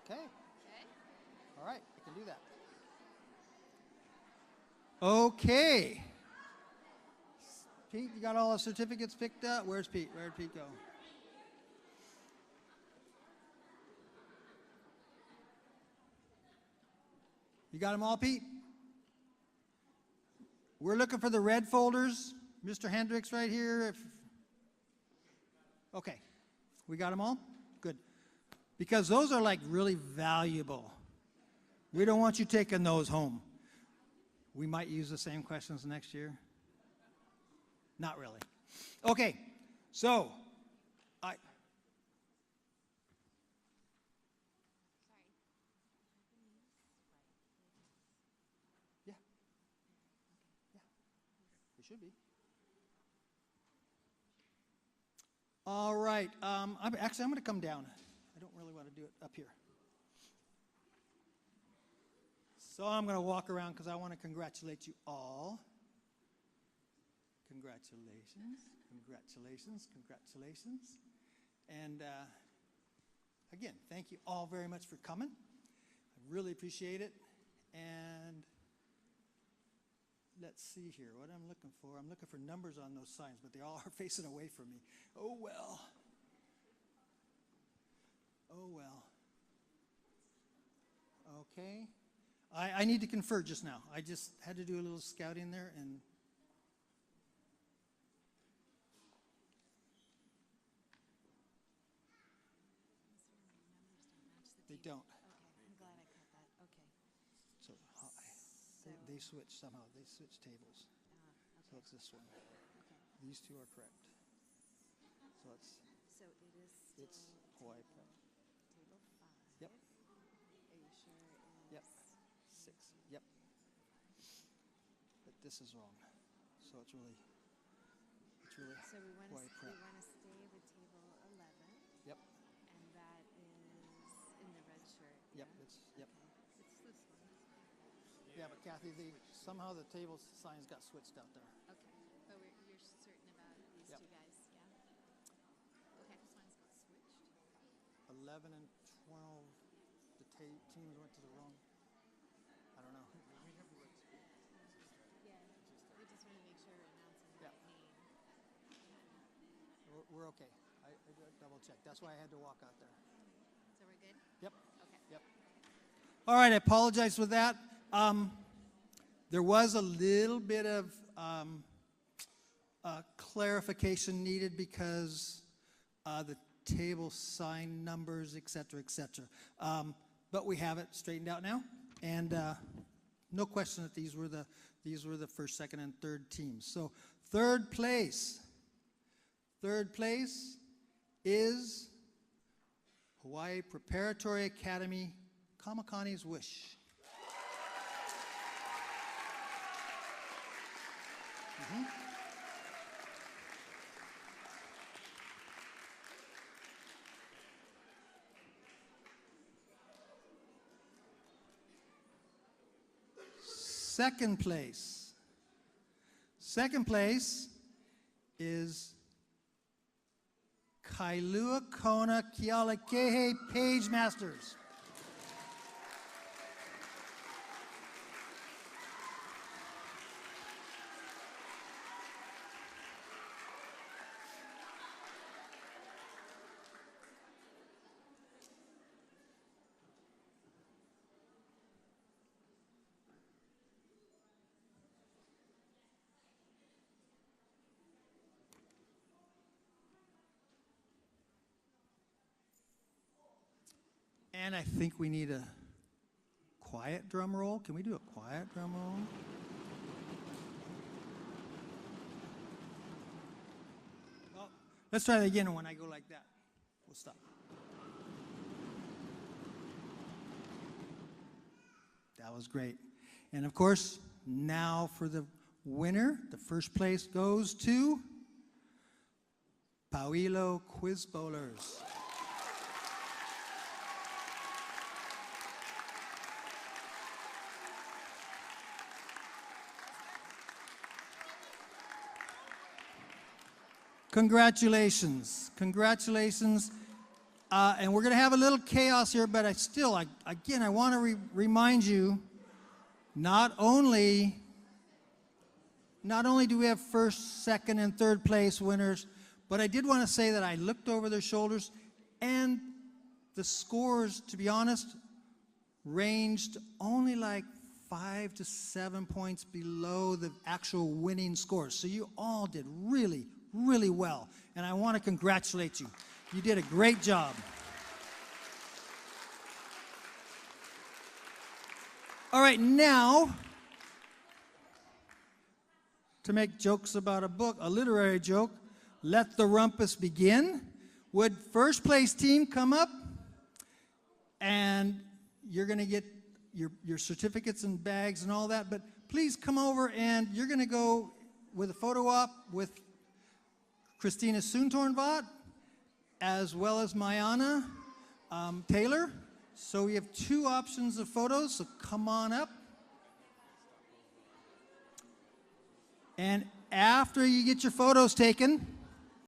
Okay. All right, I can do that. Okay. Pete, you got all the certificates picked up? Where's Pete? Where'd Pete go? You got them all, Pete? We're looking for the red folders. Mr. Hendricks right here. Okay. We got them all? Good. Because those are like really valuable. We don't want you taking those home. We might use the same questions next year. Not really. Okay, so yeah, it should be. All right. I'm going to come down. I don't really want to do it up here. So I'm going to walk around because I want to congratulate you all. Congratulations, congratulations, congratulations. And again, thank you all very much for coming. I really appreciate it. And let's see here what I'm looking for. I'm looking for numbers on those signs, but they all are facing away from me. Oh, well. Oh, well. Okay. I need to confer just now. I just had to do a little scouting there, and they don't. Okay, I'm glad I caught that. Okay. So they switched somehow. They switched tables. Okay. So it's this one. Okay. These two are correct. So So it is still it's Hawaii Prep. table 5. Yep. Are you sure it is? Yep. 6. Yep. But this is wrong. So it's really So we want Hawaii to Prep. stay with table 11. Yep. And that is in the red shirt. Yep. Yeah? Yep. Okay. It's this one. Yeah, but Kathy, somehow the table signs got switched out there. Okay. But you're certain about these Yep. two guys, yeah? Okay. This one's got switched. 11 and 12, the teams went to the wrong. I don't know. Yeah. We just want to make sure we're announcing the Yep. right name. We're okay. I double checked. That's why I had to walk out there. So we're good? Yep. Okay. Yep. All right, I apologize for that. There was a little bit of clarification needed because the table sign numbers, et cetera, et cetera. But we have it straightened out now, and no question that these were the first, second, and third teams. So third place is Hawaii Preparatory Academy, Kamakani's Wish. Second place is Kailua Kona Kealakehe Page Masters. And I think we need a quiet drum roll. Can we do a quiet drum roll? Well, let's try that again when I go like that. We'll stop. That was great. And of course, now for the winner, the first place goes to Pauilo Quiz Bowlers. Congratulations, congratulations. And we're going to have a little chaos here, but again, I want to remind you, not only do we have first, second, and third place winners, but I did want to say that I looked over their shoulders, and the scores, to be honest, ranged only like 5 to 7 points below the actual winning scores. So you all did really, really well, and I want to congratulate you. You did a great job. All right, now, to make jokes about a book, a literary joke, let the rumpus begin. Would first place team come up? And you're going to get your certificates and bags and all that, but please come over, and you're going to go with a photo op with Christina Soontornvat, as well as Mayana Taylor. So we have 2 options of photos, so come on up. And after you get your photos taken,